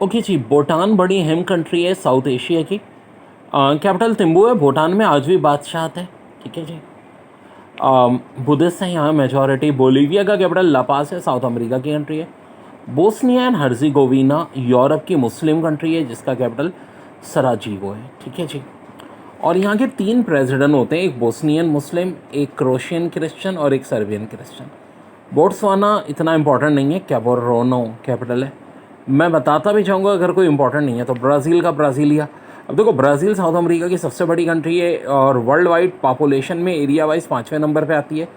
Okay जी, भूटान बड़ी अहम country है साउथ एशिया की। कैपिटल थिम्पू है। भूटान में आज भी बादशाहत है। ठीक है जी। बुद्धिस्ट है यहाँ मेजॉरिटी। बोलीविया का कैपिटल लापास है, साउथ अमेरिका की कंट्री है। बोस्निया एंड हर्जिगोविना यूरोप की मुस्लिम कंट्री है जिसका कैपिटल सराजीवो है। ठीक है जी। और यहाँ के 3 प्रेसिडेंट होते हैं, एक बोस्नियन मुस्लिम, एक क्रोशियन क्रिश्चियन और एक सर्बियन क्रिश्चियन। बोट्सवाना इतना इंपॉर्टेंट नहीं है, कैपोरोनो कैपिटल है। मैं बताता भी चाहूँगा अगर कोई इंपॉर्टेंट नहीं है तो। ब्राज़ील का ब्राज़ीलिया। अब देखो, ब्राज़ील साउथ अमेरिका की सबसे बड़ी कंट्री है और वर्ल्ड वाइड पॉपुलेशन में एरिया वाइज 5वें नंबर पे आती है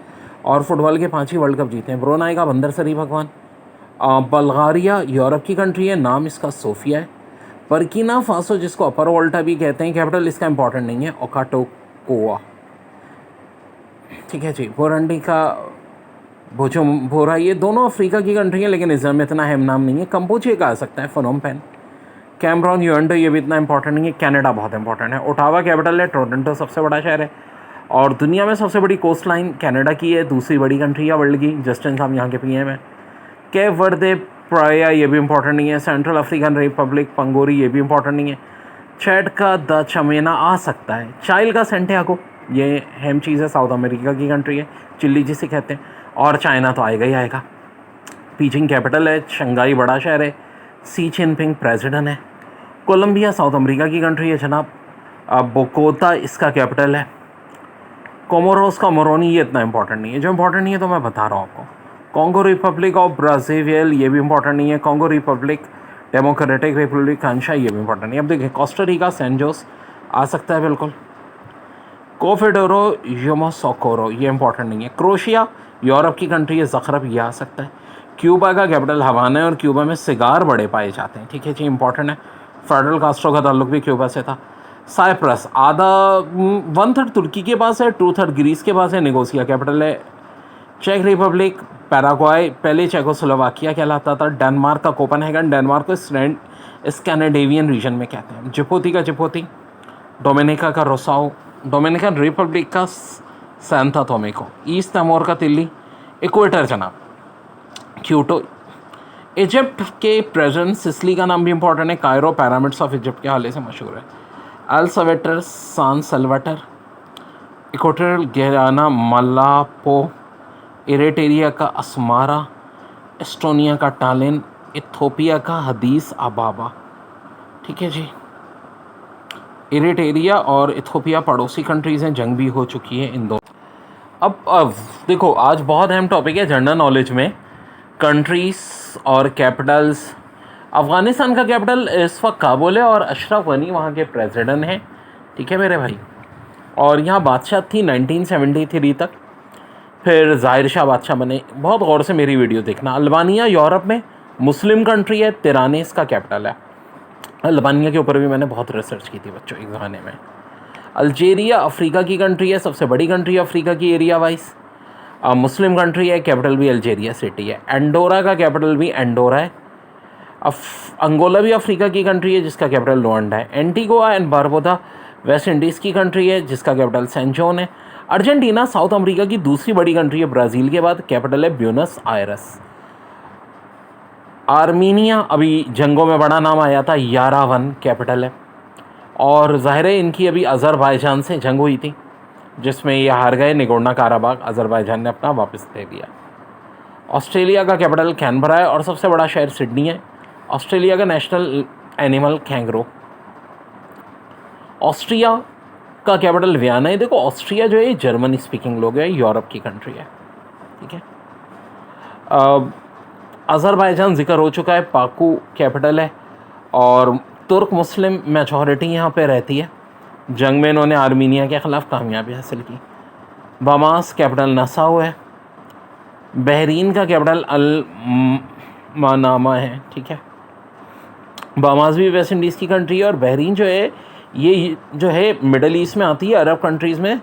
और फुटबॉल के 5 ही वर्ल्ड कप जीते हैं। ब्रुनाई का बंदर शरीफ भगवान। बल्गारिया यूरोप की कंट्री है, नाम इसका सोफिया है। बर्किना फासो जिसको अपर वोल्टा भी कहते हैं, कैपिटल इसका इंपॉर्टेंट नहीं है, ओकाटोकोआ। ठीक है जी। बुरुंडी का बुजुम्बुरा। ये दोनों अफ्रीका की कंट्री है लेकिन इसमें में इतना अहम नाम नहीं है। कंपोचिया का आ सकता है, फोनोम पेन। कैमरॉन यूएंडो ये भी इतना इंपॉर्टेंट नहीं है। कनाडा बहुत इंपॉर्टेंट है। ओटावा कैपिटल है। टोरंटो सबसे बड़ा शहर है और दुनिया में सबसे बड़ी कोस्ट लाइन कनाडा की है, दूसरी बड़ी कंट्री है वर्ल्ड की। जस्टिन साहब यहाँ के पीएम है। कैप वर्दे प्राया ये भी इंपॉर्टेंट नहीं है। सेंट्रल अफ्रीकन रिपब्लिक पंगोरी ये भी इंपॉर्टेंट नहीं है। चैड का द चमेना आ सकता है। चाइल का सेंटियागो ये अहम चीज़ है, साउथ अमेरिका की कंट्री है, चिल्ली जिसे कहते हैं। और चाइना तो आएगा ही आएगा। बीजिंग कैपिटल है। शंघाई बड़ा शहर है। सी जिनपिंग प्रेसिडेंट है। कोलंबिया साउथ अमेरिका की कंट्री है जनाब। बोकोता इसका कैपिटल है। कोमोरोस का मोरोनी ये इतना इंपॉर्टेंट नहीं है। जो इंपॉर्टेंट नहीं है तो मैं बता रहा हूँ आपको। कॉन्गो रिपब्लिक ऑफ ब्राज़ील ये भी इंपॉर्टेंट नहीं है। कॉन्गो रिपब्लिक, डेमोक्रेटिक रिपब्लिक कांशा ये भी इंपॉर्टेंट नहीं है। अब देखिए, कोस्टा रिका सैन जोस आ सकता है बिल्कुल। कोफेडोरो योमोसोकोरो ये इंपॉर्टेंट नहीं है। क्रोशिया यूरोप की कंट्री है, ज़खरब ये आ सकता है। क्यूबा का कैपिटल हवाना है और क्यूबा में सिगार बड़े पाए जाते हैं। ठीक है जी, इंपॉर्टेंट है। फेडरल कास्ट्रो का ताल्लुक भी क्यूबा से था। साइप्रस आधा 1/3 तुर्की के पास है, 2/3 ग्रीस के पास है। निकोसिया कैपिटल है। चेक रिपब्लिक, पैराग्वाय पहले चेकोस्लोवाकिया कहलाता था। डेनमार्क का कोपेनहेगन, डेनमार्क को स्कैंडिनेवियन रीजन में कहते हैं। जिबूती का जिबूती। डोमिनिका का रोसाओ। डोमिनिकन रिपब्लिक का सैंता टोमेको। ईस्ट तिमोर का तिल्ली। इक्वेटर जनाब क्यूटो। इजिप्ट के प्रेजेंट सिसली का नाम भी इंपॉर्टेंट है। कायरो पिरामिड्स ऑफ इजिप्ट के हवाले से मशहूर है। अल सवेटर, सान सल्वाटर। इक्वेटोरियल गियाना मलापो। इरेटेरिया का अस्मारा। एस्टोनिया का टालिन। इथोपिया का हदीस अबाबा। ठीक है जी। इरिटेरिया और इथोपिया पड़ोसी कंट्रीज़ हैं, जंग भी हो चुकी है इन दो। अब देखो, आज बहुत अहम टॉपिक है जनरल नॉलेज में, कंट्रीज़ और कैपिटल्स। अफ़गानिस्तान का कैपिटल इस वक्त काबुल है और अशरफ गनी वहाँ के प्रेसिडेंट हैं। ठीक है मेरे भाई। और यहाँ बादशाह थी 1973 तक, फिर ज़ाहिर शाह बादशाह बने। बहुत गौर से मेरी वीडियो देखना। अल्बानिया यूरोप में मुस्लिम कंट्री है, तिरानेस का कैपिटल है। अल्बानिया के ऊपर भी मैंने बहुत रिसर्च की थी बच्चों एक ज़माने में। अल्जीरिया अफ्रीका की कंट्री है, सबसे बड़ी कंट्री है अफ्रीका की एरिया वाइज। मुस्लिम कंट्री है, कैपिटल भी अल्जीरिया सिटी है। एंडोरा का कैपिटल भी एंडोरा है। अंगोला भी अफ्रीका की कंट्री है जिसका कैपिटल लुआंडा है। Antigua and Barbuda West Indies की कंट्री है जिसका कैपिटल सैन जोन है। अर्जेंटीना साउथ अमेरिका की दूसरी बड़ी कंट्री है ब्राज़ील के बाद, कैपिटल है ब्यूनस आयरस। आर्मीनिया अभी जंगों में बड़ा नाम आया था, यारावन कैपिटल है। और ज़ाहिर है इनकी अभी अज़रबाईजान से जंग हुई थी जिसमें ये हार गए। निगोर्नो काराबाग अज़रबाईजान ने अपना वापस ले लिया। ऑस्ट्रेलिया का कैपिटल कैनबरा है और सबसे बड़ा शहर सिडनी है। ऑस्ट्रेलिया का नेशनल एनिमल कैंगरू। ऑस्ट्रिया का कैपिटल वियना है। देखो, ऑस्ट्रिया जो है जर्मनी स्पीकिंग लोग है, यूरोप की कंट्री है। ठीक है। अज़रबाईजान जिक्र हो चुका है, बाकू कैपिटल है। और तुर्क मुस्लिम मेजॉरिटी यहाँ पे रहती है। जंग में इन्होंने आर्मीनिया के ख़िलाफ़ कामयाबी हासिल की। बमास कैपिटल नसाओ है। बहरीन का कैपिटल अल मनामा है। ठीक है। बमास भी वेस्ट इंडीज़ की कंट्री है और बहरीन जो है ये जो है मिडल ईस्ट में आती है, अरब कंट्रीज़ में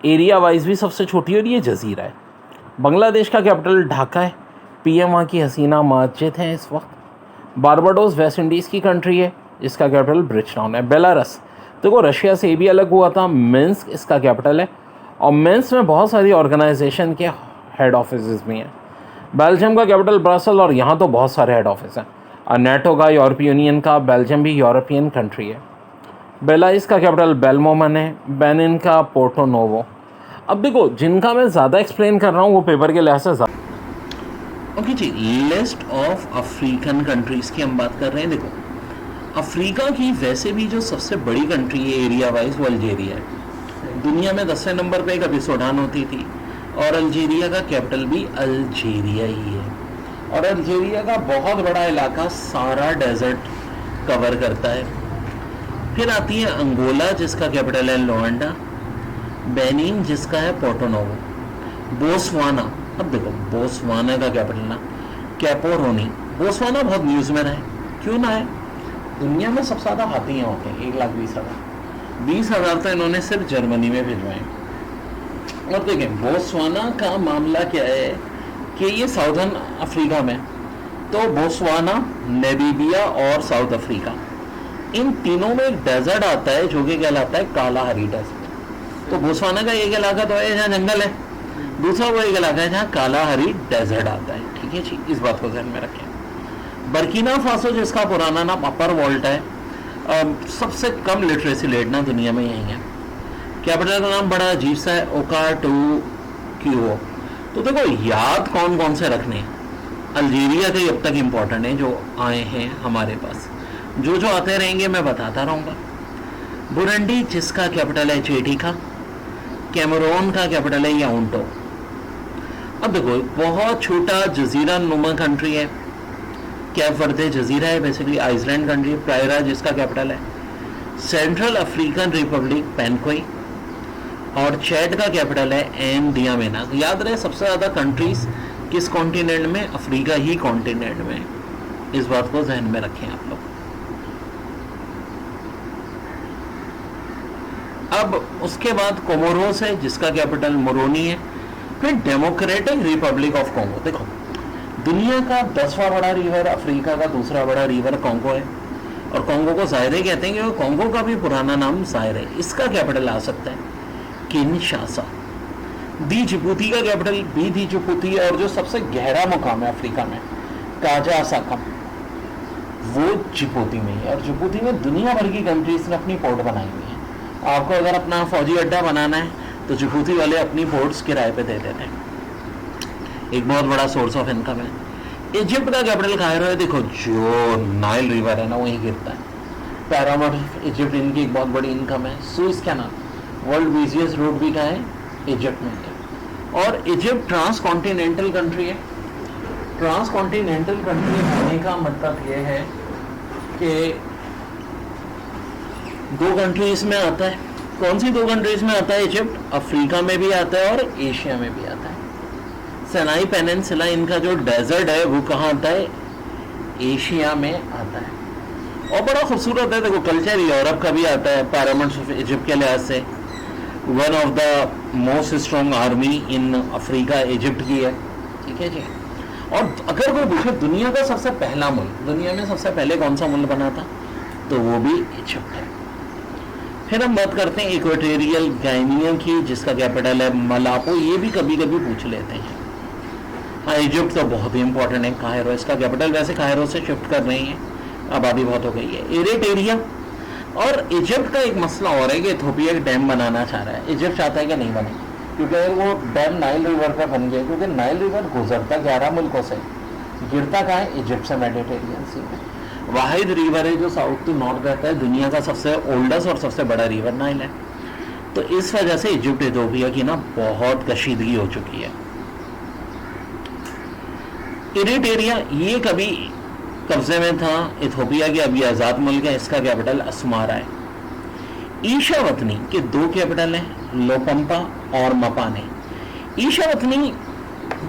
एरिया वाइज भी सबसे छोटी है और ये जजीरा है। बांग्लादेश का कैपिटल ढाका है। पीएम वहाँ की हसीना माजिद है इस वक्त। बारबाडोस वेस्ट इंडीज़ की कंट्री है जिसका कैपिटल ब्रिजटाउन है। बेलारस देखो रशिया से भी अलग हुआ था। मिन्स्क इसका कैपिटल है और मिन्स्क में बहुत सारी ऑर्गेनाइजेशन के हेड ऑफिस भी हैं। बेल्जियम का कैपिटल ब्रसल और यहाँ तो बहुत सारे हेड ऑफिस हैं। नेटो का, यूरोपीय यूनियन का। बेल्जियम भी यूरोपियन कंट्री है। बेलाइस का कैपिटल बेलमोमन है। बेनिन का पोर्टो नोवो। अब देखो, जिनका मैं ज़्यादा एक्सप्लेन कर रहा हूँ वो पेपर के लिहाज से ज़्यादा। ओके जी, लिस्ट ऑफ अफ्रीकन कंट्रीज़ की हम बात कर रहे हैं। देखो, अफ्रीका की वैसे भी जो सबसे बड़ी कंट्री है एरिया वाइज वो अल्जीरिया है। दुनिया में 10वें नंबर पे कभी सूडान होती थी, और अल्जीरिया का कैपिटल भी अल्जीरिया ही है। और अल्जीरिया का बहुत बड़ा इलाका सारा डेजर्ट कवर करता है। फिर आती है अंगोला, जिसका कैपिटल है लोआंडा। बेनिन, जिसका है पोर्टो नोवो। बोस्वाना, अब देखो बोस्वाना का कैपिटल ना कैपोरोनी। बोस्वाना बहुत न्यूज़ में रहे, क्यों ना है? दुनिया में सबसे ज़्यादा हाथी यहाँ होते हैं, 1,20,000। 20,000 तो इन्होंने सिर्फ जर्मनी में भिजवाए। और देखें बोस्वाना का मामला क्या है कि ये साउदर्न अफ्रीका में, तो बोस्वाना, नामीबिया और साउथ अफ्रीका, इन तीनों में एक डेजर्ट आता है जो कि कहलाता है कालाहारी डेजर्ट। तो बोस्वाना का एक इलाका तो है जहाँ जंगल है, दूसरा वो एक इलाका है जहाँ कालाहारी डेजर्ट आता है। ठीक है जी, इस बात को ध्यान में रखें। बर्किना फासो, जिसका पुराना नाम अपर वॉल्ट है, सबसे कम लिटरेसी रेट ना दुनिया में यही है। कैपिटल का नाम बड़ा अजीब सा है, ओगाटोग्युओ। तो देखो, याद कौन कौन से रखने, अल्जीरिया के अब तक इम्पोर्टेंट है जो आए हैं हमारे पास, जो जो आते रहेंगे मैं बताता रहूँगा। बुरुंडी, जिसका कैपिटल है जेटिका। कैमरून का कैपिटल है याउंटो। अब देखो, बहुत छोटा जजीरा नुमा कंट्री है, कैप वर्दे जजीरा है, बेसिकली आइसलैंड कंट्री। प्रायरा, जिसका कैपिटल है। सेंट्रल अफ्रीकन रिपब्लिक पेनकोई। और चैड का कैपिटल है एनडियामेना। याद रहे, सबसे ज़्यादा कंट्रीज किस कॉन्टिनेंट में? अफ्रीका ही कॉन्टिनेंट में। इस बात को ध्यान में रखें आप लोग। अब उसके बाद कोमोरोस है, जिसका कैपिटल मोरोनी है। फिर डेमोक्रेटिक रिपब्लिक ऑफ कॉन्गो। देखो, दुनिया का 10वां बड़ा रिवर, अफ्रीका का दूसरा बड़ा रिवर कॉन्गो है, और कॉन्गो को जायरे कहते हैं क्योंकि कॉन्गो का भी पुराना नाम जायरे है। इसका कैपिटल आ सकता है किनशासा। दी जिबूती का कैपिटल भी दी जिबूती है, और जो सबसे गहरा मुकाम है अफ्रीका में, काजा साकम, वो जिबूती में है। और जिबूती में दुनिया भर की कंट्रीज ने अपनी पोर्ट बनाई हुई है। आपको अगर अपना फौजी अड्डा बनाना है तो जिबूती वाले अपनी पोर्ट्स किराए पे दे देते हैं। एक बहुत बड़ा सोर्स ऑफ इनकम है। इजिप्ट का कैपिटल कायरो है। देखो, जो नाइल रिवर है ना वहीं गिरता है। पैरामाउंट इजिप्ट, इनकी एक बहुत बड़ी इनकम है। Suez canal, world busiest road भी कहाँ है? इजिप्ट में है। और इजिप्ट ट्रांस कॉन्टिनेंटल कंट्री है। ट्रांस कॉन्टिनेंटल कंट्री होने का मतलब ये है कि दो कंट्रीज में आता है। कौन सी दो कंट्रीज में आता है? इजिप्ट अफ्रीका में भी आता है और एशिया में भी आता है। सनाई पेनिनसुला, इनका जो डेजर्ट है वो कहाँ आता है? एशिया में आता है। और बड़ा खूबसूरत है। देखो, कल्चर यूरोप का भी आता है। पैरामाउंट ऑफ इजिप्ट के लिहाज से one of the most strong army in Africa Egypt की है। ठीक है जी। और अगर कोई पूछे दुनिया का सबसे पहला मुल्क, दुनिया में सबसे पहले कौन सा मुल्क बना था, तो वो भी इजिप्ट है। फिर हम बात करते हैं इक्वेटोरियल गिनिया की, जिसका कैपिटल है मलापो। ये भी कभी कभी पूछ लेते हैं। हाँ, इजिप्ट तो बहुत ही इंपॉर्टेंट है। कायरो, इसका कैपिटल वैसे कायरो से शिफ्ट कर रही है, आबादी बहुत हो गई है। इरिट्रिया। और इजिप्ट का एक मसला और है कि इथोपिया एक डैम बनाना चाह रहा है। इजिप्ट चाहता है कि नहीं बने, क्योंकि अगर वो डैम नाइल रिवर पर बन गया, क्योंकि नाइल रिवर गुजरता 11 मुल्कों से, गिरता कहाँ है? इजिप्ट से मेडिटेरियन सी में। वाहिद रिवर है जो साउथ टू नॉर्थ रहता है। दुनिया का सबसे ओल्डेस्ट और सबसे बड़ा रिवर नाइल है। तो इस वजह से इजिप्ट इथोपिया की ना बहुत कशीदगी हो चुकी है। इरिट्रिया, ये कभी कब्जे में था इथोपिया के, अभी आज़ाद मुल्क है। इसका कैपिटल अस्मारा है। ईशावतनी के दो कैपिटल हैं, लोपम्पा और मपाने। ईशावतनी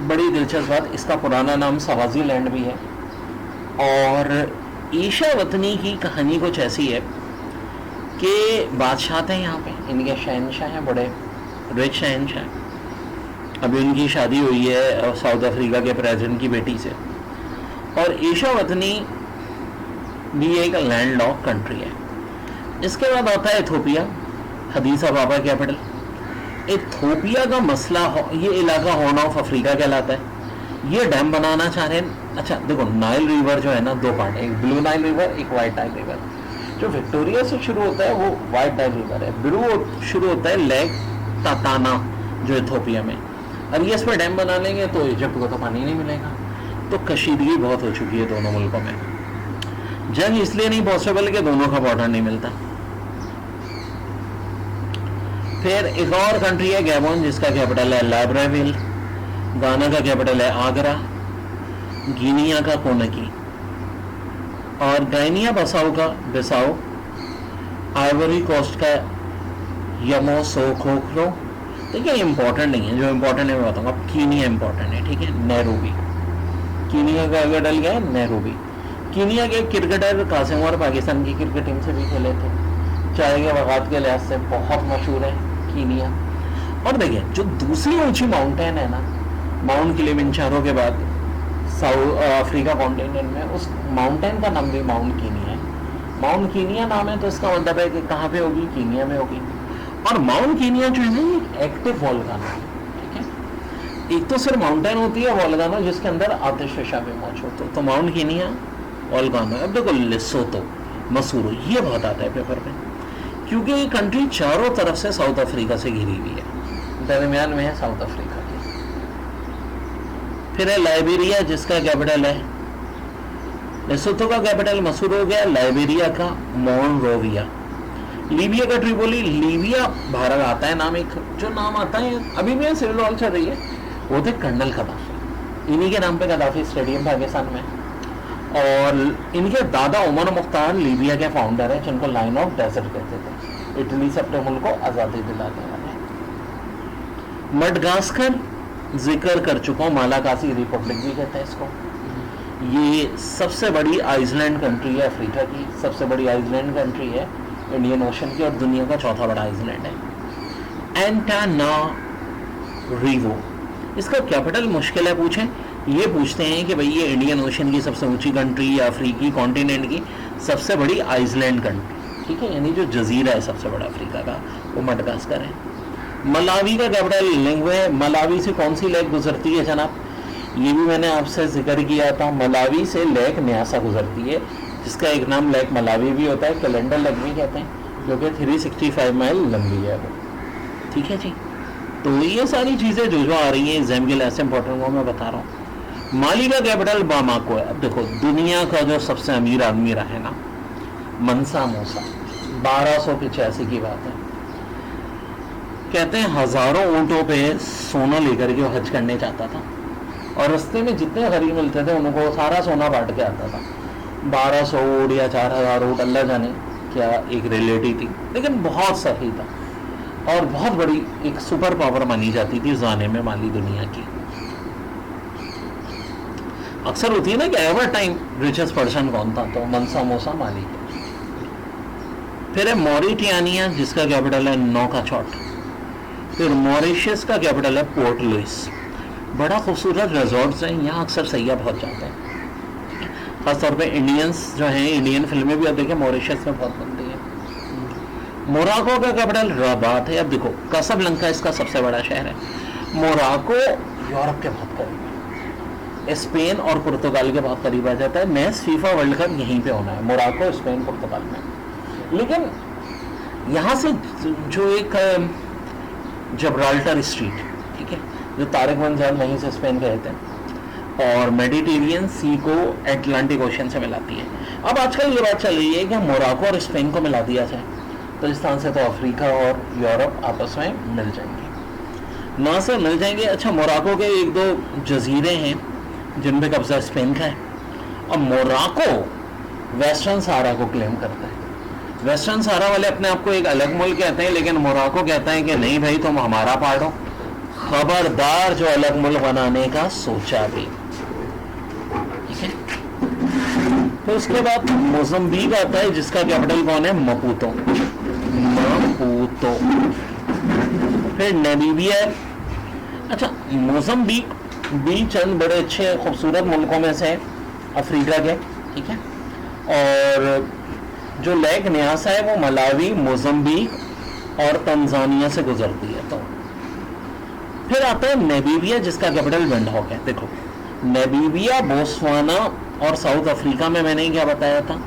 बड़ी दिलचस्प बात, इसका पुराना नाम सवाजीलैंड भी है। और ईशावतनी की कहानी कुछ ऐसी है कि बादशाह थे यहाँ पे, इनके शहनशाह हैं, बड़े रिच शहनशाह। अभी उनकी शादी हुई है साउथ अफ्रीका के प्रेसिडेंट की बेटी से। और ईशावतनी भी एक लैंडलॉक कंट्री है। इसके बाद आता है इथोपिया, अदीस अबाबा कैपिटल। इथोपिया का मसला, ये इलाका हॉर्न ऑफ अफ्रीका कहलाता है। ये डैम बनाना चाह रहे हैं अच्छा देखो, नाइल रिवर जो है ना, दो पार्ट है, एक ब्लू नाइल रिवर, एक वाइट नाइल रिवर। जो विक्टोरिया से शुरू होता है वो वाइट नाइल रिवर है, ब्लू शुरू होता है लेक ताताना जो इथोपिया में। अब ये इस पर डैम बना लेंगे तो इजिप्ट को तो पानी नहीं मिलेगा। तो कशीदगी बहुत हो चुकी है दोनों मुल्कों में। जंग इसलिए नहीं पॉसिबल कि दोनों का बॉर्डर नहीं मिलता। फिर एक और कंट्री है गैबोन, जिसका कैपिटल है लाइब्रेविल। गाना का कैपिटल है आगरा। गिनिया का कोनकी, और गाइनिया बसाओ का बिसाओ। आइवरी कोस्ट का यमोसोकोक्रो। देखिए इंपॉर्टेंट नहीं है, जो इंपॉर्टेंट है मैं बताऊंगा। कीनिया इंपॉर्टेंट है, ठीक है। नैरोबी, कीनिया का कैपिटल क्या है? नैरोबी। कीनिया के क्रिकेटर कासिम और पाकिस्तान की क्रिकेट टीम से भी खेले थे। चाय के बगात के लिहाज से बहुत मशहूर है कीनिया। और देखिए जो दूसरी ऊंची माउंटेन है ना, माउंट किलिमंजारो के बाद साउथ अफ्रीका कॉन्टिनेंट में, उस माउंटेन का नाम भी माउंट कीनिया है। माउंट कीनिया नाम है तो इसका मतलब है कि कहाँ पे होगी? कीनिया में होगी। और माउंट कीनिया जो है ना, एक एक्टिव वोल्केनो है, ठीक है। एक तो सिर्फ माउंटेन होती है वोल्केनो जिसके अंदर आतिशफशा भी मौजूद हो, तो माउंट कीनिया वोल्केनो। अब देखो लेसोतो, मसूरो, ये बहुत आता है पेपर में, क्योंकि ये कंट्री चारों तरफ से साउथ अफ्रीका से घिरी हुई है, दरमियान में है साउथ अफ्रीका के। फिर है लाइबेरिया, जिसका कैपिटल है लेसोथो का कैपिटल मसूर हो गया, लाइबेरिया का मोनरोविया। लीबिया का ट्रिपोली। लीबिया भारत आता है नाम, एक जो नाम आता है अभी भी सिविल वॉर चल रही है, वो थे कर्नल गद्दाफी। इन्हीं के नाम पे गद्दाफी स्टेडियम पाकिस्तान में। और इनके दादा उमर मुख्तार लीबिया के फाउंडर हैं, जिनको लाइन ऑफ डेजर्ट कहते थे। इटली से अपने मुल्क को आज़ादी दिलाने वाले। मडगास्कर जिक्र कर चुका हूँ, मालाकासी रिपब्लिक भी कहते हैं इसको। ये सबसे बड़ी आइसलैंड कंट्री है अफ्रीका की, सबसे बड़ी आइसलैंड कंट्री है इंडियन ओशन की, और दुनिया का चौथा बड़ा आइसलैंड है। एंटानारिवो, इसका कैपिटल मुश्किल है पूछें। ये पूछते हैं कि भाई ये इंडियन ओशन की सबसे ऊंची कंट्री या अफ्रीकी कॉन्टिनेंट की सबसे बड़ी आइसलैंड कंट्री, ठीक है, यानी जो जजीरा है सबसे बड़ा अफ्रीका का, वो मडगास्कर है। मलावी का कैपिटल लिंगवे है। मलावी से कौन सी लेक गुजरती है जनाब? ये भी मैंने आपसे जिक्र किया था। मलावी से लेक न्यासा गुजरती है, जिसका एक नाम लेक मलावी भी होता है, कैलेंडर लेक भी कहते हैं, जो कि 365 माइल लंबी है वो, ठीक है जी। तो ये सारी चीज़ें जो आ रही हैं एग्जाम के लिए ऐसे इंपॉर्टेंट, वो मैं बता रहा हूँ। माली का कैपिटल बामाको है। अब देखो दुनिया का जो सबसे अमीर आदमी रहा है ना, मनसा मूसा, 1285 की बात है। कहते हैं हजारों ऊंटों पे सोना लेकर के वो हज करने जाता था, और रास्ते में जितने गरीब मिलते थे उनको सारा सोना बांट के आता था। 1200 ऊँट या 4000 ऊँट, अल्लाह जाने क्या एक रिलेटिव थी, लेकिन बहुत सही था और बहुत बड़ी एक सुपर पावर मानी जाती थी ज़माने में माली दुनिया की। अक्सर होती है ना कि एवर टाइम रिचेस्ट पर्सन कौन था, तो मनसा मूसा माली। फिर है मॉरिटानिया, जिसका कैपिटल है नौकाचौट। फिर मॉरिशस का कैपिटल है पोर्ट लुइस। बड़ा खूबसूरत रिजॉर्ट्स हैं, यहाँ अक्सर सैयाह बहुत जाते हैं, खासतौर पे इंडियंस जो हैं। इंडियन फिल्में भी अब देखें मॉरिशस में बहुत बनती हैं। मोराको का कैपिटल रबात है। अब देखो कासाब्लंका इसका सबसे बड़ा शहर है। मोराको यूरोप के बहुत करीब है, स्पेन और पुर्तगाल के बहुत करीब आ जाता है। नेक्स्ट फीफा वर्ल्ड कप यहीं पे होना है, मोराको, स्पेन, पुर्तगाल में। लेकिन यहाँ से जो एक जब्राल्टर स्ट्रीट, ठीक है, जो तारिक मंजर वहीं से स्पेन गए थे, और मेडिटेरियन सी को एटलांटिक ओशन से मिलाती है। अब आजकल ये बात चल रही है कि मोराको और स्पेन को मिला दिया जाए, तो इस तरह से तो अफ्रीका और यूरोप आपस में मिल जाएंगे, ना से मिल जाएंगे। अच्छा, मोराको के एक दो जजीरे हैं जिन पे कब्जा स्पेन का है, और मोराको वेस्टर्न सहारा को क्लेम करता है। वेस्टर्न सहारा वाले अपने आप को एक अलग मुल्क कहते हैं, लेकिन मोराको कहता है कि नहीं भाई तुम हमारा पार्ट हो, खबरदार जो अलग मुल्क बनाने का सोचा भी, ठीक है। तो उसके बाद मोजम्बिक आता है, जिसका कैपिटल कौन है? मपूतो, मपूतो। फिर नामीबिया। अच्छा, मोजम्बिक भी चंद बड़े अच्छे खूबसूरत मुल्कों में से अफ्रीका के, ठीक है। और जो लेक न्यासा है वो मलावी, मोजम्बिक और तंजानिया से गुजरती है। तो फिर आता है नामीबिया, जिसका कैपिटल विंडहॉक है। देखो नामीबिया, बोत्सवाना और साउथ अफ्रीका में मैंने क्या बताया था,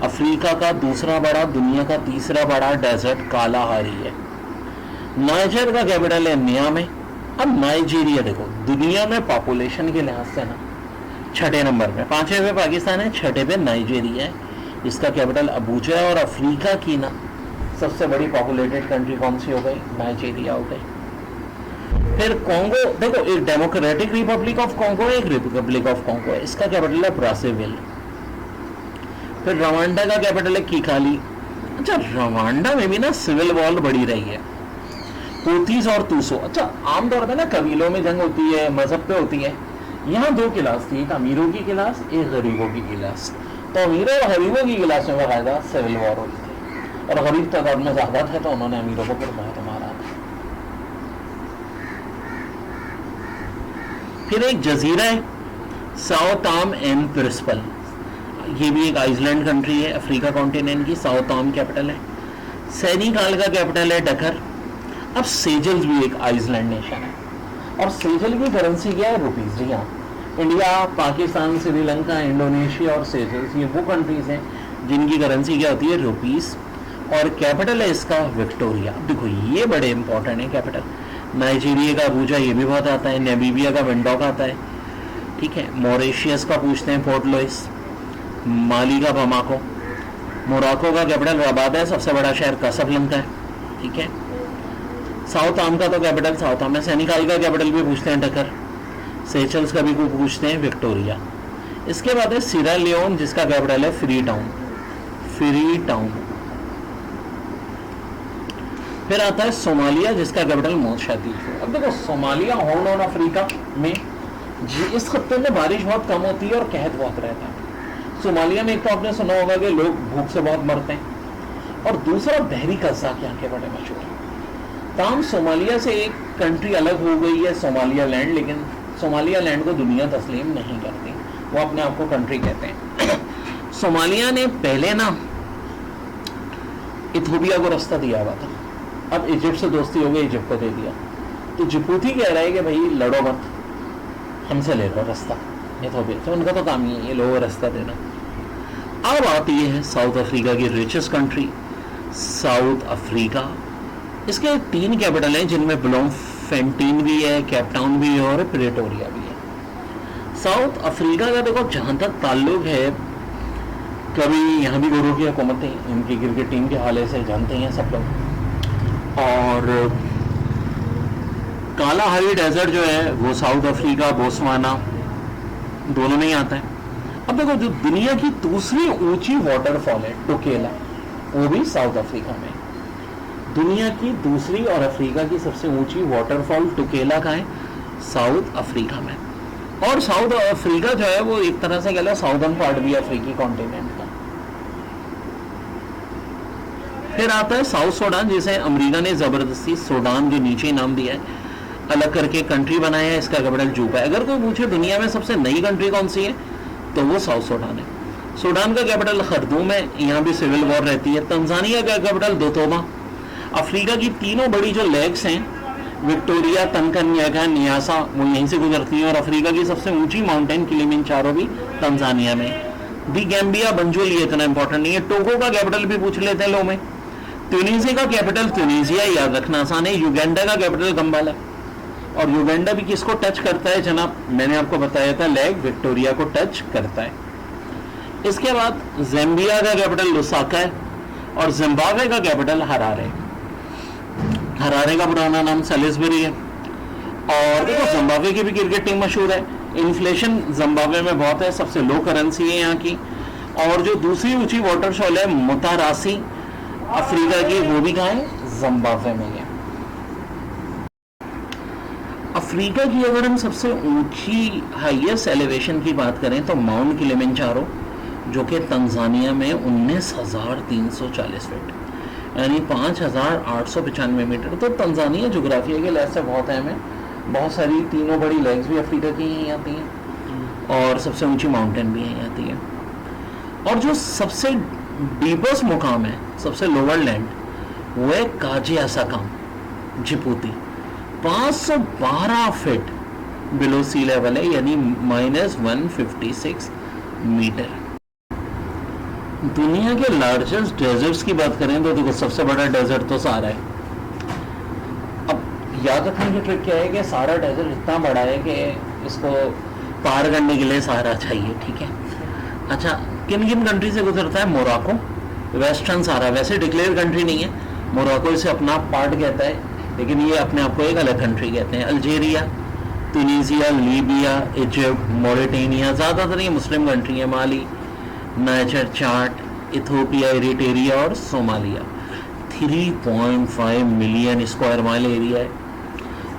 अफ्रीका का दूसरा बड़ा, दुनिया का तीसरा बड़ा डेजर्ट कालाहारी है। नाइजर का कैपिटल है नियामे। अब नाइजीरिया देखो, दुनिया में पॉपुलेशन के लिहाज से ना छठे नंबर पे, पांचवें पे पाकिस्तान है, छठे पे नाइजीरिया है, इसका कैपिटल अबूजा है। और अफ्रीका की ना सबसे बड़ी पॉपुलेटेड कंट्री कौन सी हो गई, नाइजीरिया हो गई। फिर कॉन्गो देखो, एक डेमोक्रेटिक रिपब्लिक ऑफ कॉन्गो, एक रिपब्लिक ऑफ कॉन्गो है, इसका कैपिटल है ब्राज़ाविल। फिर रवांडा का कैपिटल है किगाली। अच्छा, रवांडा में भी ना सिविल वॉर बड़ी रही है, हुतीज और तुसो। अच्छा, आमतौर पे ना कबीलों में जंग होती है, मजहब पे होती है। यहाँ दो क्लास थी, एक अमीरों की क्लास, एक गरीबों की क्लास। तो अमीरों और गरीबों की क्लास में बाकायदा सिविल वॉर हुई थी, और गरीब तादाद में ज्यादा थे तो उन्होंने अमीरों को फिर बहुत मारा था। फिर एक जजीरा है साओ टॉम एंड प्रिंसिपल, ये भी एक आइसलैंड कंट्री है, अफ्रीका कॉन्टिनेंट की। साओ टॉम कैपिटल है। सेनेगाल का कैपिटल है डकर। अब सेजल्स भी एक आइसलैंड नेशन है, और सेजल की करेंसी क्या है, रुपीज। जी हाँ, इंडिया, पाकिस्तान, श्रीलंका, इंडोनेशिया और सेजल्स, ये वो कंट्रीज हैं जिनकी करेंसी क्या होती है, रुपीज। और कैपिटल है इसका विक्टोरिया। देखो ये बड़े इंपॉर्टेंट है कैपिटल। नाइजीरिया का अबूजा, ये भी बहुत आता है। नामीबिया का विंडोक आता है, ठीक है। मॉरिशियस का पूछते हैं पोर्ट लुइस। माली का बमाको। मोरक्को का कैपिटल रबात है, सबसे बड़ा शहर कासाब्लांका है, ठीक है। साउथ आम का तो कैपिटल साउथ आम है। सेनेगाल का कैपिटल भी पूछते हैं डकर। सेशल्स का भी पूछते हैं विक्टोरिया। इसके बाद है सीरा लियोन, जिसका कैपिटल है फ्री टाउन, फ्री टाउन। फिर आता है सोमालिया, जिसका कैपिटल मोशादीफ। अब देखो, सोमालिया हॉर्न ऑफ अफ्रीका में इस खत्ते में बारिश बहुत कम होती है और कहत बहुत रहता है। सोमालिया में एक तो आपने सुना होगा कि लोग भूख से बहुत मरते हैं, और दूसरा बहरी कज़ाक यहाँ के बड़े मशहूर हैं। ताम सोमालिया से एक कंट्री अलग हो गई है, सोमालिया लैंड, लेकिन सोमालिया लैंड को दुनिया तस्लीम नहीं करती, वो अपने आप को कंट्री कहते हैं। सोमालिया ने पहले ना इथोपिया को रास्ता दिया हुआ था, अब इजिप्ट से दोस्ती हो गई, इजिप्ट को दे दिया। तो जिबूती कह रहा है कि भाई लड़ो मत, हमसे ले लो रास्ता इथोपिया से, उनका तो काम ही है ये लोगों को रास्ता देना। अब आती है साउथ अफ्रीका की रिचेस्ट कंट्री, साउथ अफ्रीका। इसके 3 कैपिटल हैं, जिनमें ब्लोमफेंटीन भी है, केपटाउन भी है और प्रेटोरिया भी है। साउथ अफ्रीका का देखो जहाँ तक ताल्लुक है, कभी यहाँ भी गोरों की हुकूमत थी, इनकी क्रिकेट टीम के हवाले से जानते हैं सब लोग। और कालाहारी डेजर्ट जो है वो साउथ अफ्रीका, बोत्सवाना दोनों में ही आता है। अब देखो, जो दुनिया की दूसरी ऊंची वाटरफॉल है टोकेला, वो भी साउथ अफ्रीका में। दुनिया की दूसरी और अफ्रीका की सबसे ऊंची वाटरफॉल टोकेला का है, साउथ अफ्रीका में। और साउथ अफ्रीका जो है वो एक तरह से कह लो साउदर्न पार्ट भी अफ्रीकी कॉन्टिनेंट का। फिर आता है साउथ सूडान, जिसे अमेरिका ने जबरदस्ती सूडान जो नीचे नाम दिया है, अलग करके कंट्री बनाया है, इसका कैपिटल जूबा है। अगर कोई पूछे दुनिया में सबसे नई कंट्री कौन सी है, तो वो साउथ सूडान है। सूडान का कैपिटल खरदूम है, यहाँ भी सिविल वॉर रहती है। तंजानिया का कैपिटल दोतोबा। अफ्रीका की तीनों बड़ी जो लेक्स हैं, विक्टोरिया, तनकन्याका, नियासा, वो यहीं से गुजरती हैं। और अफ्रीका की सबसे ऊंची माउंटेन किलिमंजारो भी तंजानिया में। दी गैम्बिया, बंजुल, ये इतना इंपॉर्टेंट नहीं है। टोगो का कैपिटल भी पूछ लेते हैं लोग में। ट्यूनीसिया का कैपिटल ट्यूनीसिया, याद रखना आसान है। युगांडा का कैपिटल गंबाला, और युगांडा भी किसको टच करता है जनाब, मैंने आपको बताया था, लेग विक्टोरिया को टच करता है। इसके बाद ज़ाम्बिया का कैपिटल लुसाका है, और जिम्बाब्वे का कैपिटल हरारे। हरारे का पुराना नाम सैलिसबरी है। और देखो, जिम्बाब्वे की भी क्रिकेट टीम मशहूर है। इन्फ्लेशन जिम्बाब्वे में बहुत है, सबसे लो करेंसी है यहाँ की। और जो दूसरी ऊंची वाटरफॉल है मुतारासी अफ्रीका की, वो भी कहाँ है, जिम्बाब्वे में है। अफ्रीका की अगर हम सबसे ऊंची हाईएस्ट एलिवेशन की बात करें तो माउंट किलिमंजारो, जो कि तंजानिया में 19,340 फीट, यानी 5,895 मीटर। तो तंजानिया जोग्राफिया के लिहाज से बहुत अहम है। बहुत सारी तीनों बड़ी लेग्स भी अफ्रीका की यहीं आती हैं, और सबसे ऊंची माउंटेन भी यहीं आती है। और जो सबसे डीपेस्ट मुकाम है, सबसे लोअर लैंड, वो है काजे असाकाम, जिबूती। 512 फीट बिलो सी लेवल है, यानी -156 मीटर। दुनिया के लार्जेस्ट डेजर्ट्स की बात करें तो देखो सबसे बड़ा डेजर्ट तो सहारा है। अब याद रखने की ट्रिक क्या है कि सारा डेजर्ट इतना बड़ा है कि इसको पार करने के लिए सहारा चाहिए, ठीक है। अच्छा, किन किन कंट्री से गुजरता है? मोरक्को, वेस्टर्न सहारा वैसे डिक्लेयर कंट्री नहीं है, मोरक्को इसे अपना पार्ट कहता है, लेकिन ये अपने आप को एक अलग कंट्री कहते हैं। अल्जीरिया, तुनीसिया, लीबिया, इजिप्ट, मॉरिटेनिया, ज़्यादातर ये मुस्लिम कंट्री है, माली, नाइजर, चाड, इथोपिया, इरिट्रिया और Somalia. 3.5 million square mile area है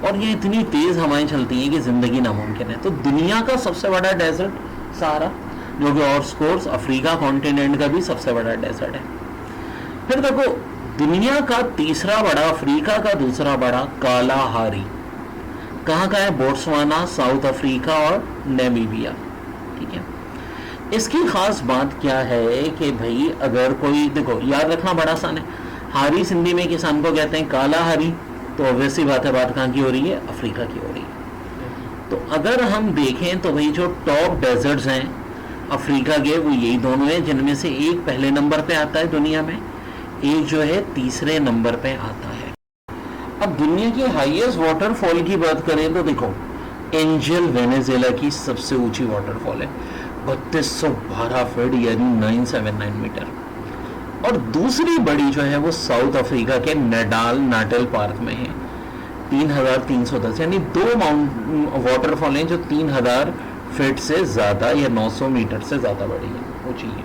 और ये इतनी तेज़ हवाएं चलती हैं कि ज़िंदगी नामुमकिन है। तो दुनिया का सबसे बड़ा डेजर्ट सहारा, जो कि और स्कोर्स अफ्रीका कॉन्टिनेंट का भी सबसे बड़ा डेजर्ट है। फिर देखो दुनिया का तीसरा बड़ा, अफ्रीका का दूसरा बड़ा कालाहारी कहाँ का है? बोट्सवाना, साउथ अफ्रीका और नामीबिया, ठीक है। इसकी खास बात क्या है कि भाई अगर कोई, देखो याद रखना बड़ा आसान है, हारी सिंधी में किसान को कहते हैं, कालाहारी तो ऑब्वियसली बात है, बात कहाँ की हो रही है? अफ्रीका की हो रही है। तो अगर हम देखें तो भाई जो टॉप डेजर्ट्स हैं अफ्रीका के वो यही दोनों हैं, जिनमें से एक पहले नंबर पे आता है दुनिया में, एक जो है तीसरे नंबर पे आता है। अब दुनिया की हाईएस्ट वाटरफॉल की बात करें तो देखो एंजल वेनेजुएला की सबसे ऊंची वाटरफॉल है, 3212 फीट यानी 979 मीटर। और दूसरी बड़ी जो है वो साउथ अफ्रीका के नाटल पार्क में है, 3310, यानी दो वाटरफॉल हैं जो 3000 फीट से ज़्यादा या 900 मीटर से ज़्यादा बड़ी है, ऊंची है।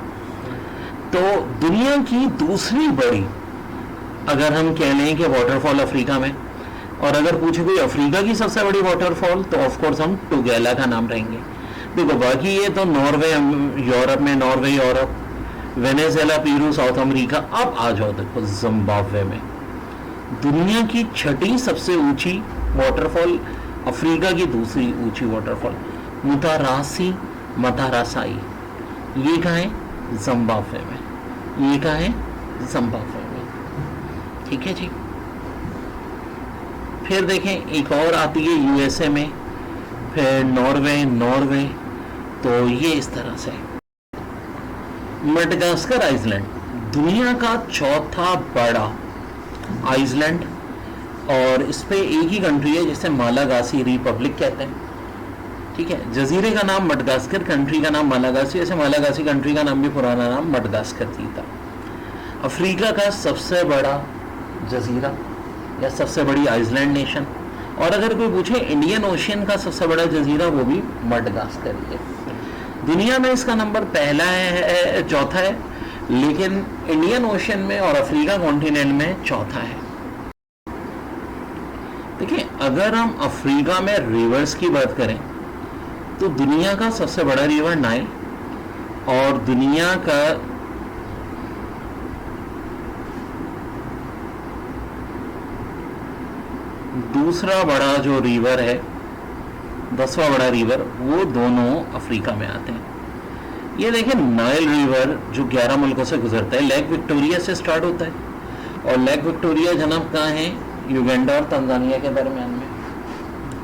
तो दुनिया की दूसरी बड़ी अगर हम कह लें कि वाटरफॉल अफ्रीका में, और अगर पूछे कोई अफ्रीका की सबसे बड़ी वाटरफॉल तो ऑफकोर्स हम टुगेला का नाम रहेंगे। देखो बाकी ये तो नॉर्वे यूरोप में, Norway Europe, Venezuela, Peru south America. अब आ जाओ देखो जिम्बाब्वे में दुनिया की छठी सबसे ऊंची वाटरफॉल, अफ्रीका की दूसरी ऊंची वाटरफॉल मतारासाई, ये कहाँ है? जिम्बाब्वे में। ये कहाँ है? जिम्बाब्वे में, ठीक है जी। फिर देखें एक और आती है यूएसए में, फिर नॉर्वे, तो ये इस तरह से। मडगास्कर आइसलैंड दुनिया का चौथा बड़ा आइसलैंड, और इस पे एक ही कंट्री है जिसे मालागासी रिपब्लिक कहते हैं, ठीक है। जजीरे का नाम मडगास्कर, कंट्री का नाम मालागासी, ऐसे मालागासी कंट्री का नाम भी पुराना नाम मडगास्कर ही था। अफ्रीका का सबसे बड़ा जजीरा या सबसे बड़ी आइसलैंड नेशन, और अगर कोई पूछे इंडियन ओशियन का सबसे बड़ा जजीरा, वो भी मडगास्कर ही है। दुनिया में इसका नंबर पहला है, चौथा है, लेकिन इंडियन ओशियन में और अफ्रीका कॉन्टिनेंट में चौथा है। देखिए अगर हम अफ्रीका में रिवर्स की बात करें तो दुनिया का सबसे बड़ा रिवर नाइल, और दुनिया का दूसरा बड़ा जो रिवर है, 10वां बड़ा रिवर, वो दोनों अफ्रीका में आते हैं। ये देखिए नाइल रिवर जो 11 मुल्कों से गुजरता है, लेक विक्टोरिया से स्टार्ट होता है, और लेक विक्टोरिया जनाब कहाँ है? युगांडा और तंजानिया के दरमियान में,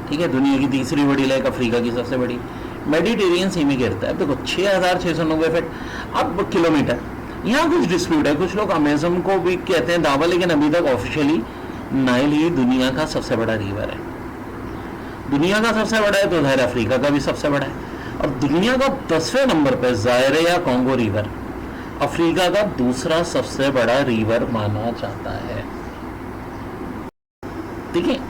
ठीक है। दुनिया की तीसरी बड़ी लेक, अफ्रीका की सबसे बड़ी, मेडिटेरियन सी में गिरता है। देखो 6690 फीट अब किलोमीटर। यहाँ कुछ डिस्प्यूट है, कुछ लोग अमेजन को भी कहते हैं दावा, लेकिन अभी तक ऑफिशियली नाइल ही दुनिया का सबसे बड़ा रिवर है। दुनिया का सबसे बड़ा है तो ज़ाहिर अफ्रीका का भी सबसे बड़ा है। और दुनिया का 10वें नंबर पर जायरे या कॉन्गो रिवर, अफ्रीका का दूसरा सबसे बड़ा रिवर माना जाता है। देखिए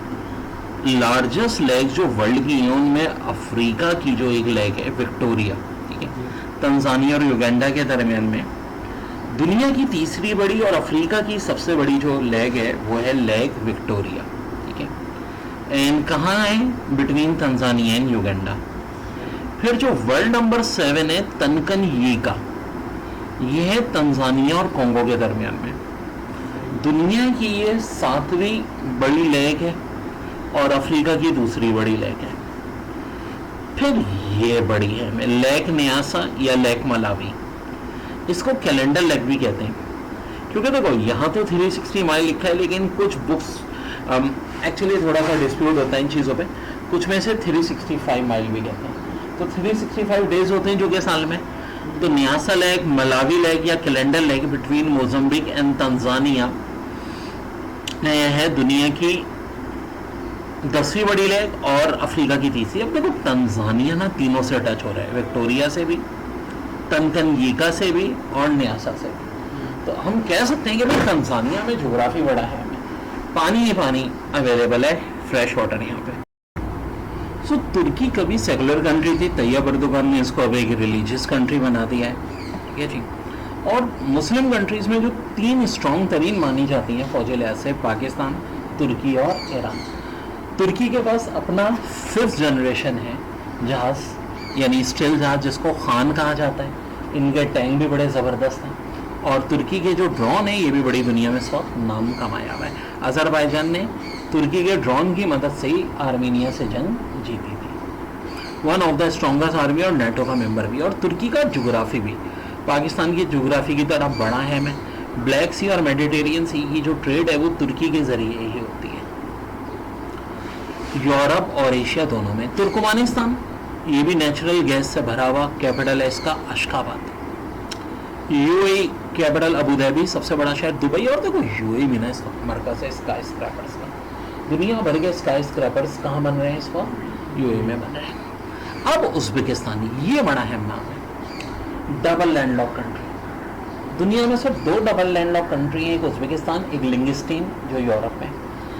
लार्जेस्ट लेक जो वर्ल्ड की है उनमें अफ्रीका की जो एक लेक है विक्टोरिया, ठीक है, तंजानिया और युगांडा के दरमियान में। दुनिया की तीसरी बड़ी और अफ्रीका की सबसे बड़ी जो लेक है वो है लेक विक्टोरिया, ठीक है। एंड कहाँ है? Between Tanzania and Uganda. फिर जो वर्ल्ड नंबर 7 है तनकनयिका, ये है तंजानिया और कॉन्गो के दरमियान में। दुनिया की ये 7वीं बड़ी लेक है और अफ्रीका की दूसरी बड़ी लेक है। फिर ये बड़ी है लेक न्यासा या लेक मलावी, इसको कैलेंडर लेक भी कहते हैं, क्योंकि देखो यहाँ तो 360 माइल लिखा है, लेकिन कुछ बुक्स एक्चुअली थोड़ा सा डिस्प्यूट होता है इन चीज़ों पे। कुछ में से 365 माइल भी कहते हैं। तो 365 डेज होते हैं जो कि साल में। तो न्यासा लेक, मलावी लेक या calendar lake between Mozambique and Tanzania यह है दुनिया की 10वीं बड़ी लेक और अफ्रीका की तीसरी। अब देखो तंजानिया ना तीनों से अटैच हो रहा है, विक्टोरिया से भी, तनकनयिका से भी और न्यासा से भी। तो हम कह सकते हैं कि भाई तंजानिया में ज्योग्राफी बड़ा है, पानी ही पानी अवेलेबल है, फ्रेश वाटर यहाँ पे। सो तुर्की कभी सेकुलर कंट्री थी, तैयब अर्दोगान ने इसको अब एक रिलीजियस कंट्री बना दिया है, ठीक है जी। और मुस्लिम कंट्रीज में जो 3 स्ट्रॉन्ग तरीन मानी जाती हैं फौजी लिहाज से, पाकिस्तान, तुर्की और ईरान। तुर्की के पास अपना 5th जनरेशन है जहाज़, यानी स्टील जहाज़ जिसको खान कहा जाता है। इनके टैंक भी बड़े ज़बरदस्त हैं और तुर्की के जो ड्रोन है ये भी बड़ी दुनिया में इस वक्त नाम कमाया हुआ है। अज़रबैजान ने तुर्की के ड्रोन की मदद से ही आर्मीनिया से जंग जीती थी। One of the strongest army और नेटो का मेंबर भी। और तुर्की का जोग्राफी भी पाकिस्तान की जोग्राफी की तरह बड़ा है। मैं ब्लैक सी और मेडिटेरियन सी की जो ट्रेड है वो तुर्की के ज़रिए ही होती है। यूरोप और एशिया दोनों में। तुर्कमानिस्तान ये भी नेचुरल गैस से भरा हुआ, कैपिटल है इसका अशखाबाद। यूएई कैपिटल अबू धाबी, सबसे बड़ा शहर दुबई। और देखो यूएई भी ना इसका मरकज है स्काई स्क्रैपर्स का। दुनिया भर के स्काई स्क्रैपर्स कहाँ बन रहे हैं इस वक्त? यूएई में बन रहे हैं। अब उज़्बेकिस्तान, ये बड़ा अहम नाम है, डबल लैंडलॉक कंट्री। दुनिया में सिर्फ 2 डबल लैंडलॉक कंट्री हैं, एक उज़्बेकिस्तान, एक लिंगिस्टीन जो यूरोप में,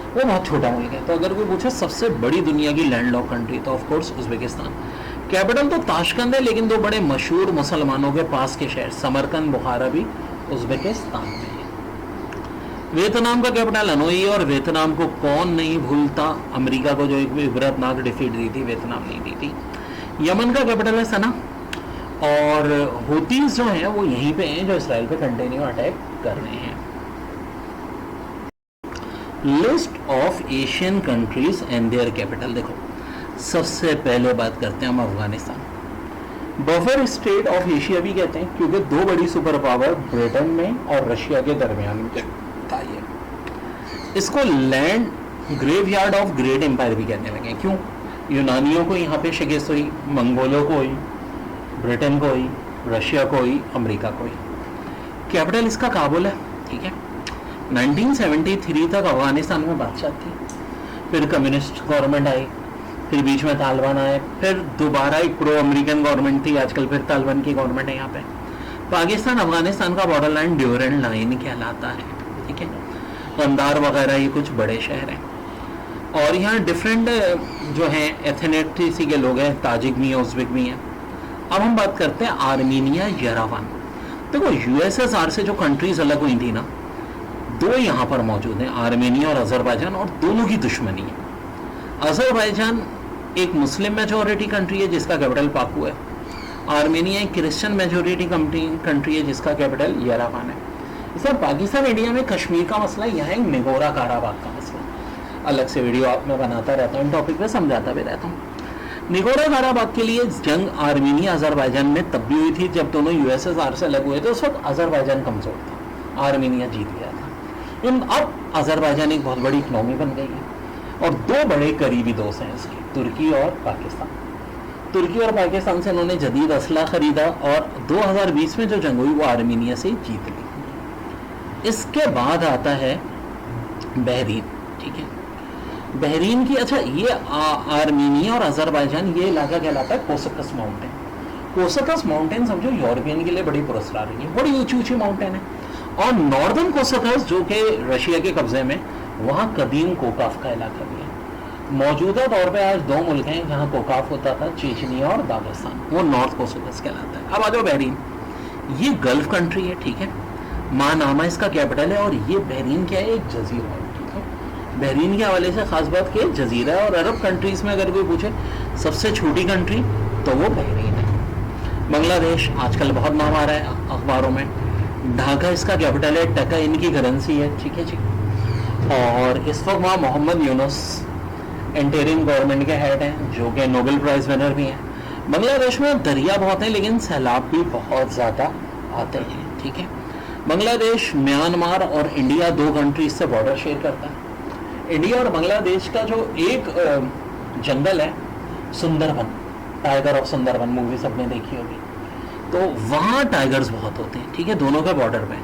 वो बहुत छोटा मुल्क है। तो अगर कोई पूछे सबसे बड़ी दुनिया की लैंडलॉक कंट्री तो ऑफ कोर्स उज़्बेकिस्तान। कैपिटल तो ताशकंद है, लेकिन 2 बड़े मशहूर मुसलमानों के पास के शहर समरकंद, बुखारा भी उज़्बेकिस्तान में है। वियतनाम का कैपिटल हनोई है। और वियतनाम को कौन नहीं भूलता, अमेरिका को जो एक इबरतनाक डिफीट दी थी, वियतनाम नहीं दी थी। यमन का कैपिटल है सना। और हुतीज जो हैं वो यहीं पे हैं जो इसराइल पे कंटिन्यू अटैक कर रहे हैं। List of Asian countries and their capital. देखो सबसे पहले बात करते हैं हम Afghanistan. Buffer state of Asia भी कहते हैं क्योंकि 2 बड़ी सुपर पावर ब्रिटेन में और रशिया के दरमियान था ये। इसको land graveyard of great empire भी कहने लगे। क्यों? यूनानियों को यहाँ पे शिकस्त हुई, मंगोलों को हुई, ब्रिटेन को हुई, रशिया को हुई, अमेरिका को हुई। कैपिटल इसका काबुल है, ठीक है। 1973 तक अफगानिस्तान में बादशाह थी, फिर कम्युनिस्ट गवर्नमेंट आई, फिर बीच में तालिबान आए, फिर दोबारा एक प्रो अमेरिकन गवर्नमेंट थी, आजकल फिर तालिबान की गवर्नमेंट है यहाँ पे। पाकिस्तान अफगानिस्तान का बॉर्डर लाइन ड्यूरेंट लाइन कहलाता है, ठीक है। कंधार वगैरह ये कुछ बड़े शहर हैं और यहाँ डिफरेंट जो हैं एथनिसिटी के लोग हैं, ताजिक भी हैं, उज़्बेक भी हैं। अब हम बात करते हैं आर्मीनिया, येरेवन। देखो यूएसएसआर से जो कंट्रीज अलग हुई थी ना, 2 यहाँ पर मौजूद हैं, आर्मेनिया और अज़रबैजान, और दोनों की दुश्मनी है। अज़रबैजान एक मुस्लिम मेजॉरिटी कंट्री है जिसका कैपिटल बाकू है। आर्मेनिया एक क्रिश्चियन मेजॉरिटी कंट्री है जिसका कैपिटल येरेवन है। इस पाकिस्तान इंडिया में कश्मीर का मसला, यहाँ एक निगोरा काराबाग का मसला, अलग से वीडियो आप में बनाता रहता हूँ, इन टॉपिक पे समझाता भी रहता हूँ। निगोरा काराबाग के लिए जंग आर्मेनिया अज़रबैजान में तब भी हुई थी जब दोनों यूएसएसआर से अलग हुए थे। उस वक्त अज़रबैजान कमज़ोर था, आर्मेनिया जीत गया था। लेकिन अब अज़रबैजान एक बहुत बड़ी इकनॉमी बन गई है और 2 बड़े करीबी दोस्त हैं इसके, तुर्की और पाकिस्तान। तुर्की और पाकिस्तान से इन्होंने जदीद असला ख़रीदा और 2020 में जो जंग हुई वो आर्मेनिया से जीत ली। इसके बाद आता है बहरीन, ठीक है। बहरीन की, अच्छा ये आर्मेनिया और अज़रबैजान ये इलाका कहलाता है कोसकस माउंटेन। कोसकस माउंटेन समझो यूरोपियन के लिए बड़ी पुरस्कार रही है, बड़ी ऊंची ऊंची माउंटेन है। और नॉर्दर्न कोसकस जो कि रशिया के कब्जे में, वहाँ कदीम कोकाफ का इलाका भी है। मौजूदा तौर पे आज 2 मुल्क हैं जहाँ कोकाफ होता था, चेचनिया और दागिस्तान, वो नॉर्थ कोसकस कहलाता है। अब आ जाओ बहरीन, ये गल्फ कंट्री है, ठीक है। मानामा इसका कैपिटल है और ये बहरीन क्या है, एक जजीरा है, ठीक है। बहरीन के हवाले से खास बात कि जजीरा है और अरब कंट्रीज में अगर कोई पूछे सबसे छोटी कंट्री तो वो बहरीन है। बांग्लादेश आजकल बहुत नाम आ रहा है अखबारों में। ढाका इसका कैपिटल है, टका इनकी करेंसी है, ठीक है जी। और इस वक्त वहाँ मोहम्मद यूनुस इंटरिम गवर्नमेंट के हेड हैं जो कि नोबेल प्राइज़ विनर भी हैं। बांग्लादेश में दरिया बहुत हैं लेकिन सैलाब भी बहुत ज़्यादा आते हैं, ठीक है। बांग्लादेश म्यांमार और इंडिया 2 कंट्रीज से बॉर्डर शेयर करता है। इंडिया और बांग्लादेश का जो एक जंगल है, Sundarban, tiger of Sundarban movie सबने देखी होगी, तो वहाँ टाइगर्स बहुत होते हैं, ठीक है, दोनों के बॉर्डर पे।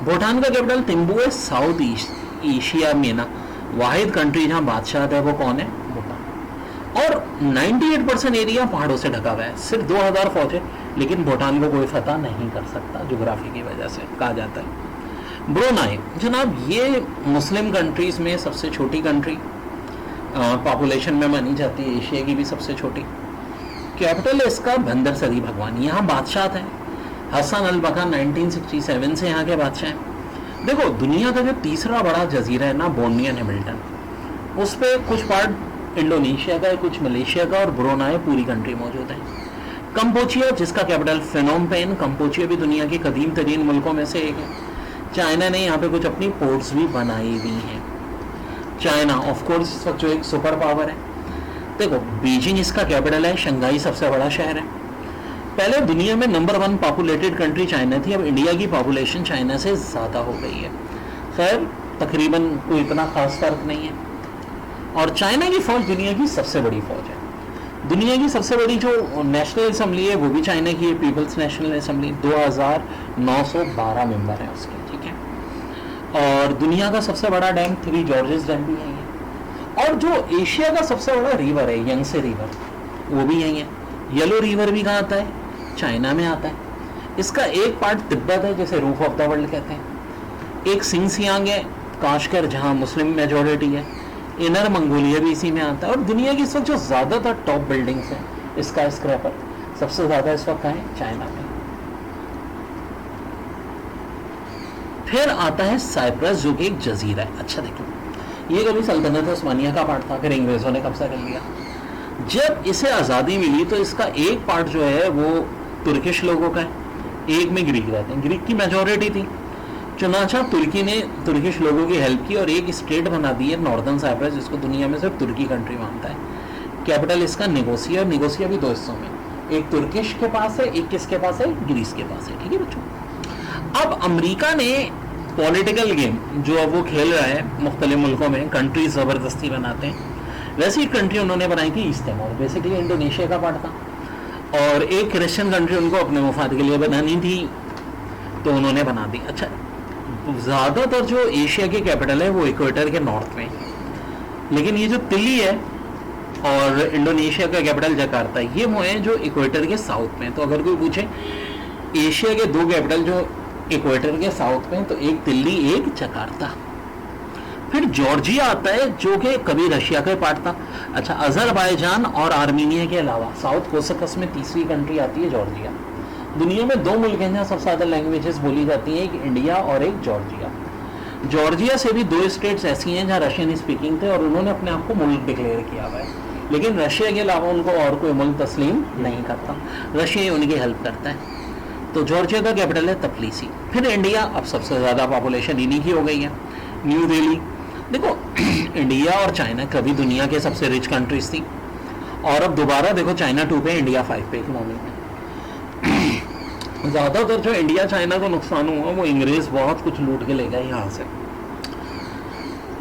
भूटान का कैपिटल थिम्पू है, साउथ ईस्ट एशिया में ना वाहिद कंट्री जहाँ बादशाह है वो कौन है, भूटान। और 98% एरिया पहाड़ों से ढका हुआ है, सिर्फ 2000 फौज है, लेकिन भूटान को कोई फतह नहीं कर सकता ज्योग्राफी की वजह से, कहा जाता है। ब्रुनाई जनाब, ये मुस्लिम कंट्रीज में सबसे छोटी कंट्री, पॉपुलेशन में मानी जाती है एशिया की भी सबसे छोटी। कैपिटल है इसका बंदर सरी भगवान, यहाँ बादशाह थे हसन अल बका, 1967 से यहाँ के बादशाह हैं। देखो दुनिया का जो तीसरा बड़ा जजीरा है ना, बोर्नियन हैमिल्टन, उस पर कुछ पार्ट इंडोनेशिया का है, कुछ मलेशिया का, और ब्रुनाई पूरी कंट्री मौजूद है। कंपोचिया जिसका कैपिटल फिनोम पेन, कंपोचिया भी दुनिया के कदीम तरीन मुल्कों में से एक है। चाइना ने यहाँ पे कुछ अपनी पोर्ट्स भी बनाई हुई हैं। चाइना ऑफ कोर्स इस वक्त जो एक सुपर पावर है। देखो बीजिंग इसका कैपिटल है, शंघाई सबसे बड़ा शहर है। पहले दुनिया में नंबर 1 पॉपुलेटेड कंट्री चाइना थी, अब इंडिया की पॉपुलेशन चाइना से ज़्यादा हो गई है। खैर तकरीबन कोई इतना खास फर्क नहीं है। और चाइना की फ़ौज दुनिया की सबसे बड़ी फ़ौज है। दुनिया की सबसे बड़ी जो नेशनल असम्बली है वो भी चाइना की है, पीपल्स नेशनल असम्बली, 2912 मेंबर हैं उसके, ठीक है। और दुनिया का सबसे बड़ा डैम 3 जॉर्जेस डैम भी यही है। और जो एशिया का सबसे बड़ा रिवर है यंगसे रिवर, वो भी यही है। येलो रिवर भी कहाँ आता है, चाइना में आता है। इसका एक पार्ट तिब्बत है जिसे रूफ ऑफ द वर्ल्ड कहते हैं, एक सिंगसियांग है, काशगर जहाँ मुस्लिम मेजोरिटी है, इनर मंगोलिया भी इसी में आता है। और दुनिया की इस वक्त जो ज़्यादातर टॉप बिल्डिंग्स हैं, स्काई स्क्रैपर सबसे ज़्यादा इस वक्त है चाइना में। फिर आता है साइप्रस जो कि एक जजीरा है। अच्छा देखो, ये कभी सल्तनत उस्मानिया का पार्ट था, फिर अंग्रेज़ों ने कब्जा कर लिया। जब इसे आज़ादी मिली तो इसका एक पार्ट जो है वो तुर्किश लोगों का है, एक में ग्रीक रहते हैं, ग्रीक की मेजॉरिटी थी। चुनाचा तुर्की ने तुर्किश लोगों की हेल्प की और एक स्टेट बना दी है नॉर्दर्न साइप्रस, जिसको दुनिया में सिर्फ तुर्की कंट्री मानता है। कैपिटल इसका निकोसिया, और निकोसिया भी 2 हिस्सों में, एक तुर्किश के पास है, एक किसके पास है, ग्रीस के पास है, ठीक है बच्चों। अब अमेरिका ने पॉलिटिकल गेम जो अब वो खेल रहा है मुख्तलिफ मुल्कों में, कंट्री ज़बरदस्ती बनाते हैं, वैसी एक कंट्री उन्होंने बनाई थी ईस्ट तिमोर, बेसिकली इंडोनेशिया का पार्ट था, और एक क्रिश्चियन कंट्री उनको अपने मुफाद के लिए बनानी थी तो उन्होंने बना दी। अच्छा, ज़्यादातर जो एशिया की कैपिटल है वो इक्वेटर के नॉर्थ में, लेकिन ये जो तिली है और इंडोनेशिया का कैपिटल जकार्ता, ये वो है जो इक्वेटर के साउथ में। तो अगर कोई पूछे एशिया के 2 कैपिटल जो इक्वेटर के साउथ में, तो एक दिल्ली, एक जकार्ता। फिर जॉर्जिया आता है जो कि कभी रशिया का पार्ट था। अच्छा, अजरबैजान और आर्मीनिया के अलावा साउथ कोसकस में तीसरी कंट्री आती है जॉर्जिया। दुनिया में 2 मुल्क हैं जहाँ सबसे ज़्यादा लैंग्वेजेस बोली जाती हैं, एक इंडिया और एक जॉर्जिया। जॉर्जिया से भी 2 स्टेट्स ऐसी हैं जहाँ रशियन स्पीकिंग थे और उन्होंने अपने आप को मुल्क डिक्लेयर किया हुआ है, लेकिन रशिया के अलावा उनको और कोई मुल्क तस्लीम नहीं करता, रशिया ही उनकी हेल्प करता है। तो जॉर्जिया का कैपिटल है तफलीसी। फिर इंडिया, अब सबसे ज़्यादा पॉपुलेशन इन्हीं की हो गई है, न्यू दिल्ली। देखो इंडिया और चाइना कभी दुनिया के सबसे रिच कंट्रीज थी, और अब दोबारा देखो चाइना 2 पे, इंडिया 5 पे इकोनॉमी में। ज़्यादातर जो इंडिया चाइना को नुकसान हुआ वो अंग्रेज़ बहुत कुछ लूट के ले गए यहाँ से।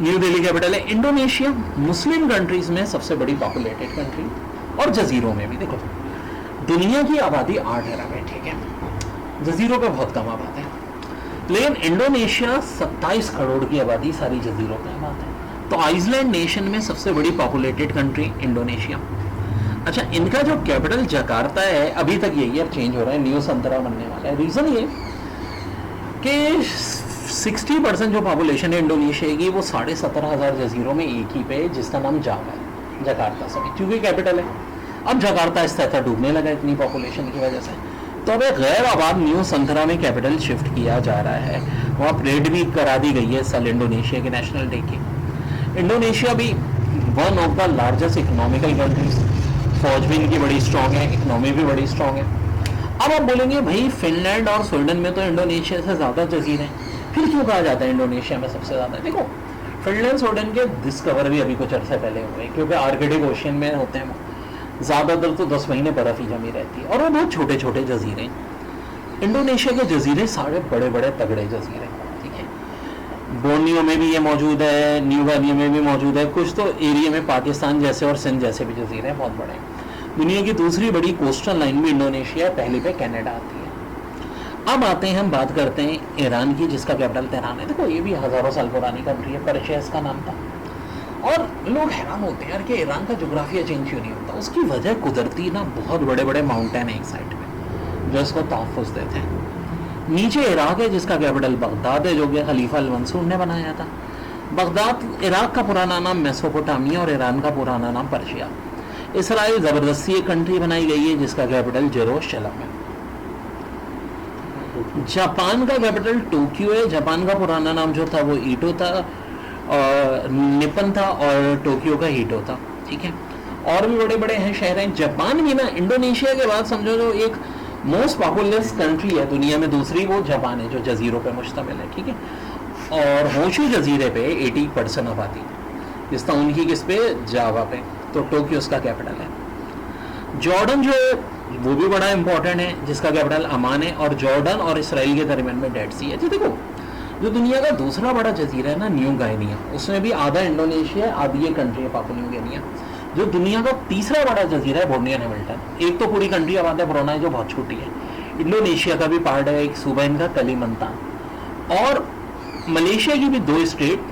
न्यू दिल्ली कैपिटल है। इंडोनेशिया मुस्लिम कंट्रीज में सबसे बड़ी पॉपुलेटेड कंट्री, और जजीरों में भी। देखो दुनिया की आबादी 8 अरब है, ठीक है, जजीरों पे बहुत कम आबादी है, लेकिन इंडोनेशिया 27 करोड़ की आबादी सारी जजीरों पे आबाद है। तो आइसलैंड नेशन में सबसे बड़ी पॉपुलेटेड कंट्री इंडोनेशिया। अच्छा, इनका जो कैपिटल जकार्ता है, अभी तक यही अब चेंज हो रहा है, न्यू संतरा बनने वाला है। रीज़न ये कि 60% जो पॉपुलेशन है इंडोनेशिया की वो 17,500 जजीरों में एक ही पे, जिसका नाम जावा है, जकार्ता सभी, क्योंकि कैपिटल है। अब जकार्ता इस तरह डूबने लगा इतनी पॉपुलेशन की वजह से, तो अब एक गैर आबाद न्यू संतरा में कैपिटल शिफ्ट किया जा रहा है। वहाँ परेड भी करा दी गई है इस साल इंडोनेशिया के नेशनल डे की। इंडोनेशिया भी 1 of the largest economical countries, फौज भी इनकी बड़ी स्ट्रॉन्ग है, इकोनॉमी भी बड़ी स्ट्रॉन्ग है। अब आप बोलेंगे भाई फिनलैंड और स्वीडन में तो इंडोनेशिया से ज़्यादा जजीरे हैं, फिर क्यों कहा जाता है इंडोनेशिया में सबसे ज़्यादा? देखो फिनलैंड स्वीडन के डिस्कवर भी अभी कुछ अर्से पहले हुए, क्योंकि आर्कटिक ओशियन में होते हैं, ज़्यादातर तो 10 महीने बर्फ़ ही जमी रहती है, और वो बहुत छोटे छोटे जजीरे हैं। इंडोनेशिया के जजीरे सारे बड़े बड़े तगड़े जजीरे, ठीक है। बोर्नियो में भी ये मौजूद है, न्यू गानिया में भी मौजूद है, कुछ तो एरिया में पाकिस्तान जैसे और सिंध जैसे भी जजीरे हैं बहुत बड़े हैं। दुनिया की दूसरी बड़ी कोस्टल लाइन भी इंडोनेशिया, पहली पे कनाडा आती है। अब आते हैं, हम बात करते हैं ईरान की, जिसका कैपिटल तेहरान है। देखो ये भी हज़ारों साल पुरानी कंट्री है, पर्शिया इसका नाम था। और लोग हैरान होते हैं यार कि ईरान का जोग्राफिया चेंज क्यों नहीं होता। उसकी वजह कुदरती ना बहुत बड़े बड़े माउंटेन है एक साइड में जो इसको तहफ़्फ़ुज़ देते हैं। नीचे इराक है जिसका कैपिटल बगदाद है, जो कि खलीफा अल मंसूर ने बनाया था। बगदाद इराक का पुराना नाम मेसोपोटामिया और ईरान का पुराना नाम पर्शिया। इसराइल ज़बरदस्ती एक कंट्री बनाई गई है जिसका कैपिटल जेरूशलम है। जापान का कैपिटल टोक्यो है। जापान का पुराना नाम जो था वो ईटो था, और निपन था, और टोक्यो का हीटो था। ठीक है, और भी बड़े बड़े हैं शहर हैं। जापान भी ना इंडोनेशिया के बाद समझो जो एक मोस्ट पॉपुलस कंट्री है दुनिया में, दूसरी वो जापान है जो जजीरों पे मुश्तमिल है। ठीक है, और होशू जजीरे पे 80% आबादी जिसका उनकी किस पे, जावा पे। तो टोक्यो उसका कैपिटल है। जॉर्डन जो है वो भी बड़ा इंपॉर्टेंट है जिसका कैपिटल अमान है, और जॉर्डन और इसराइल के दरमियान में डेड सी है। जी देखो, जो दुनिया का दूसरा बड़ा जजीरा है ना न्यू गाइनिया, उसमें भी आधा इंडोनेशिया आधी ये कंट्री है पापुआ न्यू गिनिया। जो दुनिया का तीसरा बड़ा जजीरा है बोर्नियो एंड हैमिल्टन। एक तो पूरी कंट्री आबाद है ब्रुनाई जो बहुत छोटी है, इंडोनेशिया का भी पार्ट है, एक सूबा इनका कलिमंतान, और मलेशिया की भी 2 स्टेट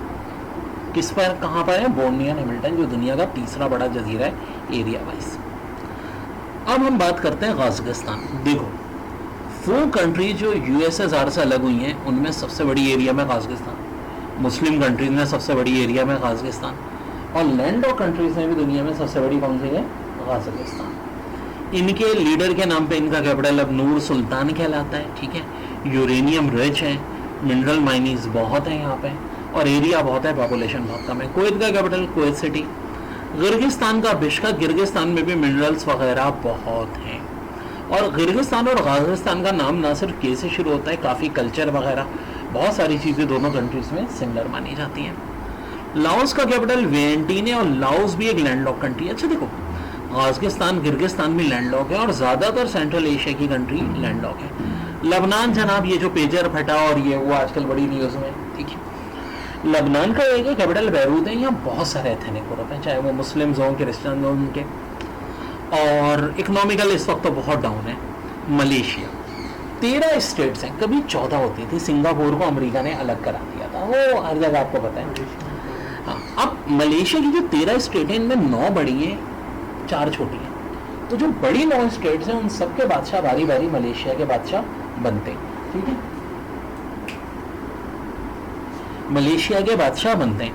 किस पर, कहाँ पर है, बोर्नियो एंड हैमिल्टन, जो दुनिया का तीसरा बड़ा जजीरा है एरिया वाइज। अब हम बात करते हैं कजाकिस्तान। देखो, वो कंट्री जो यूएसएसआर से अलग हुई हैं उनमें सबसे बड़ी एरिया में कजाकिस्तान, मुस्लिम कंट्रीज में सबसे बड़ी एरिया में कजाकिस्तान, और लैंड ऑफ कंट्रीज में भी दुनिया में सबसे बड़ी कौन सी है, कजाकिस्तान। इनके लीडर के नाम पे इनका कैपिटल अब नूर सुल्तान कहलाता है। ठीक है, यूरेनियम रिच है, मिनरल माइनिंग्स बहुत है यहाँ पे, और एरिया बहुत है, पॉपुलेशन बहुत कम है। कुवैत का कैपिटल कुवैत सिटी। गिर्गिस्तान का बिश्केक, गिर्गिस्तान में भी मिनरल्स वगैरह बहुत हैं। और गिर्गिस्तान और कजाकिस्तान का नाम ना सिर्फ के से शुरू होता है, काफ़ी कल्चर वगैरह बहुत सारी चीज़ें दोनों कंट्रीज में सिमिलर मानी जाती हैं। लाओस का कैपिटल वियंटीन है, और लाओस भी एक लैंडलॉक कंट्री है। अच्छा देखो, कजाकिस्तान गिर्गिस्तान भी लैंडलॉक है, और ज़्यादातर सेंट्रल एशिया की कंट्री लैंडलॉक है। लबनान जनाब, ये जो पेजर फटा और ये वो आजकल बड़ी न्यूज़ में, ठीक है, लबनान का एक कैपिटल बैरूत है। यहाँ बहुत सारे एथनिक ग्रुप हैं, चाहे वो मुस्लिम्स हों, क्रिश्चियन हों उनके, और इकोनॉमिकल इस वक्त तो बहुत डाउन है। मलेशिया 13 स्टेट्स हैं, कभी 14 होती थी, सिंगापुर को अमेरिका ने अलग करा दिया था, वो हर जगह आपको पता है। हाँ, अब मलेशिया की जो 13 स्टेट हैं इनमें 9 बड़ी हैं, 4 छोटी हैं। तो जो बड़ी 9 स्टेट्स हैं उन सबके बादशाह बारी बारी मलेशिया के बादशाह बनते हैं। ठीक है, मलेशिया के बादशाह बनते हैं,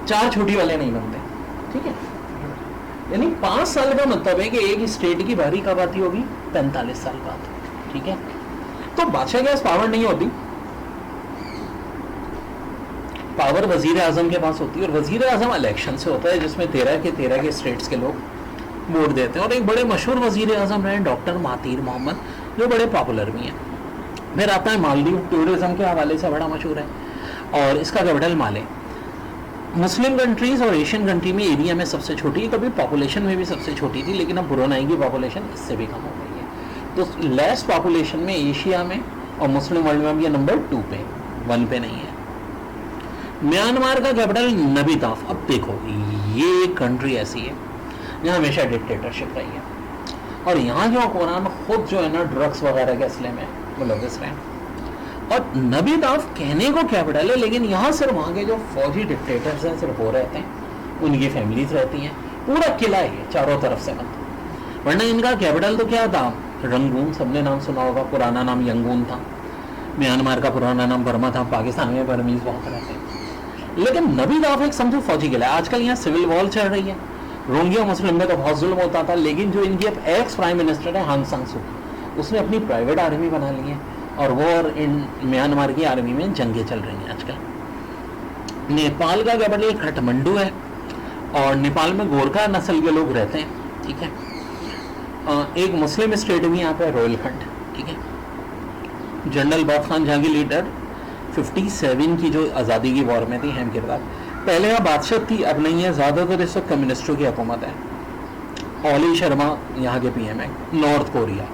4 छोटी वाले नहीं बनते। ठीक है, यानी 5 साल का मतलब है कि एक स्टेट की बारी कब आती होगी, 45 साल बाद। ठीक है, तो बादशाह के पास पावर नहीं होती, पावर वजीर आजम के पास होती है, और वजीर आजम इलेक्शन से होता है जिसमें 13 के स्टेट्स के लोग वोट देते हैं। और एक बड़े मशहूर वजीर आजम रहे डॉक्टर महातीर मोहम्मद, जो बड़े पॉपुलर भी हैं। फिर आता है मालदीव, टूरिज्म के हवाले से बड़ा मशहूर है, और इसका कैपिटल माले। मुस्लिम कंट्रीज और एशियन कंट्री में एरिया में सबसे छोटी है, कभी पॉपुलेशन में भी सबसे छोटी थी, लेकिन अब ब्रुनाई की पॉपुलेशन इससे भी कम हो गई है। तो लेस पॉपुलेशन में एशिया में और मुस्लिम वर्ल्ड में भी ये नंबर 2 पे, 1 पे नहीं है। म्यांमार का कैपिटल नबीताफ। अब देखो, ये एक कंट्री ऐसी है जहाँ हमेशा डिक्टेटरशिप रही है, और यहाँ जो हुक्मरान खुद जो है ना ड्रग्स वगैरह के असले में मुलविस रहे हैं। और नबीताफ कहने को कैपिटल है, लेकिन यहाँ सिर्फ वहाँ के जो फौजी डिक्टेटर्स हैं सिर्फ वो रहते हैं, उनकी फैमिलीज रहती हैं, पूरा किला है चारों तरफ से बंद। वरना इनका कैपिटल तो क्या था, रंगून, सबने नाम सुना होगा, पुराना नाम यंगून था। म्यांमार का पुराना नाम बर्मा था, पाकिस्तान में बर्मीज बहुत रहते हैं। लेकिन नबीताफ एक समझो फौजी किला है। आजकल यहाँ सिविल वॉर चल रही है, रोहिंग्या मुस्लिम में तो बहुत जुल्म होता था, लेकिन जो इनकी अब एक्स प्राइम मिनिस्टर है आंग सान सू की, उसने अपनी प्राइवेट आर्मी बना ली है, और वो और इन म्यांमार की आर्मी में जंगें चल रही हैं आजकल। नेपाल का कैपिटल काठमांडू है, और नेपाल में गोरखा नस्ल के लोग रहते हैं। ठीक है, एक मुस्लिम स्टेट भी यहाँ पे रोहिलखंड। ठीक है, जनरल बहुत खान जहाँ की लीडर 57 की जो आज़ादी की वॉर में थी, अहम किरदार। पहले यहाँ बादशाह थी, अब नहीं है, ज़्यादातर इस वक्त कम्युनिस्टों की हुकूमत है। ओली शर्मा यहाँ के PM है। नॉर्थ कोरिया,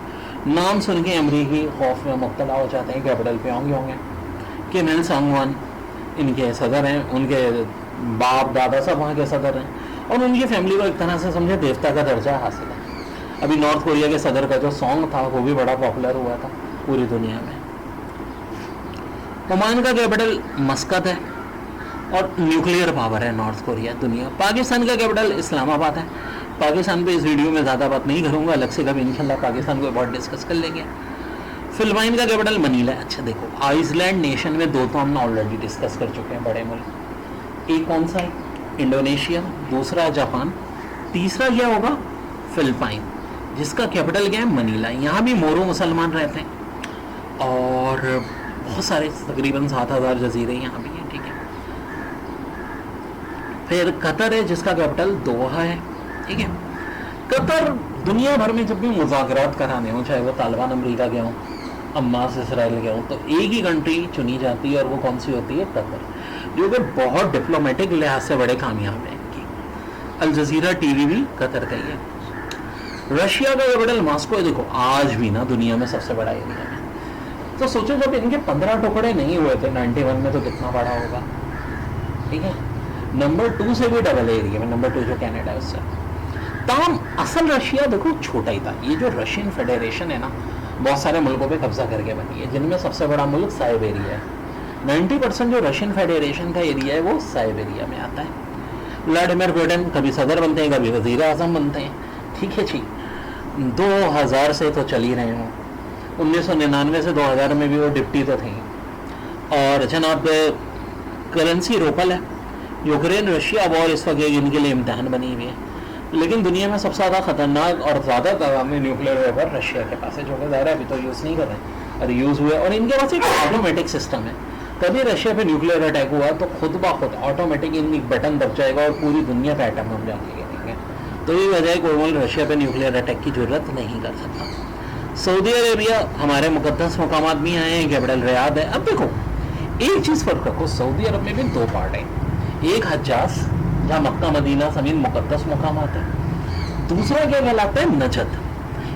नाम सुन के अमरीकी खौफ में मुब्तला हो जाते हैं, कैपिटल पे होंगे। किम इल संग वन, इनके सदर हैं, उनके बाप दादा सब वहाँ के सदर हैं, और उनकी फैमिली को एक तरह से समझे देवता का दर्जा हासिल है। अभी नॉर्थ कोरिया के सदर का जो सॉन्ग था वो भी बड़ा पॉपुलर हुआ था पूरी दुनिया में। ओमान का कैपिटल मस्कत है और न्यूक्लियर पावर है नॉर्थ कोरिया दुनिया। पाकिस्तान का कैपिटल इस्लामाबाद है। पाकिस्तान पे इस वीडियो में ज़्यादा बात नहीं करूँगा, अलग से कभी इंशाल्लाह पाकिस्तान को बहुत डिस्कस कर लेंगे। फिलिपाइन का कैपिटल मनीला है। अच्छा देखो, आइसलैंड नेशन में दो तो हमने ऑलरेडी डिस्कस कर चुके हैं बड़े मुल्क। एक कौन सा है? इंडोनेशिया, दूसरा है जापान, तीसरा क्या होगा? फिलिपाइन, जिसका कैपिटल क्या है? मनीला। यहाँ भी मोरो मुसलमान रहते हैं और बहुत सारे तकरीबन 7,000 जजीरे यहाँ भी हैं, ठीक है। फिर कतर है जिसका कैपिटल दोहा है, ठीक है। कतर दुनिया भर में जब भी मुज़ाकरात कराने हो, चाहे वो तालिबान अमरीका के हों, अम्मास इसराइल के हों, तो एक ही कंट्री चुनी जाती है और वो कौन सी होती है? कतर, जो कि बहुत डिप्लोमेटिक लिहाज से बड़े कामयाब है इनकी। अल जजीरा टीवी भी कतर का ही है। रशिया का कैपिटल मॉस्को है। देखो आज भी ना दुनिया में सबसे बड़ा एरिया है, तो सोचो जब इनके 15 टुकड़े नहीं हुए थे 91 में तो कितना बड़ा होगा, ठीक है। नंबर 2 से भी डबल एरिया में, नंबर 2 जो कनाडा है उससे। तमाम असल रशिया देखो छोटा ही था। ये जो रशियन फेडरेशन है ना, बहुत सारे मुल्कों पे कब्जा करके बनी है, जिनमें सबसे बड़ा मुल्क साइबेरिया है। 90% जो रशियन फेडरेशन का एरिया है वो साइबेरिया में आता है। व्लादिमीर पुतिन कभी सदर बनते हैं, कभी वजीर आजम बनते हैं, ठीक है जी। 2000 से तो चल ही रहे हों, 1999 से 2000 में भी वो डिप्टी तो थे। और जनाब करेंसी रूबल है। यूक्रेन रशिया वॉर इस वक्त इनके लिए इम्तहान बनी हुई है, लेकिन दुनिया में सबसे ज़्यादा खतरनाक और ज़्यादा दामी न्यूक्लियर वेपन रशिया के पास है, जो कि ज़्यादा अभी तो यूज़ नहीं कर रहे हैं, और यूज़ हुए। और इनके पास एक ऑटोमेटिक सिस्टम है, कभी रशिया पे न्यूक्लियर अटैक हुआ तो खुद ब खुद ऑटोमेटिक इन बटन दब जाएगा और पूरी दुनिया पे एटम बम जाके गिरेंगे। तो ये वजह है कोई रशिया पे न्यूक्लियर अटैक की जरूरत नहीं कर सकता। सऊदी अरेबिया, हमारे मुकद्दस मकामात भी आए हैं, कैपिटल रियाद है। अब देखो एक चीज़ फ़र्क रखो, सऊदी अरब में भी 2 पार्ट हैं, एक हज्जाज जहाँ मक्का मदीना समीत मुकद्दस मकामात है, दूसरा क्या कहलाता है? नजद।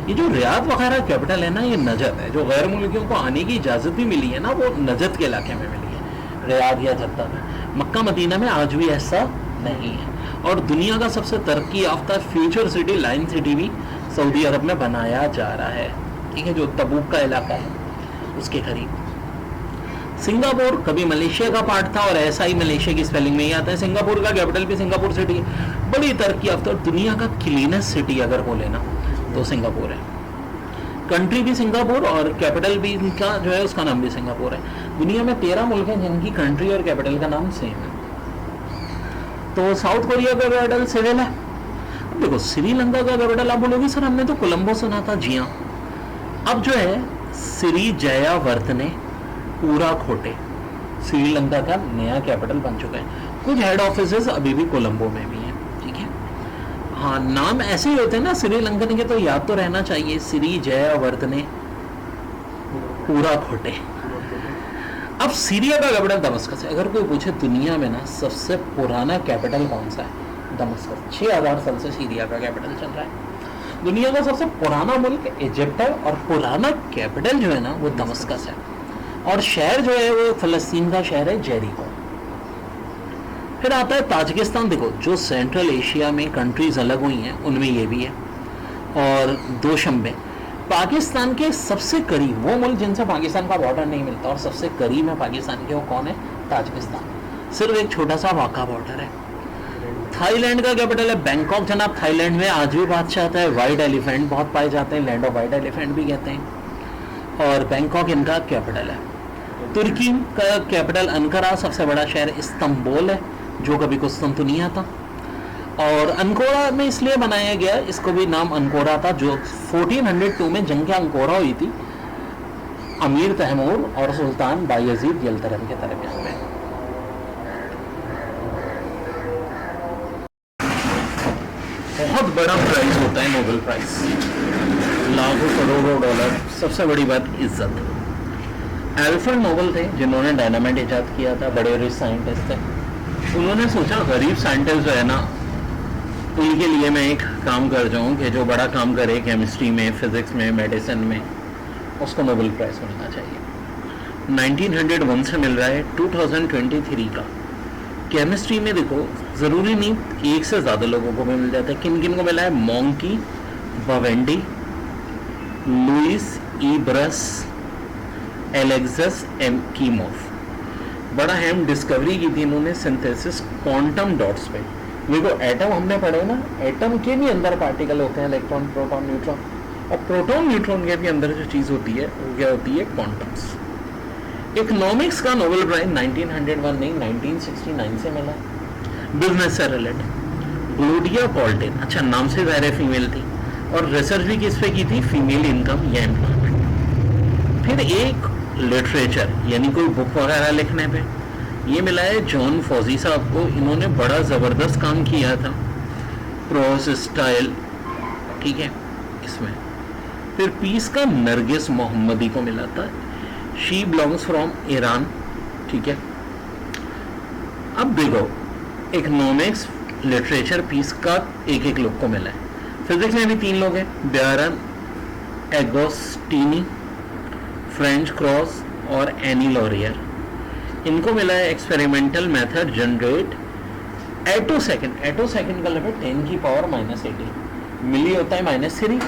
ये जो रियाद वगैरह कैपिटल है ना, ये नजद है। जो गैर मुल्कियों को आने की इजाज़त भी मिली है ना, वो नजद के इलाके में मिली है, रियाद या जद्दा में। मक्का मदीना में आज भी ऐसा नहीं है। और दुनिया का सबसे तरक्की याफ्ता फ्यूचर सिटी लाइन सिटी भी सऊदी अरब में बनाया जा रहा है, ठीक है, जो तबूक का इलाका है उसके करीब। सिंगापुर कभी मलेशिया का पार्ट था और ऐसा ही मलेशिया की स्पेलिंग में ही आता है। सिंगापुर का कैपिटल भी सिंगापुर सिटी है, बड़ी तरक्की याफ्ता और दुनिया का क्लीनेस्ट सिटी अगर बोले ना तो सिंगापुर है। कंट्री भी सिंगापुर और कैपिटल भी इनका जो है उसका नाम भी सिंगापुर है। दुनिया में 13 मुल्क हैं जिनकी कंट्री और कैपिटल का नाम सेम है। तो साउथ कोरिया का कैपिटल सेवेल है। अब देखो श्रीलंका का कैपिटल आप बोलोगे सर हमने तो कोलंबो सुना था। जी हाँ, अब जो है श्री जयावर्तने पूरा खोटे श्रीलंका का नया कैपिटल बन चुका है। कुछ हेड ऑफिसेस अभी भी कोलंबो में भी हैं, ठीक है। हाँ, नाम ऐसे ही होते हैं ना श्रीलंकन के, तो याद तो रहना चाहिए, श्री जयावर्तने पूरा खोटे। अब सीरिया का कैपिटल दमस्कस है। अगर कोई पूछे दुनिया में ना सबसे पुराना कैपिटल कौन सा है, दमस्कस। 6000 साल से सीरिया का कैपिटल चल रहा है। दुनिया का सबसे पुराना मुल्क इजिप्ट है और पुराना कैपिटल जो है ना वो दमस्कस है। और शहर जो है वो फ़लस्तीन का शहर है जेरिको। फिर आता है ताजिकिस्तान। देखो जो सेंट्रल एशिया में कंट्रीज अलग हुई हैं उनमें ये भी है। और दोशंबे पाकिस्तान के सबसे करीब वो मुल्क जिनसे पाकिस्तान का बॉर्डर नहीं मिलता और सबसे करीब है पाकिस्तान के, वो कौन है? ताजिकिस्तान। सिर्फ एक छोटा सा वाक़ा बॉर्डर है। थाईलैंड का कैपिटल है बैंकॉक। जनाब थाईलैंड में आज भी बादशाह आता है, वाइट एलिफेंट बहुत पाए जाते हैं, लैंड ऑफ वाइट एलिफेंट भी कहते हैं। और बैंकॉक इनका कैपिटल है। तुर्की का कैपिटल अंकारा, सबसे बड़ा शहर इस्तांबुल है जो कभी कुस्तुनतुनिया था। और अंकोरा में इसलिए बनाया गया, इसको भी नाम अंकोरा था, जो 1402 में जंग अंकोरा हुई थी अमीर तैमूर और सुल्तान बायजीद यल्तरन के दरमियान में। बहुत बड़ा प्राइज होता है नोबेल प्राइज, लाखों करोड़ों डॉलर। सबसे बड़ी बात इज्जत। अल्फ्रेड नोबेल थे जिन्होंने डायनामाइट इजाद किया था, बड़े रिच साइंटिस्ट थे। उन्होंने सोचा गरीब साइंटिस्ट जो है ना उनके लिए मैं एक काम कर जाऊँ कि जो बड़ा काम करे केमिस्ट्री में, फिजिक्स में, मेडिसिन में, उसको नोबेल प्राइज़ मिलना चाहिए। 1901 से मिल रहा है 2023 का। केमिस्ट्री में देखो ज़रूरी नहीं एक से ज़्यादा लोगों को भी मिल जाता है। किन किन को मिला है? मोंकी, बवेंडी, लुइस ई ब्रस, एलेक्सस एम कीमोफ। बड़ा अहम डिस्कवरी की थी इन्होंने सिंथेसिस क्वांटम डॉट्स पे। देखो एटम हमने पढ़े ना, एटम के भी अंदर पार्टिकल होते हैं, इलेक्ट्रॉन, प्रोटॉन, न्यूट्रॉन, और प्रोटॉन न्यूट्रॉन के भी अंदर जो चीज़ होती है वो क्या होती है? क्वांटम्स। इकोनॉमिक्स का नोबेल प्राइज 1901 नहीं 1969 से मिला, बिजनेस से रिलेटेड। ग्लोडिया कॉल्टिन, अच्छा नाम से ज़ाहिर है फीमेल थी, और रिसर्च भी किस पे की थी? फीमेल इनकम या एम्प्लॉयमेंट। फिर एक लिटरेचर यानी कोई बुक वगैरह लिखने पे ये मिला है जॉन फॉजी साहब को। इन्होंने बड़ा ज़बरदस्त काम किया था, प्रोस स्टाइल, ठीक है इसमें। फिर पीस का नरगिस मोहम्मदी को मिला था, शी बिलोंग्स फ्रॉम ईरान, ठीक है। अब देखो इकोनॉमिक्स, लिटरेचर, पीस का एक एक लोग को मिला है। फिजिक्स में भी 3 लोग हैं, ब्यारन एगोस्टिनी, फ्रेंच क्रॉस और एनी लॉरियर। इनको मिला है एक्सपेरिमेंटल मेथड जनरेट एटो सेकेंड। एटो सेकेंड का लिमिट 10 की पावर -18, मिली होता है -3,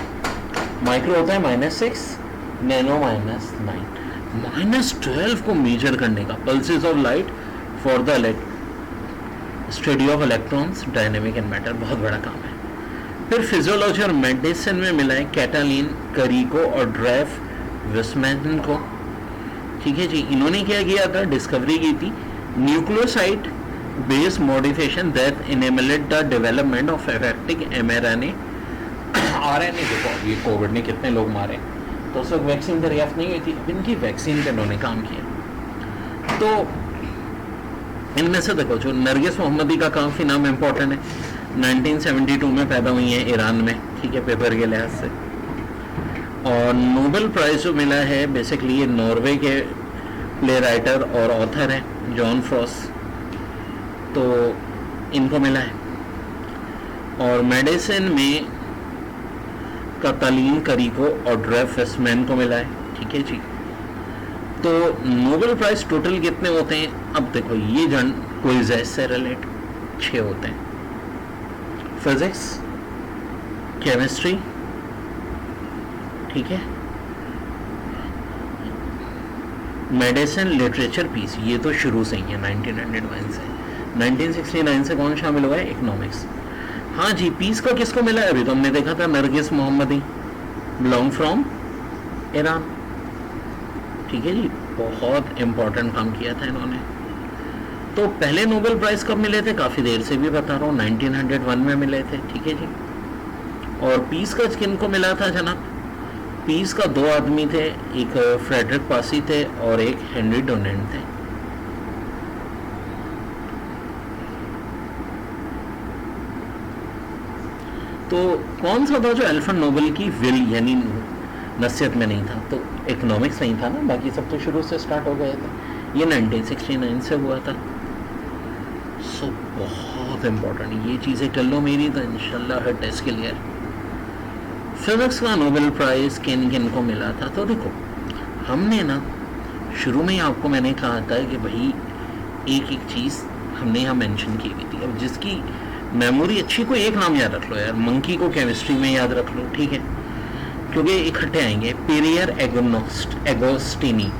माइक्रो होता है -6, नैनो -9, -12 को मेजर करने का। Pulses of light for the study of electrons, dynamic and matter, बहुत बड़ा काम है। फिर फिजियोलॉजी और मेडिसिन में मिला है कैटालिन करीको और ड्रेफ विस्मैन को, ठीक है जी। इन्होंने क्या किया था? डिस्कवरी की थी nucleoside base modification that enabled the development of effective mRNA RNA। देखो ये कोविड ने कितने लोग मारे, तो उस वक्त वैक्सीन दरियाफ्त नहीं हुई थी, अब इनकी वैक्सीन पे इन्होंने काम किया। तो इनमें से देखो जो नरगिस मोहम्मदी का काफ़ी नाम इम्पोर्टेंट है, 1972 में पैदा हुई है ईरान में, ठीक है, पेपर के लिहाज से। और नोबेल प्राइज़ जो मिला है बेसिकली ये नॉर्वे के प्ले राइटर और ऑथर हैं जॉन फ्रॉस, तो इनको मिला है। और मेडिसिन में कतालीन करीको और ड्रेफ वेस्टमैन को मिला है, ठीक है जी। तो नोबेल प्राइज़ टोटल कितने होते हैं? अब देखो ये जन क्विज से रिलेट 6 होते हैं, फिजिक्स, केमिस्ट्री, ठीक है, मेडिसिन, लिटरेचर, पीस, ये तो शुरू से ही है 1901 से। 1969 से कौन शामिल हुआ है? इकोनॉमिक्स। हाँ जी, पीस का किसको मिला है? अभी तो हमने देखा था नरगिस मोहम्मदी, बिलोंग फ्रॉम ईरान, ठीक है जी। बहुत इंपॉर्टेंट काम किया था इन्होंने। तो पहले नोबेल प्राइज कब मिले थे? काफ़ी देर से भी बता रहा हूँ, 1901 में मिले थे, ठीक है जी। और पीस का किनको मिला था जनाब? पीस का 2 आदमी थे, एक फ्रेडरिक पासी थे और एक हेनरी डोनेट थे। तो कौन सा था जो अल्फ्रेड नोबेल की विल यानी नसीहत में नहीं था? तो इकोनॉमिक्स नहीं था ना, बाकी सब तो शुरू से स्टार्ट हो गए थे। ये 1969 से हुआ था। सो बहुत इम्पोर्टेंट ये चीज़ें कर लो मेरी, तो इंशाल्लाह हर टेस्ट क्लियर। फिजिक्स का नोबेल प्राइज़ किन किन को मिला था? तो देखो हमने ना शुरू में ही आपको मैंने कहा था कि भाई एक एक चीज़ हमने यहाँ मेंशन की हुई थी। अब जिसकी मेमोरी अच्छी, को एक नाम याद रख लो यार, मंकी को केमिस्ट्री में याद रख लो, ठीक है, क्योंकि इकट्ठे आएंगे। पिरियर एगोस्टिनी,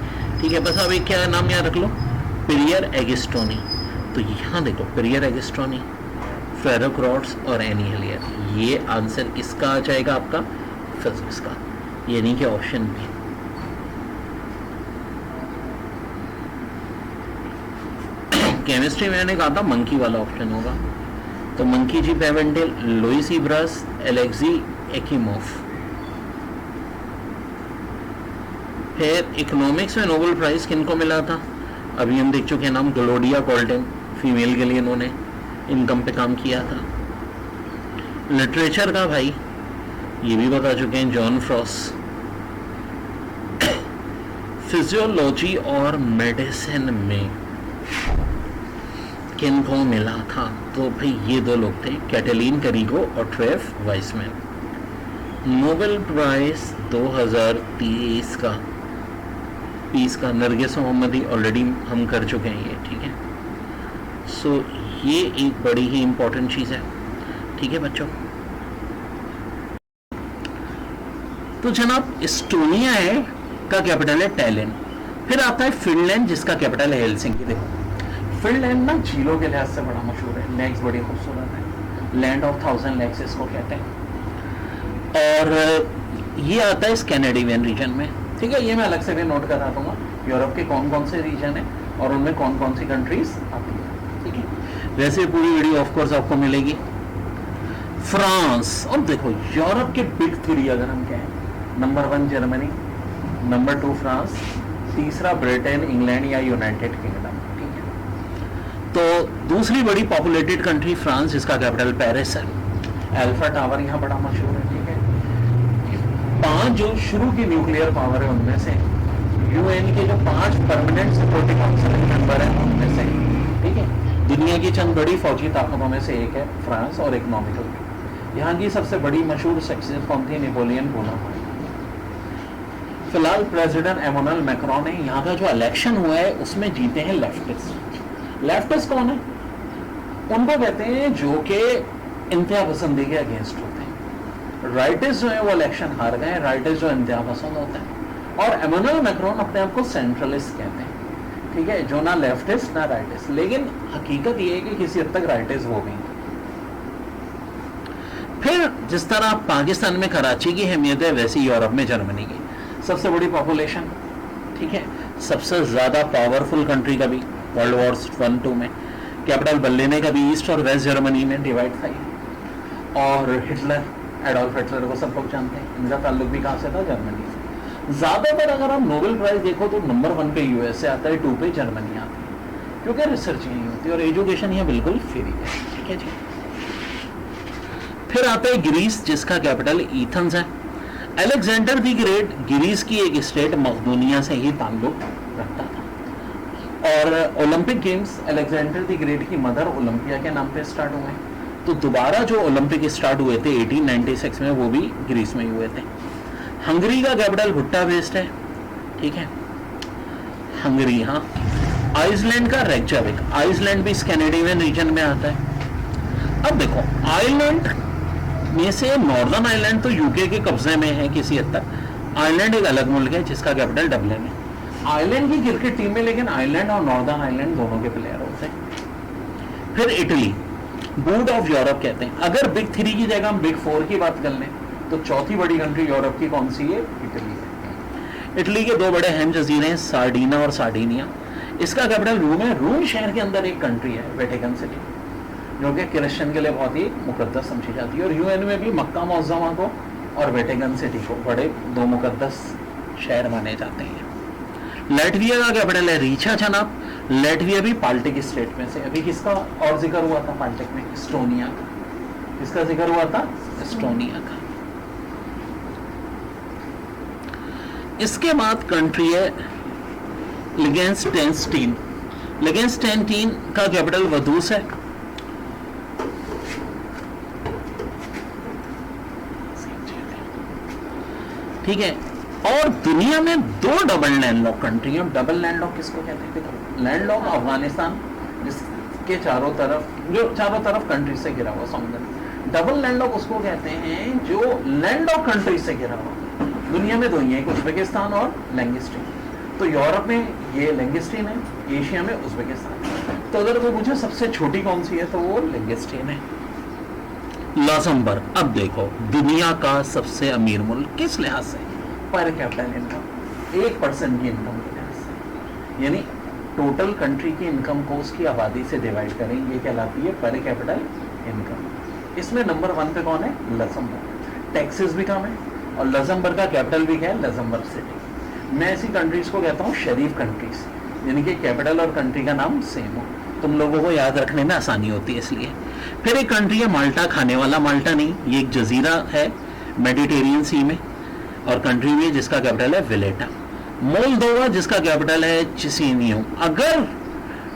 ठीक है, बस अब एक क्या नाम याद रख लो, पिरियर एगिस्टोनी। तो यहाँ देखो पिरियर एगिस्टोनी, फेरोक्रोट्स और एनीहिलियर, ये आंसर किसका आ जाएगा आपका? फिजिक्स का, यानी कि ऑप्शन बी। केमिस्ट्री में मैंने कहा था मंकी वाला ऑप्शन होगा, तो मंकी जी पेवेंडेल, लुइस ई ब्रस, एलेक्सी एकीमोफ। फिर इकोनॉमिक्स में नोबेल प्राइज़ किनको मिला था? अभी हम देख चुके हैं नाम, ग्लोडिया कॉल्टिन, फीमेल के लिए इन्होंने इनकम पे काम किया था। लिटरेचर का भाई ये भी बता चुके हैं, जॉन फ्रॉस। फिजियोलॉजी और मेडिसिन में किनको मिला था? तो भाई ये 2 लोग थे, कैटलीन करीगो और ट्रेफ वाइसमैन। नोबेल प्राइज 2023 का पीस का नरगिस मोहम्मदी ऑलरेडी हम कर चुके हैं ये, ठीक है। सो ये एक बड़ी ही इंपॉर्टेंट चीज़ है, ठीक है बच्चों। तो जनाब एस्टोनिया है का कैपिटल है टैलिन। फिर आता है फिनलैंड जिसका कैपिटल है हेलसिंकी। देखो फिनलैंड ना झीलों के लिहाज से बड़ा मशहूर है, लेक्स बड़ी खूबसूरत है, लैंड ऑफ 1000 लेक्स इसको कहते हैं। और ये आता है स्कैंडिनेवियन रीजन में, ठीक है। ये मैं अलग से भी नोट करा दूंगा यूरोप के कौन कौन से रीजन है और उनमें कौन कौन सी कंट्रीज आती है, ठीक है। वैसे पूरी वीडियो ऑफ कोर्स आपको मिलेगी। फ्रांस, और देखो यूरोप के बिग 3 अगर हम कहें, नंबर 1 जर्मनी, नंबर 2 फ्रांस, तीसरा ब्रिटेन, इंग्लैंड या यूनाइटेड किंगडम, ठीक है। तो दूसरी बड़ी पॉपुलेटेड कंट्री फ्रांस जिसका कैपिटल पेरिस है। अल्फा टावर यहाँ बड़ा मशहूर है, ठीक है। 5 जो शुरू की न्यूक्लियर पावर है उनमें से, यूएन के जो 5 परमानेंट सिक्योरिटी काउंसिल मेंबर है उनमें से, ठीक है। दुनिया की चंद बड़ी फौजी ताकतों में से एक है फ्रांस, और इकोनॉमिकल यहाँ की सबसे बड़ी मशहूर शख्सियत कौन थी? Napoleon Bonaparte. फिलहाल प्रेसिडेंट एमानुएल मैक्रोन है। यहाँ का जो इलेक्शन हुआ है उसमें जीते हैं लेफ्टिस्ट। लेफ्टिस्ट कौन है? उनको कहते हैं जो कि इंतहा पसंदी के अगेंस्ट होते हैं। राइटिस्ट जो है वो इलेक्शन हार गए, राइटिस्ट जो इंतहा पसंद होते हैं। और एमानुएल मैक्रोन अपने आप को सेंट्रलिस्ट कहते हैं, ठीक है, जो ना लेफ्टिस्ट ना राइटिस्ट, लेकिन हकीकत ये है कि किसी हद तक राइटिस्ट वो भी हैं। फिर जिस तरह पाकिस्तान में कराची की अहमियत है, वैसी यूरोप में जर्मनी की सबसे बड़ी पॉपुलेशन, ठीक है, सबसे ज्यादा पावरफुल कंट्री का भी वर्ल्ड वॉर 1-2 में कैपिटल बदलने का भी ईस्ट और वेस्ट जर्मनी में डिवाइड था। और हिटलर, एडोल्फ हिटलर को सब लोग जानते हैं, इनका ताल्लुक भी कहाँ से था? जर्मनी से। ज्यादातर अगर आप नोबेल प्राइज देखो तो नंबर 1 पे यूएसए आता है, 2 पे जर्मनी आती है, क्योंकि रिसर्च यहीं होती है और एजुकेशन यहाँ बिल्कुल फ्री है, ठीक है जी। फिर आता है ग्रीस जिसका कैपिटल एथेंस है। अलेक्जेंडर द ग्रेट ग्रीस की एक स्टेट मकदूनिया से ही ताल्लुक रखता था। और Olympic games Alexander the great की मदर ओलंपिया के नाम पे स्टार्ट हुए। तो दोबारा जो ओलंपिक स्टार्ट हुए थे 1896 में, वो भी ग्रीस में ही हुए थे। हंगरी का कैपिटल बुडापेस्ट है, ठीक है, हंगरी। हाँ, आइसलैंड का रेकजाविक। आइसलैंड भी स्कैंडिनेवियन रीजन में आता है। अब देखो आयरलैंड में से नॉर्दर्न आयरलैंड तो यूके के कब्जे में है किसी हद तक। आयरलैंड एक अलग मुल्क है जिसका कैपिटल डबलिन है। आयरलैंड की क्रिकेट टीम में लेकिन आयरलैंड और नॉर्दर्न आयरलैंड दोनों के प्लेयर होते हैं। फिर इटली, बूट ऑफ यूरोप कहते हैं। अगर बिग 3 की जगह हम बिग 4 की बात कर लें तो चौथी बड़ी कंट्री यूरोप की कौन सी है? इटली है। इटली के 2 बड़े अहम जजीरे हैं, सार्डिना और सार्डिनिया। इसका कैपिटल रोम है। रोम शहर के अंदर एक कंट्री है वेटिकन सिटी, जो कि क्रिश्चियन के लिए बहुत ही मुकद्दस समझी जाती है। और यूएन में भी मक्का मुअज़्ज़मा को और वेटिकन सिटी को बड़े 2 मुकद्दस शहर माने जाते हैं। लैटविया का कैपिटल है रीचा जनाब। लैटविया भी बाल्टिक स्टेट में से। अभी किसका और जिक्र हुआ था बाल्टिक में? एस्टोनिया का। किसका जिक्र हुआ था? एस्टोनिया का। इसके बाद कंट्री है लिगेंस्टेन। लिगेंस्टेन का कैपिटल वदूस है। ठीक है। और दुनिया में 2 डबल लैंडलॉक कंट्री है। डबल लैंडलॉक किसको कहते हैं? देखो, लैंडलॉक अफगानिस्तान जिसके चारों तरफ कंट्री से घिरा हुआ समुद्र। डबल लैंडलॉक उसको कहते हैं जो लैंडलॉक कंट्री से घिरा हुआ। दुनिया में 2 ही है, उज्बेकिस्तान और लैंगिस्टीन। तो यूरोप में ये लैंगिस्टीन है, एशिया में उज्बेकिस्तान। तो अगर वो मुझे सबसे छोटी कौन सी है तो वो लैंगिस्टीन है। लक्ज़मबर्ग। अब देखो, दुनिया का सबसे अमीर मुल्क किस लिहाज से? पर कैपिटल इनकम, 1% की इनकम के लिहाज से। यानी टोटल कंट्री की इनकम को उसकी आबादी से डिवाइड करें, ये कहलाती है पर कैपिटल इनकम। इसमें नंबर 1 पे कौन है? लक्ज़मबर्ग। टैक्सेस भी कम है और लक्ज़मबर्ग का कैपिटल भी क्या है? Luxembourg city. मैं ऐसी कंट्रीज को कहता हूँ शरीफ कंट्रीज, यानी कि कैपिटल और कंट्री का नाम सेम हो, तुम लोगों को याद रखने में आसानी होती है इसलिए। फिर एक कंट्री है माल्टा। खाने वाला माल्टा नहीं, ये एक जजीरा है मेडिटेरियन सी में, और कंट्री भी है जिसका कैपिटल है विलेटा। मोल्दोवा जिसका कैपिटल है चिसिनियो। अगर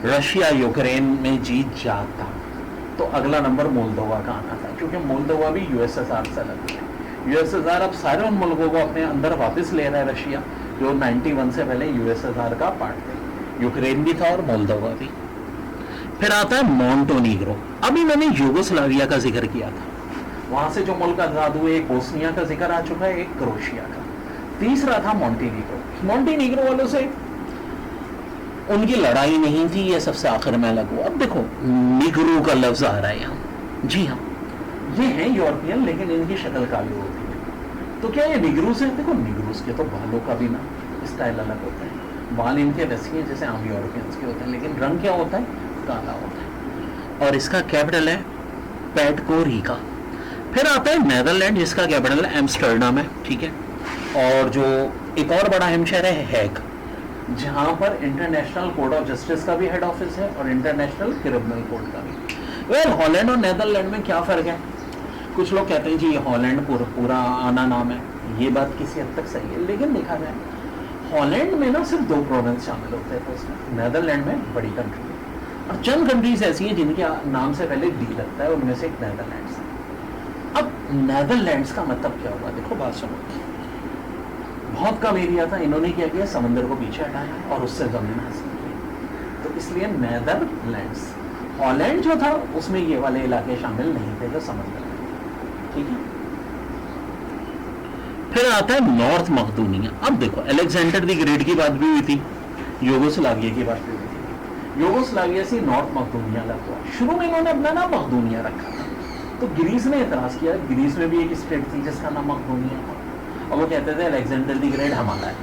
रशिया यूक्रेन में जीत जाता तो अगला नंबर मोल्दोवा का आना था, क्योंकि मोल्दोवा भी यूएसएसआर से अलग है। यूएसएसआर अब सारे उन मुल्कों को अपने अंदर वापस ले रहा है रशिया, जो 91 से पहले यूएसएसआर का पार्ट थे। यूक्रेन भी था और मोल्दोवा भी। फिर आता है मॉन्टेनीग्रो। अभी मैंने यूगोस्लाविया का जिक्र किया था, वहां से जो मुल्क आजाद हुए, एक बोस्निया का जिक्र आ चुका है, एक क्रोशिया का। तीसरा था मॉन्टेनीग्रो। मॉन्टेनीग्रो वालों से उनकी लड़ाई नहीं थी, ये सबसे आखिर में अलग हुआ। अब देखो निग्रो का लफ्ज आ रहा है यहाँ, जी हाँ ये हैं यूरोपियन, लेकिन इनकी शक्ल काली होती है। तो क्या ये निग्रूस है? देखो निग्रूस के तो बालों का भी ना स्टाइल अलग होता है, बाल इनके वैसे हैं जैसे आम यूरोपियंस के होते हैं, लेकिन रंग क्या होता है? काला होता है। और इसका कैपिटल है पेडकोरिका। फिर आता है नेदरलैंड, जिसका कैपिटल एम्स्टर्डम है, ठीक है। और जो एक और बड़ा अहम शहर है हैग, जहां पर इंटरनेशनल कोर्ट ऑफ जस्टिस का भी हेड ऑफिस है और इंटरनेशनल क्रिमिनल कोर्ट का भी। वेल हॉलैंड और नेदरलैंड में क्या फ़र्क है? कुछ लोग कहते हैं जी हॉलैंड पूरा आना नाम है, ये बात किसी हद तक सही है, लेकिन देखा जाए हॉलैंड में ना सिर्फ 2 प्रोविंस शामिल होते हैं, तो उसमें नेदरलैंड में बड़ी कंट्री है और चंद कंट्रीज ऐसी हैं जिनके नाम से पहले डी लगता है, उनमें से एक नेदरलैंड्स है। अब नेदरलैंड्स का मतलब क्या हुआ? देखो बात सुनो, बहुत कम एरिया था, इन्होंने क्या किया, समंदर को पीछे हटाया और उससे जमीन हासिल की, तो इसलिए नेदरलैंड्स। हॉलैंड जो था उसमें ये वाले इलाके शामिल नहीं थे जो समंदर में, ठीक है। फिर आता है नॉर्थ मकदूनिया। अब देखो अलेक्जेंडर द ग्रेट की बात भी हुई थी, यूगोस्लाविया की बात भी हुई थी। यूगोस्लाविया से नॉर्थ मकदूनिया अलग हुआ। शुरू में इन्होंने अपना नाम मकदूनिया रखा था, तो ग्रीस ने एतराज किया। ग्रीस में भी एक स्टेट थी जिसका नाम मकदूनिया था, और वो कहते थे अलेक्जेंडर द ग्रेट हमारा है,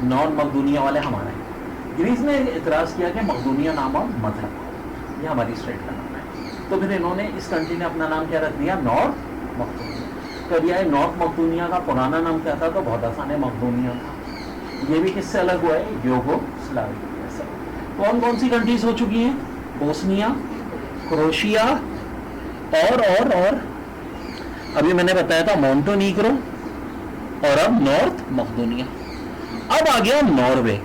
नॉन मकदूनिया वाले हमारा है। ग्रीस ने एतराज किया कि मकदूनिया नाम मत रखो, ये हमारी स्टेट का नाम है। तो फिर इन्होंने इस कंट्री ने अपना नाम क्या रख दिया? नॉर्थ मकदूनिया। कभी आए नॉर्थ मकदूनिया का पुराना नाम क्या था? तो बहुत आसान है, मकदूनिया था। ये भी किससे अलग हुआ है? यूगोस्लाविया से। कौन कौन सी कंट्रीज हो चुकी हैं? बोस्निया, क्रोशिया और अभी मैंने बताया था मॉन्टेनीग्रो, और अब नॉर्थ मकदूनिया। अब आ गया नॉर्वे,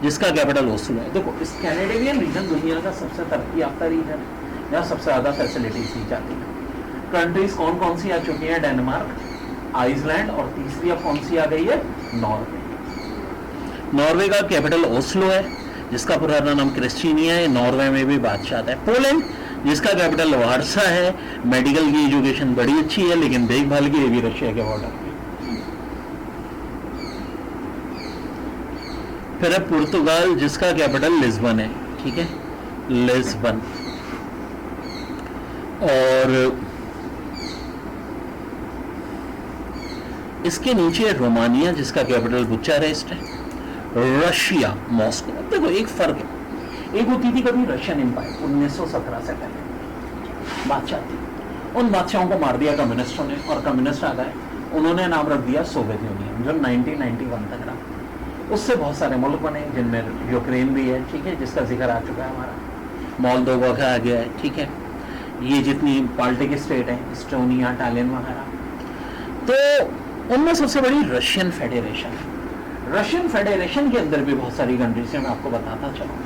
जिसका कैपिटल ओस्लो है। देखो इस कैनेडियन रीजन दुनिया का सबसे तरक्की याफ्ता रीजन है, यहाँ सबसे ज़्यादा फैसिलिटीज दी जाती है। कंट्रीज कौन कौन सी आ चुकी हैं? डेनमार्क, आइसलैंड, और तीसरी अब कौन सी आ गई है? नॉर्वे। नॉर्वे का कैपिटल ओस्लो है, जिसका पुराना नाम क्रिस्टीनिया है। नॉर्वे में भी बादशाह है। पोलैंड, जिसका कैपिटल वार्सा है। मेडिकल की एजुकेशन बड़ी अच्छी है, लेकिन देखभाल की ये भी रशिया के बॉर्डर में। फिर है पुर्तगाल, जिसका कैपिटल लिस्बन है, ठीक है, लिस्बन। और इसके नीचे रोमानिया, जिसका कैपिटल बुचारेस्ट है। Russia, Moscow. अब देखो एक फर्क है, एक होती थी कभी रशियन एम्पायर 1917 से पहले बादशाह थी, उन बादशाहों को मार दिया कम्युनिस्टों ने, और कम्युनिस्ट आ गए, उन्होंने नाम रख दिया सोवियत यूनियन, जो 1991 तक रहा। उससे बहुत सारे मुल्क बने, जिनमें यूक्रेन भी है, ठीक है, जिसका जिक्र आ चुका है हमारा, मोल्दोवा का आ गया है, ठीक है, ये जितनी बाल्टिक स्टेट है, एस्टोनिया, टालियन वगैरह। तो उनमें सबसे बड़ी रशियन फेडरेशन है। रशियन फेडरेशन के अंदर भी बहुत सारी कंट्रीज हैं, मैं आपको बताता चलूँ।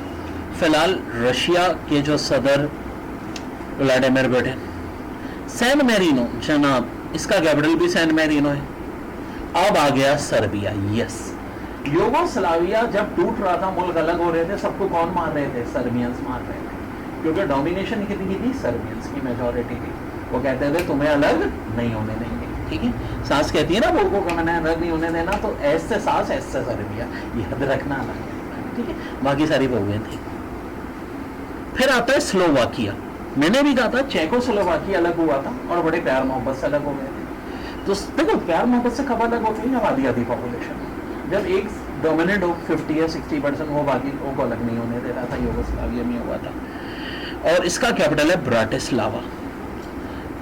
फिलहाल रशिया के जो सदर व्लादिमीर पुतिन, सैन मैरिनो जनाब, इसका कैपिटल भी सैन मैरिनो है। अब आ गया सर्बिया। यस, यूगोस्लाविया जब टूट रहा था, मुल्क अलग हो रहे थे, सबको कौन मार रहे थे? सर्बियंस मार रहे थे, क्योंकि डोमिनेशन कितनी की थी? सर्बियंस की मेजॉरिटी थी। वो कहते थे तुम्हें अलग नहीं होने देंगे, ठीक है। सास कहती है ना बहू को, मैंने अलग नहीं होने देना, तो ऐस से सास, ऐस से सर्बिया, याद रखना अलग है, ठीक है। बाकी सारी बहुएं थी। फिर आता है स्लोवाकिया। मैंने भी कहा था चेकोस्लोवाकिया अलग हुआ था और बड़े प्यार मोहब्बत से अलग हो गए थे। तो देखो प्यार मोहब्बत से कब अलग होती है? जब आधी आधी पॉपुलेशन, जब एक डोमिनेंट हो 50 या 60%, वो बाकी को अलग नहीं होने दे रहा था। यूगोस्लाविया में हुआ था, और इसका कैपिटल है ब्राटिस्लावा।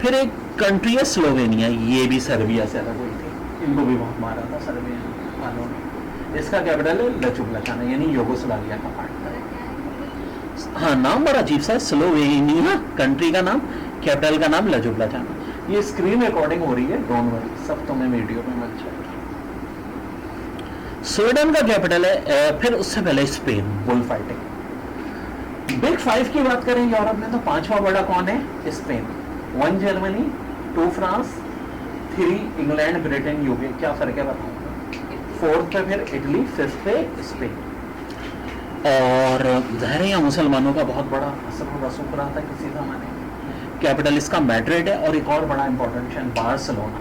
फिर एक कंट्री है स्लोवेनिया, ये भी सर्बिया से अलग हुई थी, इनको भी बहुत मारा था सर्बिया वालों ने। इसका कैपिटल है लचुब्लचाना, यानी यूगोस्लाविया का पार्ट था। हाँ, नाम बड़ा अजीब सा है, स्लोवेनिया कंट्री का नाम, कैपिटल का नाम लचुब्लचाना। ये स्क्रीन रिकॉर्डिंग हो रही है, डोंट वरी, सब तुम्हें वीडियो में मिल जाएगा। स्वीडन का कैपिटल है, फिर उससे पहले स्पेन, बुल फाइटिंग। बिग 5 की बात करें यूरोप में, तो 5वां बड़ा कौन है? Spain. 1 Germany, 2 France, 3 England, Britain, UK. क्या फर्क है बताऊंगा? फोर्थ पे फिर इटली, फिफ्थ पे स्पेन। और ज़ाहिर है यहाँ मुसलमानों का बहुत बड़ा असर और रसूख रहा था किसी ज़माने में। कैपिटल इसका मैड्रिड है, और एक और बड़ा इंपॉर्टेंट शहर बार्सिलोना।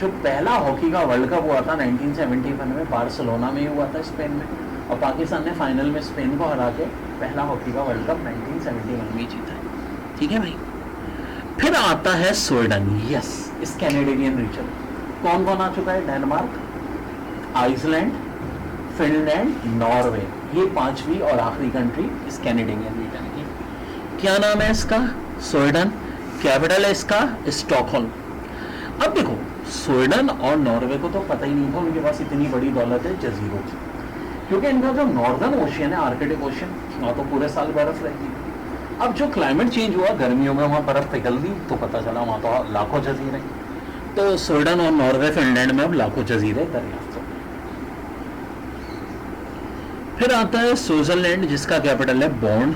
जो पहला हॉकी का वर्ल्ड कप हुआ था 1971 में, बार्सिलोना में ही हुआ था, स्पेन में, और पाकिस्तान ने फाइनल में स्पेन को हरा के पहला हॉकी का वर्ल्ड कप 1971 में जीता है। ठीक है भाई। फिर आता है स्वीडन, यस, स्कैंडिनेवियन रीजन। कौन कौन आ चुका है? डेनमार्क, आइसलैंड, फिनलैंड, नॉर्वे, ये पांचवी और आखिरी कंट्री स्कैंडिनेवियन रीजन की। क्या नाम है इसका? स्वीडन। कैपिटल है इसका स्टॉकहोल्म। अब देखो, स्वीडन और नॉर्वे को तो पता ही नहीं था उनके पास इतनी बड़ी दौलत है जजीरों की, क्योंकि इनका जो नॉर्दर्न ओशियन है, आर्कटिक ओशियन, वहाँ तो पूरे साल बर्फ रहती है। अब जो क्लाइमेट चेंज हुआ, गर्मियों में वहाँ बर्फ पिघल दी, तो पता चला वहाँ तो लाखों जजीरे। तो स्वीडन और नॉर्वे, फिनलैंड में अब लाखों जजीरे दरियाफ्त हो। फिर आता है स्विट्जरलैंड, जिसका कैपिटल है बॉर्न।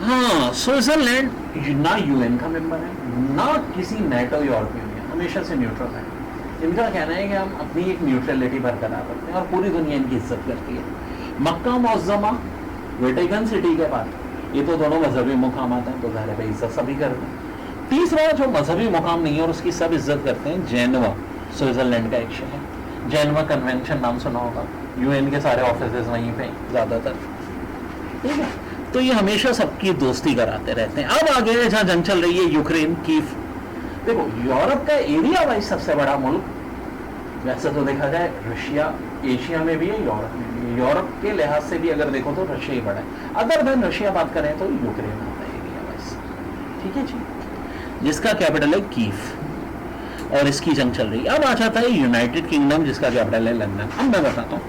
हाँ, स्विट्जरलैंड ना यूएन का मेंबर है, ना किसी नेटो यूरोपियन यूनियन, हमेशा से न्यूट्रल है। इनका कहना है कि हम अपनी एक न्यूट्रलिटी बरकरार रखते हैं, और पूरी दुनिया इनकी इज्जत करती है। मक्का मुअज़्ज़मा, वेटिकन सिटी के बाद, ये तो दोनों मजहबी मुकाम आते हैं, तो ज़ाहिर है इज्जत सभी करते हैं। तीसरा जो मजहबी मुकाम नहीं है और उसकी सब इज्जत करते हैं, जेनेवा, स्विट्जरलैंड का एक शहर। जेनेवा कन्वेंशन नाम सुना होगा, यूएन के सारे ऑफिस वहीं पे ज़्यादातर। ठीक है, तो ये हमेशा सबकी दोस्ती कराते रहते हैं। अब आगे जहाँ जंग चल रही है, यूक्रेन, कीव। देखो, यूरोप का एरिया वाइज सबसे बड़ा मुल्क वैसे तो देखा जाए रशिया, एशिया में भी है, यूरोप में भी है। यूरोप के लिहाज से भी अगर देखो तो रशिया ही बड़ा है। अदर देन रशिया बात करें तो यूक्रेन आता है एरिया वाइज। ठीक है जी, जिसका कैपिटल है कीव, और इसकी जंग चल रही है। अब आ जाता है यूनाइटेड किंगडम, जिसका कैपिटल है लंदन। अब मैं बताता हूँ,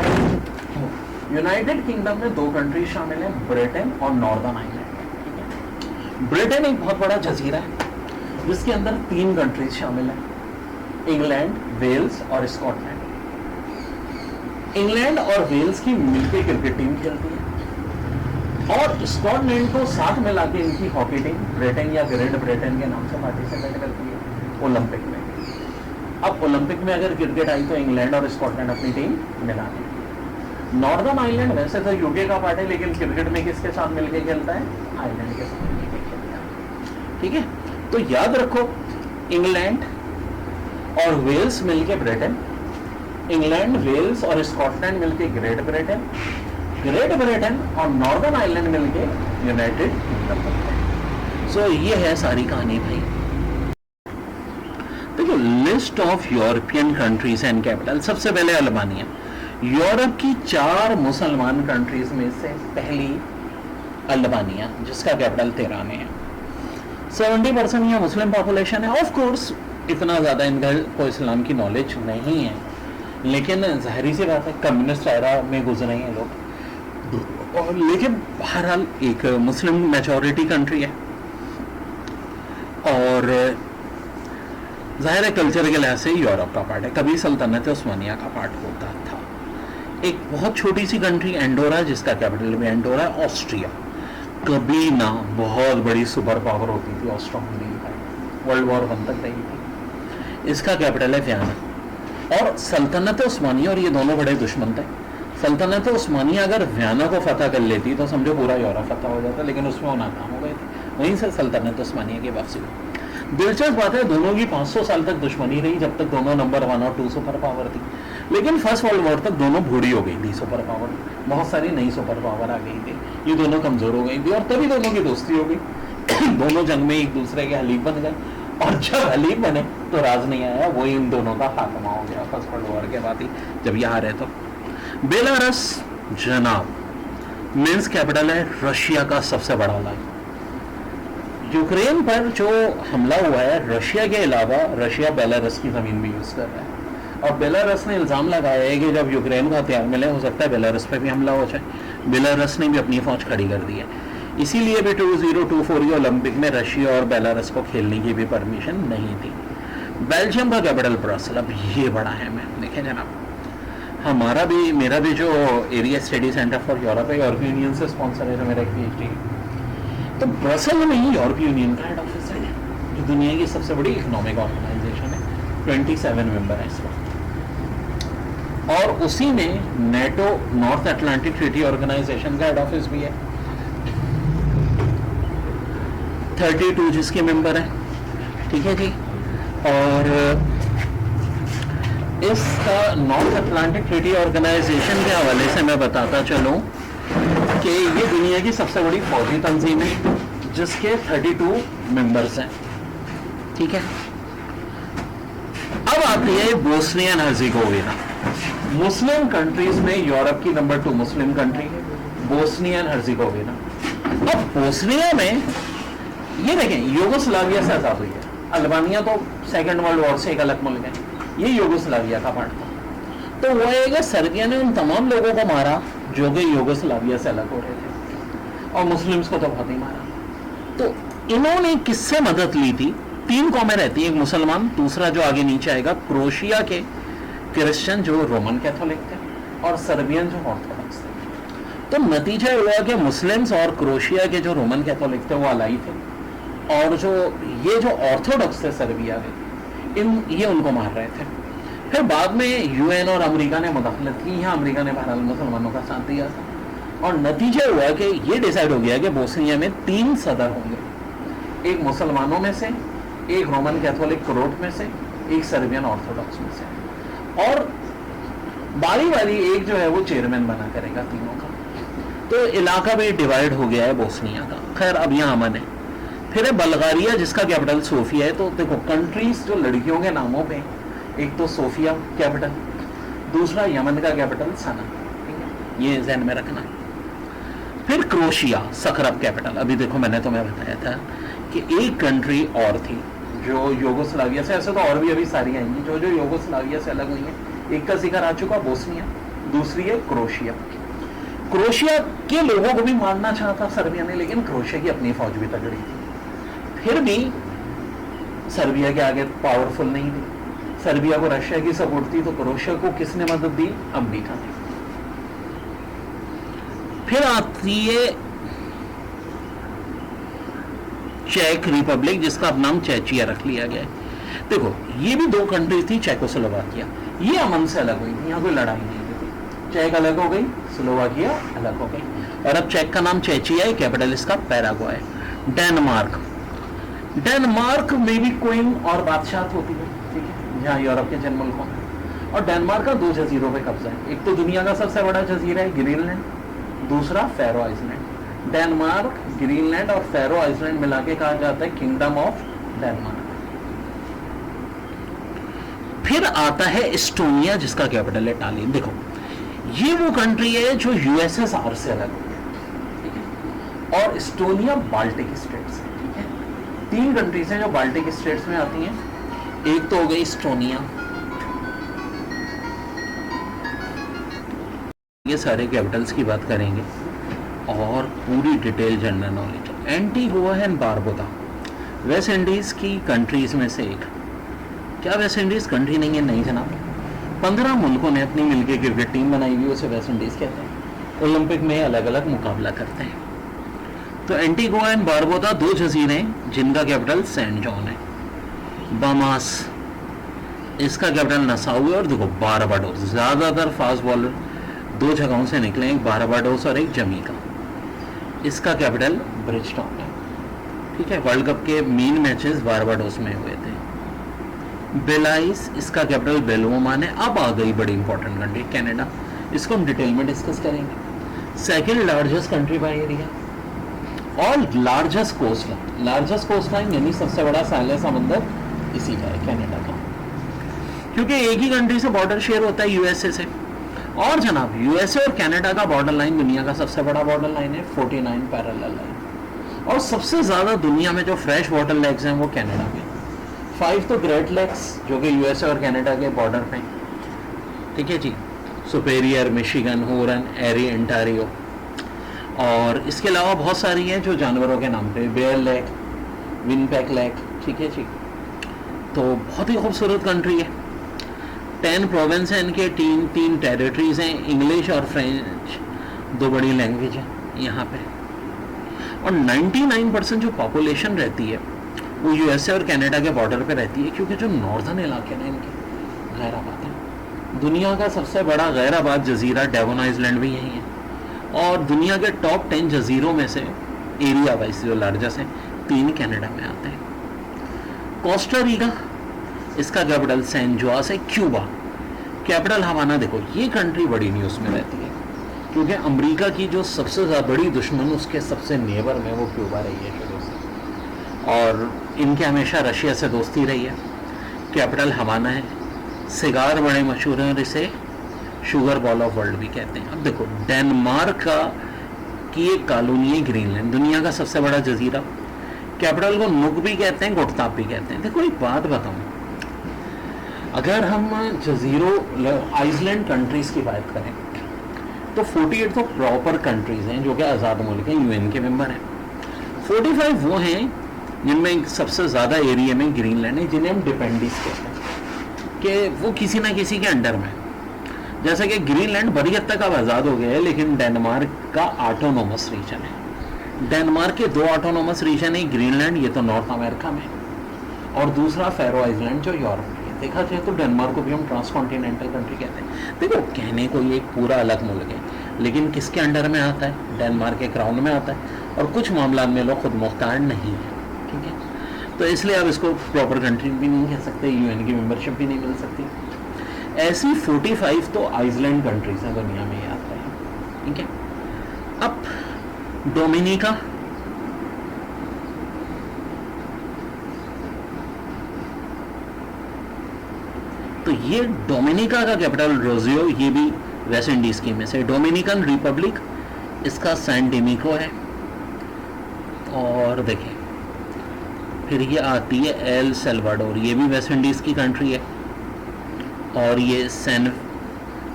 यूनाइटेड किंगडम में दो कंट्रीज शामिल हैं, ब्रिटेन और नॉर्दर्न आयरलैंड। ठीक है, ब्रिटेन एक बहुत बड़ा जजीरा है जिसके अंदर 3 कंट्रीज शामिल हैं, इंग्लैंड, वेल्स और स्कॉटलैंड। इंग्लैंड और वेल्स की मिलकर क्रिकेट टीम खेलती है, और स्कॉटलैंड को साथ मिला के इनकी हॉकी टीम ब्रिटेन या ग्रेट ब्रिटेन के नाम से पार्टिसिपेट करती है ओलंपिक में। अब ओलंपिक में अगर क्रिकेट आई तो इंग्लैंड और स्कॉटलैंड अपनी टीम मिला दें। नॉर्दर्न आयरलैंड वैसे तो यूके का पार्ट है, लेकिन क्रिकेट में किसके साथ मिलकर खेलता है? आयरलैंड के साथ मिलकर खेलता है। ठीक है, तो याद रखो, इंग्लैंड और वेल्स मिलके ब्रिटेन, इंग्लैंड, वेल्स और स्कॉटलैंड मिलके ग्रेट ब्रिटेन, ग्रेट ब्रिटेन और नॉर्दर्न आयरलैंड मिलके यूनाइटेड किंगडम। सो ये है सारी कहानी भाई। देखो, list of European countries and capital. सबसे पहले अल्बानिया, यूरोप की 4 मुसलमान कंट्रीज में से पहली अल्बानिया, जिसका कैपिटल तेहरान है। 70% यहाँ मुस्लिम पॉपुलेशन है। ऑफ कोर्स इतना ज़्यादा इनका को इस्लाम की नॉलेज नहीं है, लेकिन जाहिर सी बात है कम्युनिस्ट एरा में गुजरे हैं लोग, और लेकिन बहरहाल एक मुस्लिम मेजॉरिटी कंट्री है, और जाहिर है कल्चर के लिहाज से यूरोप का पार्ट है, कभी सल्तनत उस्मानिया का पार्ट होता था। एक बहुत छोटी सी कंट्री एंडोरा, जिसका कैपिटल भी एंडोरा है। ऑस्ट्रिया, कभी ना बहुत बड़ी सुपर पावर होती थी ऑस्ट्रो हंगरी, वर्ल्ड वॉर 1 तक रही थी। इसका कैपिटल है वियना। और सल्तनत उस्मानिया और ये दोनों बड़े दुश्मन थे। सल्तनत उस्मानिया अगर वियना को फतह कर लेती तो समझो पूरा यूरोप फतह हो जाता, लेकिन उसमें वो नाकाम हो गए थे। वहीं से सल्तनत उस्मानिया की वापसी हुई। दिलचस्प बात है, दोनों की 500 साल तक दुश्मनी रही, जब तक दोनों नंबर 1 और 2 सुपर पावर थी। लेकिन फर्स्ट वर्ल्ड वॉर तक दोनों बूढ़ी हो गई थी सुपर पावर, बहुत सारी नई सुपर पावर आ गई थी, ये दोनों कमजोर हो गई थी, और तभी दोनों की दोस्ती हो गई। दोनों जंग में एक दूसरे के हलीफ बन गए, और जब हलीफ बने तो राज नहीं आया, वही इन दोनों का खात्मा हो गया फर्स्ट वर्ल्ड वॉर के बाद ही, जब यहाँ रहे तो। बेलारस जनाब, मिन्स्क कैपिटल है, रशिया का सबसे बड़ा लाइन। यूक्रेन पर जो हमला हुआ है, रशिया के अलावा रशिया बेलारस की ज़मीन भी यूज़ कर रहा है, और बेलारस ने इल्ज़ाम लगाया है कि जब यूक्रेन को हथियार मिले, हो सकता है बेलारस पे भी हमला हो जाए। बेलारस ने भी अपनी फौज खड़ी कर दी है, इसीलिए भी 2024 ओलंपिक में रशिया और बेलारस को खेलने की भी परमिशन नहीं थी। बेल्जियम का कैपिटल ब्रसल, अब ये बड़ा है। मैं देखें जनाब, मेरा भी जो area study centre for Europe है, यूरोपियन यूनियन से स्पॉन्सर है, जो मेरा एक PhD है, तो ब्रसल में ही यूरोपियन यूनियन का हेड ऑफिस है, जो दुनिया की सबसे बड़ी इकोनॉमिक ऑर्गेनाइजेशन है। 27 मेंबर है इस वक्त। और उसी में NATO North Atlantic Treaty Organisation का हेड ऑफिस भी है। 32 जिसके मेंबर है, ठीक है जी। और इस नॉर्थ अटलांटिक ट्रीटी ऑर्गेनाइजेशन के हवाले से मैं बताता चलूं कि ये दुनिया की सबसे बड़ी फौजी तंजीम है जिसके 32 मेंबर्स हैं, ठीक है। अब आती है Bosnia and Herzegovina. Muslim countries में यूरोप की number 2 Muslim country Bosnia and Herzegovina. अब बोस्निया में ये देखें, यूगोस्लाविया से आजाद हुई है। अल्बानिया तो सेकेंड वर्ल्ड वॉर से एक अलग मुल्क है, ये यूगोस्लाविया का पार्ट था। तो वो है कि सर्बिया ने उन तमाम लोगों को मारा जो कि यूगोस्लाविया से अलग हो रहे थे, और मुस्लिम्स को तो बहुत ही मारा। तो इन्होंने किससे मदद ली थी? 3 कौमें रहती हैं, एक मुसलमान, दूसरा जो आगे नीचे आएगा क्रोशिया के क्रिश्चियन जो रोमन कैथोलिक थे, और सर्बियन जो ऑर्थोडॉक्स थे। तो नतीजा हुआ कि मुस्लिम्स और क्रोशिया के जो रोमन कैथोलिक थे वो अलाई थे, और जो ये जो ऑर्थोडॉक्स थे सर्बिया के, ये उनको मार रहे थे। फिर बाद में यूएन और अमेरिका ने मुदाखलत की, यहाँ अमेरिका ने बहरहाल मुसलमानों का साथ दिया था, और नतीजा हुआ कि ये डिसाइड हो गया कि बोस्निया में 3 सदर होंगे, एक मुसलमानों में से, एक रोमन कैथोलिक क्रोट में से, एक सर्बियन ऑर्थोडॉक्स में से, और बारी बारी एक जो है वो चेयरमैन बना करेगा तीनों का। तो इलाका भी डिवाइड हो गया है बोस्निया का। खैर अब यहाँ अमन है। फिर है बल्गारिया जिसका कैपिटल सोफिया है। तो देखो कंट्रीज जो लड़कियों के नामों पे, एक तो सोफिया कैपिटल, दूसरा यमन का कैपिटल सना, ये ज़हन में रखना। फिर क्रोशिया सकरब कैपिटल। अभी देखो मैंने तुम्हें बताया था कि एक कंट्री और थी जो यूगोस्लाविया से, ऐसे तो और भी अभी सारी आएंगी जो जो यूगोस्लाविया से अलग हुई हैं। एक का जिक्र आ चुका बोस्निया, दूसरी है क्रोशिया। क्रोशिया के लोगों को भी मारना चाहता सर्बिया ने, लेकिन क्रोशिया की अपनी फौज भी तगड़ी थी, फिर भी सर्बिया के आगे पावरफुल नहीं थी। सर्बिया को रशिया की सपोर्ट थी, तो क्रोशिया को किसने मदद दी? अमेरिका ने। फिर आती है चेक रिपब्लिक जिसका अब नाम चेचिया रख लिया गया है। देखो ये भी 2 कंट्री थी, चेकोस्लोवाकिया, ये अमन से अलग हुई थी, यहाँ कोई लड़ाई नहीं हुई थी। चेक अलग हो गई, स्लोवाकिया अलग हो गई, और अब चेक का नाम चेचिया है, कैपिटल इसका पैराग्वे है। डेनमार्क, डेनमार्क में भी क्वीन और बादशाह होती है, ठीक है, जहाँ यूरोप के जन्म मुल्कों में। और डेनमार्क का 2 जजीरों पे कब्जा है। एक तो दुनिया का सबसे बड़ा जजीरा है ग्रीनलैंड, दूसरा फैरो आइसलैंड। डेनमार्क, ग्रीनलैंड और फैरो आइसलैंड मिला के कहा जाता है किंगडम ऑफ डेनमार्क। फिर आता है एस्टोनिया जिसका कैपिटल है टालिन। देखो ये वो कंट्री है जो यूएसएसआर से अलग हो गया, ठीक है, और एस्टोनिया बाल्टिक स्टेट्स है, ठीक है। 3 कंट्रीज हैं जो बाल्टिक स्टेट्स में आती हैं। एक तो हो गई एस्टोनिया, ये सारे कैपिटल्स की बात करेंगे और पूरी detail general knowledge. Antigua and Barbuda West Indies की कंट्रीज में से एक। क्या वेस्ट इंडीज कंट्री नहीं है? नहीं जनाब। 15 मुल्कों ने अपनी मिलकर क्रिकेट टीम बनाई हुई, उसे वेस्ट इंडीज कहते हैं। ओलंपिक में अलग अलग मुकाबला करते हैं। तो एंटीगुआ एंड बारबुदा 2 जजीरे जिनका कैपिटल सेंट जॉन है। बामास इसका कैपिटल नसाउ है। और देखो बारबाडोस, ज़्यादातर फास्ट बॉलर 2 जगहों से निकले, एक बारबाडोस और एक जमीका। इसका कैपिटल ब्रिजटाउन है, ठीक है। वर्ल्ड कप के मेन मैचेस बारबाडोस में हुए थे। बेलाइस इसका कैपिटल बेलवोमान है। अब आ गई बड़ी इंपॉर्टेंट कंट्री कनाडा, इसको हम डिटेल में डिस्कस करेंगे। Second largest country by area और largest coast line. Largest coast line यानी सबसे बड़ा साहिल समंदर इसी का है, कनाडा का, क्योंकि एक ही कंट्री से बॉर्डर शेयर होता है यूएसए से। और जनाब यूएसए और कनाडा का बॉर्डर लाइन दुनिया का सबसे बड़ा बॉर्डर लाइन है, 49 पैरेलल लाइन। और सबसे ज़्यादा दुनिया में जो फ्रेश वाटर लेक्स हैं वो कनाडा में। 5 तो ग्रेट लेक्स जो कि यूएसए और कनाडा के बॉर्डर पे, ठीक है जी। सुपेरियर, मिशिगन, होरन, एरी, एंटारियो। और इसके अलावा बहुत सारी हैं जो जानवरों के नाम पे, बेयर लेक, विनपेक लेक, ठीक है जी। तो बहुत ही खूबसूरत कंट्री है। 10 प्रोविंस हैं इनके, 3 टेरिटरीज हैं। इंग्लिश और फ्रेंच 2 बड़ी लैंग्वेज हैं यहाँ पे। और 99% जो पॉपुलेशन रहती है वो यूएसए और कनाडा के बॉर्डर पे रहती है, क्योंकि जो नॉर्दर्न इलाके हैं इनके गैर आबाद हैं। दुनिया का सबसे बड़ा गैर आबाद जजीरा डेवन आइलैंड भी यही है। और दुनिया के टॉप 10 जजीरों में से एरिया वाइज जो लार्जेस्ट है 3 कनाडा में आते हैं। कोस्टा रिका, इसका कैपिटल सैन जोस है। Cuba, capital Havana. देखो ये कंट्री बड़ी न्यूज़ में रहती है क्योंकि अमेरिका की जो सबसे ज़्यादा बड़ी दुश्मन उसके सबसे नेबर में वो क्यूबा रही है शुरू से, और इनके हमेशा रशिया से दोस्ती रही है। कैपिटल हवाना है। सिगार बड़े मशहूर हैं और इसे शुगर बॉल ऑफ वर्ल्ड भी कहते हैं। अब देखो डेनमार्क की एक कॉलोनी है ग्रीनलैंड, दुनिया का सबसे बड़ा जजीरा। कैपिटल को नुक भी कहते हैं, गोटताप भी कहते हैं। देखो एक बात बताऊं, अगर हम जजीरों आइसलैंड कंट्रीज की बात करें तो 48 तो प्रॉपर कंट्रीज हैं जो कि आज़ाद मुल्क हैं, यूएन के मेंबर हैं। 45 वो हैं जिनमें सबसे ज़्यादा एरिया में ग्रीनलैंड है, जिन्हें हम डिपेंडीज कहते हैं कि वो किसी ना किसी के अंडर में। जैसे कि ग्रीनलैंड बड़ी हद तक अब आज़ाद हो गया है, लेकिन डेनमार्क का ऑटोनोमस रीजन है। डेनमार्क के 2 ऑटोनोमस रीजन है, ग्रीनलैंड ये तो नॉर्थ अमेरिका में, और दूसरा फेरो आइलैंड जो यूरोप में है। देखा जाए तो डेनमार्क को भी हम ट्रांसकॉन्टिनेंटल कंट्री कहते हैं। देखो कहने को ये एक पूरा अलग मुल्क है, लेकिन किसके अंडर में आता है? डेनमार्क के क्राउन में आता है, और कुछ मामला में लोग खुद मुख्तार नहीं है। ठीक है, तो इसलिए आप इसको प्रॉपर कंट्री भी नहीं कह सकते, यूएन की मेंबरशिप भी नहीं मिल सकती। ऐसी 45 तो आइसलैंड कंट्रीज हैं दुनिया में, याद रहे। ठीक है, अब डोमिनिका, तो ये डोमिनिका का कैपिटल रोजियो, ये भी वेस्ट इंडीज की में से। डोमिनिकन रिपब्लिक, इसका सैन डिमिको है। और देखें फिर ये आती है एल सल्वाडोर, ये भी वेस्ट इंडीज की कंट्री है। और ये San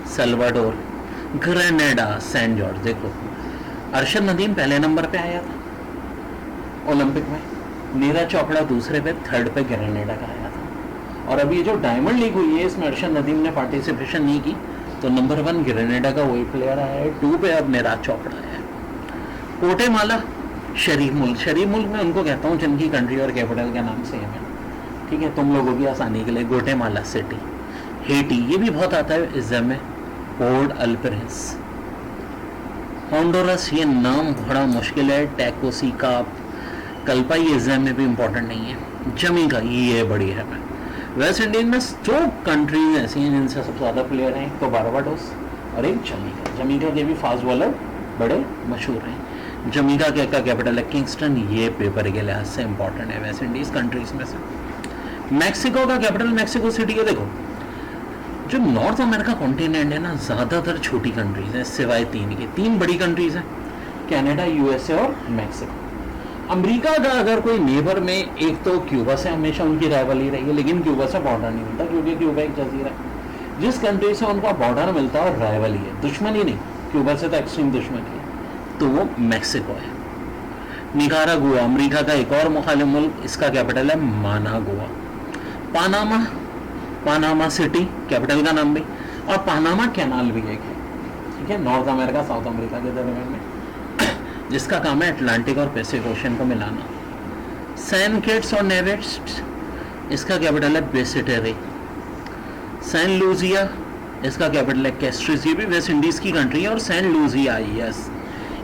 Salvador, Grenada, San George. देखो अरशद नदीम पहले नंबर पे आया था ओलंपिक में, नीरज चोपड़ा दूसरे पे, थर्ड पे ग्रेनेडा का आया था। और अभी जो डायमंड लीग हुई है इसमें अरशद नदीम ने पार्टिसिपेशन नहीं की, तो नंबर 1 ग्रेनेडा का वही प्लेयर आया है, 2 पे अब नीरज चोपड़ा आया है। कोटेमाला, शरीफ मुल्क। शरीफ मुल्क में उनको कहता हूँ जिनकी कंट्री और कैपिटल के नाम सेम है। ठीक है, तुम लोगों की आसानी के लिए गोटेमाला सिटी। हेटी, ये भी बहुत आता है इज्जम में, पोर्ट अल प्रिंस। होंडुरस, ये नाम बड़ा मुश्किल है, टैकोसिका, कल्पा, ये इज्जम में भी इंपॉर्टेंट नहीं है। जमीका, ये बड़ी है। वेस्ट इंडीज में जो कंट्रीज ऐसी हैं जिनसे सबसे ज़्यादा प्लेयर हैं, तो बारबाडोस और एक जमीका। जमीका के भी फास्ट बॉलर बड़े मशहूर हैं। जमीका का कैपिटल है किंगस्टन, ये पेपर के लिहाज से इंपॉर्टेंट है वेस्ट इंडीज कंट्रीज में से। मैक्सिको का कैपिटल मैक्सिको सिटी है। देखो जो नॉर्थ अमेरिका कॉन्टिनेंट है ना, ज़्यादातर छोटी कंट्रीज हैं सिवाय 3 के। 3 बड़ी कंट्रीज हैं, कनाडा, यूएसए और मैक्सिको। अमेरिका का अगर कोई नेबर में, एक तो क्यूबा से हमेशा उनकी राइवली रही है, लेकिन क्यूबा से बॉर्डर नहीं मिलता क्योंकि क्यूबा एक जजीरा है। जिस कंट्री से उनका बॉर्डर मिलता है और राइवली है, दुश्मनी नहीं, क्यूबा से तो एक्सट्रीम दुश्मनी है, तो वो मैक्सिको है। निकारागुआ, अमेरिका का एक और मुखालिफ मुल्क, इसका कैपिटल है Managua. Panama, Panama city capital का नाम भी, और पानामा कैनाल भी एक है। ठीक है, नॉर्थ अमेरिका साउथ अमेरिका के दरमियान में, जिसका काम है अटलांटिक और पैसिफिक ओशन को मिलाना। सैन किट्स और नेविट्स, इसका कैपिटल है बेसिटेरी। सैन लूजिया, इसका कैपिटल है कैस्ट्रिस, ये भी वेस्ट इंडीज की कंट्री है। और सैन लूजिया, यस,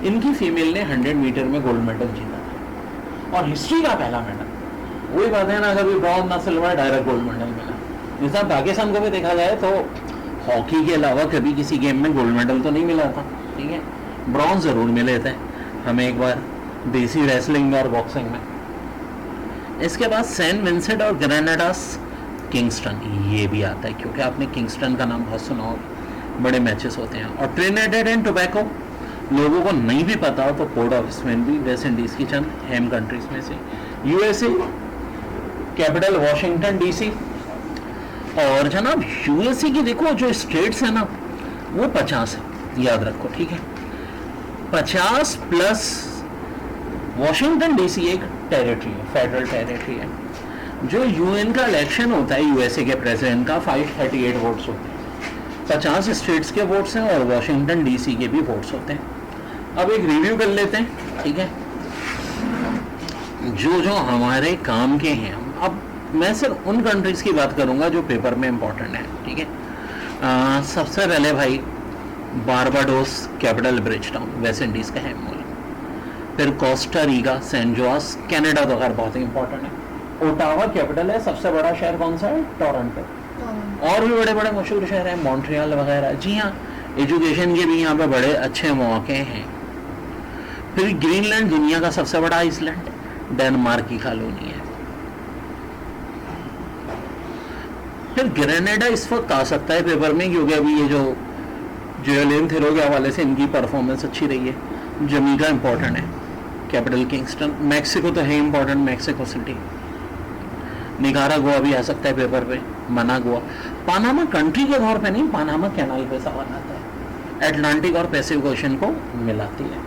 इनकी फीमेल ने 100 मीटर में गोल्ड मेडल जीता था, और हिस्ट्री का पहला मेडल। वही बात है ना, कभी ब्रॉन्ज ना सिल्वर, डायरेक्ट गोल्ड मेडल मिला। जैसा पाकिस्तान को भी देखा जाए तो हॉकी के अलावा कभी किसी गेम में गोल्ड मेडल तो नहीं मिला था। ठीक है, ब्रॉन्ज ज़रूर मिले थे हमें एक बार, देसी रेसलिंग में और बॉक्सिंग में। इसके बाद सैन विंसेंट और ग्रेनेडास, किंगस्टन, ये भी आता है क्योंकि आपने किंगस्टन का नाम बहुत सुना होगा, बड़े मैचेस होते हैं। और ट्रिनिडेड एंड टोबैको, लोगों को नहीं भी पता हो तो पोर्ट ऑफ स्पेन भी वेस्ट इंडीज़ की चंद अहम कंट्रीज में से। USA, capital Washington DC. और जनाब यूएसए की देखो जो स्टेट्स है ना, वो 50 है, याद रखो। ठीक है, 50 प्लस वॉशिंगटन डीसी एक टेरिटरी है, फेडरल टेरिटरी है। जो यूएन का इलेक्शन होता है यूएसए के प्रेसिडेंट का, 538 वोट्स होते हैं। 50 स्टेट्स के वोट्स हैं और वॉशिंगटन डीसी के भी वोट्स होते हैं। अब एक रिव्यू कर लेते हैं। ठीक है, जो जो हमारे काम के हैं। अब मैं सिर्फ उन कंट्रीज की बात करूंगा जो पेपर में इंपॉर्टेंट है। ठीक है, सबसे पहले भाई Barbados capital bridge town West Indies का है मूल, फिर कोस्टा रीगा, सेंट जोस, कनाडा तो खैर बहुत ही इंपॉर्टेंट है। ओटावा कैपिटल है, सबसे बड़ा शहर कौन सा है? टोरंटो। और भी बड़े बड़े मशहूर शहर हैं, मॉन्ट्रियल वगैरह। जी हाँ, एजुकेशन के भी यहाँ पे बड़े अच्छे मौके हैं। फिर ग्रीनलैंड दुनिया का सबसे बड़ा आइसलैंड, डेनमार्क की कॉलोनी है। फिर ग्रेनेडा इस वक्त आ सकता है पेपर में, क्योंकि अभी ये जो जोएलिन थेरो के हवाले से इनकी परफॉर्मेंस अच्छी रही है। जमीका इंपॉर्टेंट है, कैपिटल किंगस्टन। मैक्सिको तो है इंपॉर्टेंट, मैक्सिको सिटी। निकारागुआ भी आ सकता है पेपर पे, मनागुआ। पानामा कंट्री के तौर पे नहीं, पानामा कैनाल पे सवाल आता है, एटलांटिक और पैसिफिक ओशन को मिलाती है।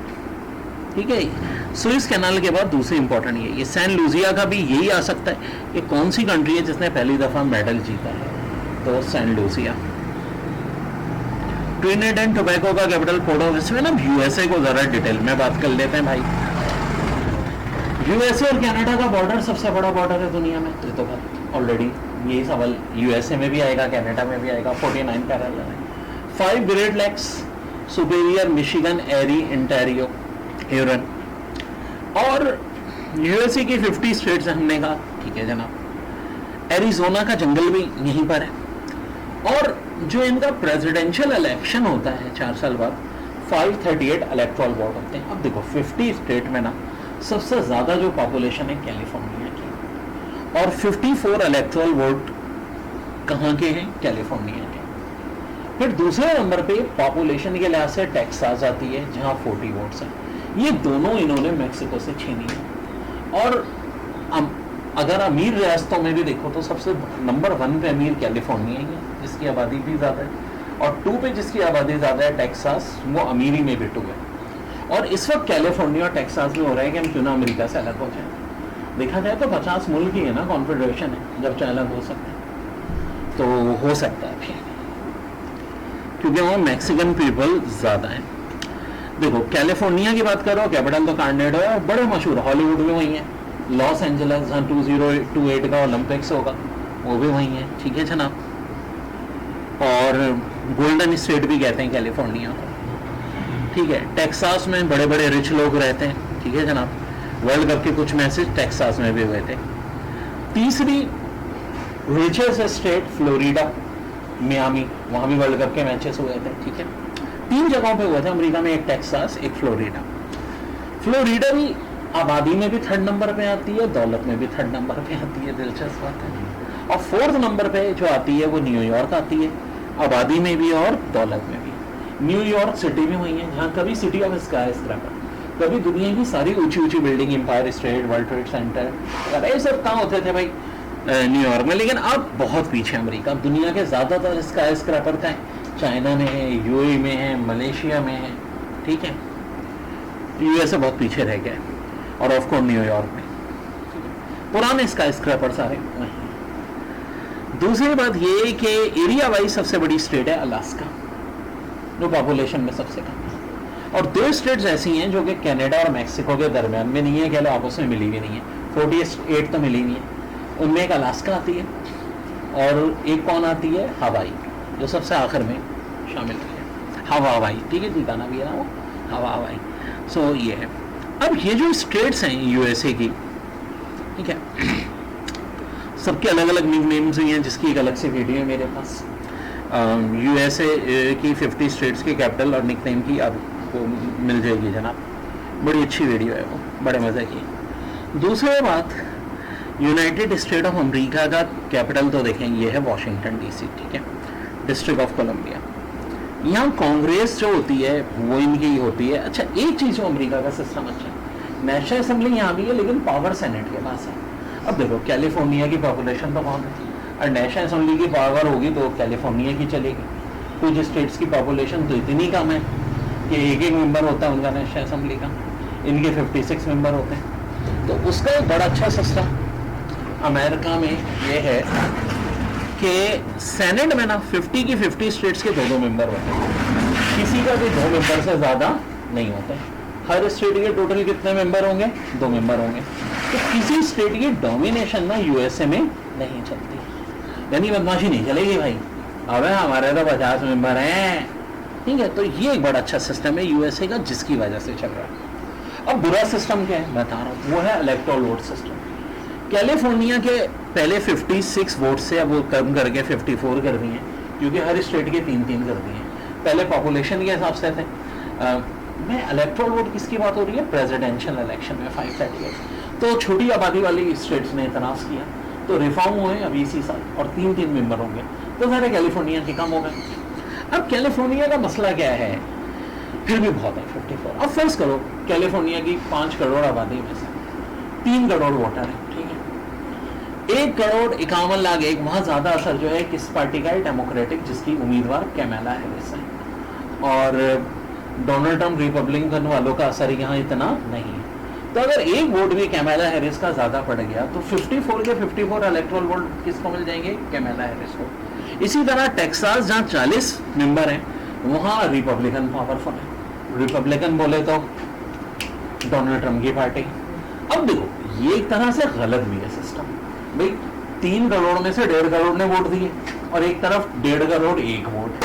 ठीक है, सुइस कैनाल के बाद दूसरी इंपॉर्टेंट ये सैन लूजिया का भी यही आ सकता है। ये कौन सी कंट्री है जिसने पहली दफा मेडल जीता है? तो San Lucia. Trinidad and Tobago का कैपिटल पोर्ट ऑफ स्पेन। अब यूएसए को जरा डिटेल में बात कर लेते हैं भाई। यूएसए और कनाडा का बॉर्डर सबसे बड़ा बॉर्डर है दुनिया में, तो बात ऑलरेडी यही सवाल यूएसए में भी आएगा, कनाडा में भी आएगा। 49 पैरेलल है। 5 ग्रेट लेक्स, सुपेरियर, मिशिगन, एरी, इंटेरियो, ह्यूरन। और यूएसए की 50 स्टेट्स हमने कहा, ठीक है जनाब। एरिजोना का जंगल भी यहीं पर है। और जो इनका प्रेसिडेंशियल इलेक्शन होता है 4 साल बाद, 538 इलेक्टोरल वोट होते हैं। अब देखो 50 स्टेट में ना सबसे ज्यादा जो पॉपुलेशन है कैलिफोर्निया की, और 54 इलेक्टोरल वोट कहाँ के हैं? कैलिफोर्निया के। फिर दूसरे नंबर पे पॉपुलेशन के लिहाज से टेक्सास आती है, जहाँ 40 वोट्स हैं। ये दोनों इन्होंने मैक्सिको से छीनी है। और अगर अमीर रियासतों में भी देखो तो सबसे नंबर 1 पे अमीर कैलिफोर्निया ही है, जिसकी आबादी भी ज़्यादा है, और 2 पे जिसकी आबादी ज़्यादा है टेक्सास, वो अमीरी में भी 2 है। और इस वक्त कैलिफोर्निया और टेक्सास में हो रहा है कि हम क्यों ना अमेरिका से अलग हो जाए। देखा जाए तो 50 मुल्क ही है ना, कॉन्फेडरेशन है, जब चाहे अलग हो सकते हैं तो हो सकता है भी, क्योंकि वहाँ मैक्सिकन पीपल ज़्यादा हैं। देखो कैलिफोर्निया की बात करो, कैपिटल तो कार्नेडो है, और बड़े मशहूर हॉलीवुड भी वहीं है। लॉस एंजल्स जहाँ 2028 का ओलंपिक्स होगा वो भी वहीं है, ठीक है जनाब। और गोल्डन स्टेट भी कहते हैं कैलिफोर्निया को, ठीक है। टेक्सास में बड़े बड़े रिच लोग रहते हैं, ठीक है जनाब। वर्ल्ड कप के कुछ मैचेस टेक्सास में भी हुए थे। तीसरी रिचेस्ट स्टेट फ्लोरिडा, मियामी, वहाँ भी वर्ल्ड कप के मैचेस हुए थे, ठीक है। 3 जगहों पे हुए थे अमेरिका में, एक टेक्सास, एक फ्लोरिडा। फ्लोरिडा भी आबादी में भी 3rd नंबर पे आती है, दौलत में भी 3rd नंबर पे आती है, दिलचस्प बात है। और 4th नंबर पे जो आती है वो न्यूयॉर्क आती है, आबादी में भी और दौलत में भी। न्यूयॉर्क सिटी भी वही है जहाँ कभी सिटी ऑफ स्काई स्क्रैपर, कभी दुनिया की सारी ऊंची ऊंची building, Empire State, World Trade Center, ये सब कहाँ होते थे भाई? न्यूयॉर्क में। लेकिन अब बहुत पीछे अमेरिका, दुनिया के ज़्यादातर स्काई स्क्रैपर थे चाइना में है, यूएई में है, मलेशिया में है, ठीक है। यूएसए बहुत पीछे रह गया, और ऑफ कोर्स न्यूयॉर्क में पुराने स्काई स्क्रैपर सारे वहीं। दूसरी बात ये कि एरिया वाइज सबसे बड़ी स्टेट है अलास्का, जो पॉपुलेशन में सबसे कम है। और 2 स्टेट्स ऐसी हैं जो कि कनाडा और मैक्सिको के दरमियान में नहीं है, कह लो आपस में मिली भी नहीं है, 48 तो मिली नहीं है। उनमें एक अलास्का आती है, और एक कौन आती है? हवाई, जो सबसे आखिर में शामिल है, हवाई, ठीक है, ठिकाना भी है ना वो, हवाई। सो ये है। अब ये जो स्टेट्स हैं यूएसए की, ठीक है, सबके अलग अलग निक नेम्स हुई हैं, जिसकी एक अलग से वीडियो है मेरे पास। यूएसए की 50 स्टेट्स के कैपिटल और निक नेम की आपको मिल जाएगी जनाब, बड़ी अच्छी वीडियो है वो, बड़े मज़े की। दूसरी बात, यूनाइटेड स्टेट ऑफ अमेरिका का कैपिटल तो देखें ये है वॉशिंगटन डीसी, ठीक है, डिस्ट्रिक्ट ऑफ कोलंबिया। यहाँ कांग्रेस जो होती है वो इनकी होती है। अच्छा, एक चीज़ जो अमेरिका का सिस्टम अच्छा है, नेशनल असेंबली यहाँ भी है लेकिन पावर सेनेट के पास है। अब देखो कैलिफोर्निया की पॉपुलेशन तो बहुत है, और नेशनल असेंबली की पावर होगी तो कैलिफोर्निया की चलेगी। कुछ स्टेट्स की पॉपुलेशन तो इतनी कम है कि एक मेंबर होता है उनका नेशनल असेंबली का, इनके 56 मेंबर होते हैं। तो उसका एक बड़ा अच्छा सिस्टम अमेरिका में ये है कि सेनेट में ना 50 की 50 स्टेट्स के 2-2 मेंबर होते हैं, किसी का भी 2 मेंबर से ज़्यादा नहीं होते। हर स्टेट के टोटल कितने मेंबर होंगे? 2 मेंबर होंगे। तो किसी स्टेट की डोमिनेशन ना यूएसए में नहीं चलती, यानी बदमाशी नहीं चलेगी भाई। अबे हमारे तो 50 मेंबर हैं, ठीक है। तो ये एक बड़ा अच्छा सिस्टम है यूएसए का, जिसकी वजह से चल रहा है। अब बुरा सिस्टम क्या है बता रहा हूँ, वो है इलेक्टोरल वोट सिस्टम। कैलिफोर्निया के पहले 56 वोट से अब वो कम करके 54 कर दिए, क्योंकि हर स्टेट के 3-3 कर दिए। पहले पॉपुलेशन के हिसाब से थे। मैं इलेक्टोरल वोट किसकी बात हो रही है, प्रेसिडेंशियल इलेक्शन में 538। तो छोटी आबादी वाली स्टेट्स ने इतराज़ किया, तो रिफॉर्म हुए अभी इसी साल, और 3-3 मेंबर होंगे, तो सारे कैलिफोर्निया के कम हो गए। अब कैलिफोर्निया का मसला क्या है, फिर भी बहुत है 54। अब फर्ज करो कैलिफोर्निया की 5 करोड़ आबादी में से 3 करोड़ वोटर है, ठीक है। 1,51,00,000 एक बहुत ज़्यादा असर जो है किस पार्टी का है, डेमोक्रेटिक, जिसकी उम्मीदवार कैमला हैरिस है। और डोनाल्ड ट्रंप रिपब्लिकन वालों का असर यहाँ इतना नहीं है। तो अगर एक वोट भी कैमला हैरिस का ज़्यादा पड़ गया तो 54 के 54 इलेक्टोरल वोट किसको मिल जाएंगे, कैमला हैरिस को। इसी तरह टेक्सास जहाँ 40 मेंबर हैं, वहाँ रिपब्लिकन पावरफुल है। रिपब्लिकन बोले तो डोनाल्ड ट्रंप की पार्टी। अब देखो ये एक तरह से गलत भी है सिस्टम भाई। 3 करोड़ में से 1.5 करोड़ ने वोट दिए, और एक तरफ 1.5 करोड़ एक वोट,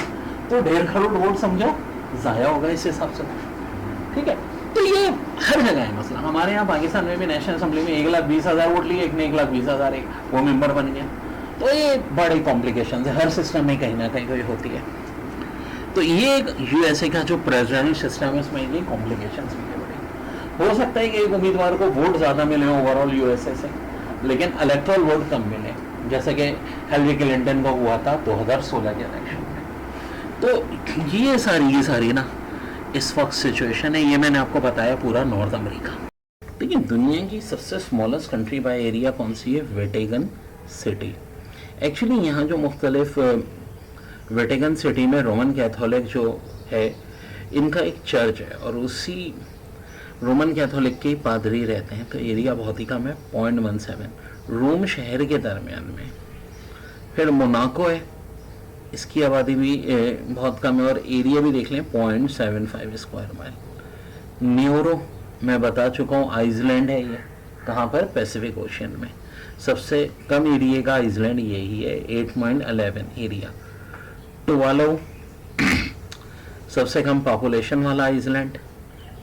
तो 1.5 करोड़ वोट समझो जाया होगा इस हिसाब से, ठीक है। तो ये हर जगह है मसला। हमारे यहाँ पाकिस्तान में भी नेशनल असेंबली में 1,20,000 वोट लिए, एक ने 1,20,000 एक वो मेंबर बन गया। तो ये बड़ी कॉम्प्लिकेशन है, हर सिस्टम में कहीं ना कहीं कोई होती है। तो ये एक यूएसए का जो प्रेसिडेंशियल सिस्टम है, इसमें ये कॉम्प्लिकेशन भी है बड़ी। हो सकता है कि एक उम्मीदवार को वोट ज़्यादा मिले ओवरऑल यूएसए से, लेकिन इलेक्टोरल वोट कम मिले, जैसे कि हिलरी क्लिंटन को हुआ था 2016 के इलेक्शन में। तो ये सारी ना इस वक्त सिचुएशन है। ये मैंने आपको बताया पूरा नॉर्थ अमेरिका। देखिए दुनिया की सबसे स्मॉलेस्ट कंट्री बाय एरिया कौन सी है, वेटिकन सिटी। एक्चुअली यहाँ जो मुख्तलिफ वेटिकन सिटी में रोमन कैथोलिक जो है, इनका एक चर्च है, और उसी रोमन कैथोलिक के पादरी रहते हैं। तो एरिया बहुत ही कम है, 0.17 रोम शहर के दरमियान में। फिर मोनाको है, इसकी आबादी भी बहुत कम है, और एरिया भी देख लें 0.75 स्क्वायर माइल। न्यूरो मैं बता चुका हूँ, आइसलैंड है ये, कहाँ पर, पैसिफिक ओशियन में। सबसे कम एरिया का आइसलैंड यही है, 8.11 एरिया। टुवालो सबसे कम पॉपुलेशन वाला आइसलैंड,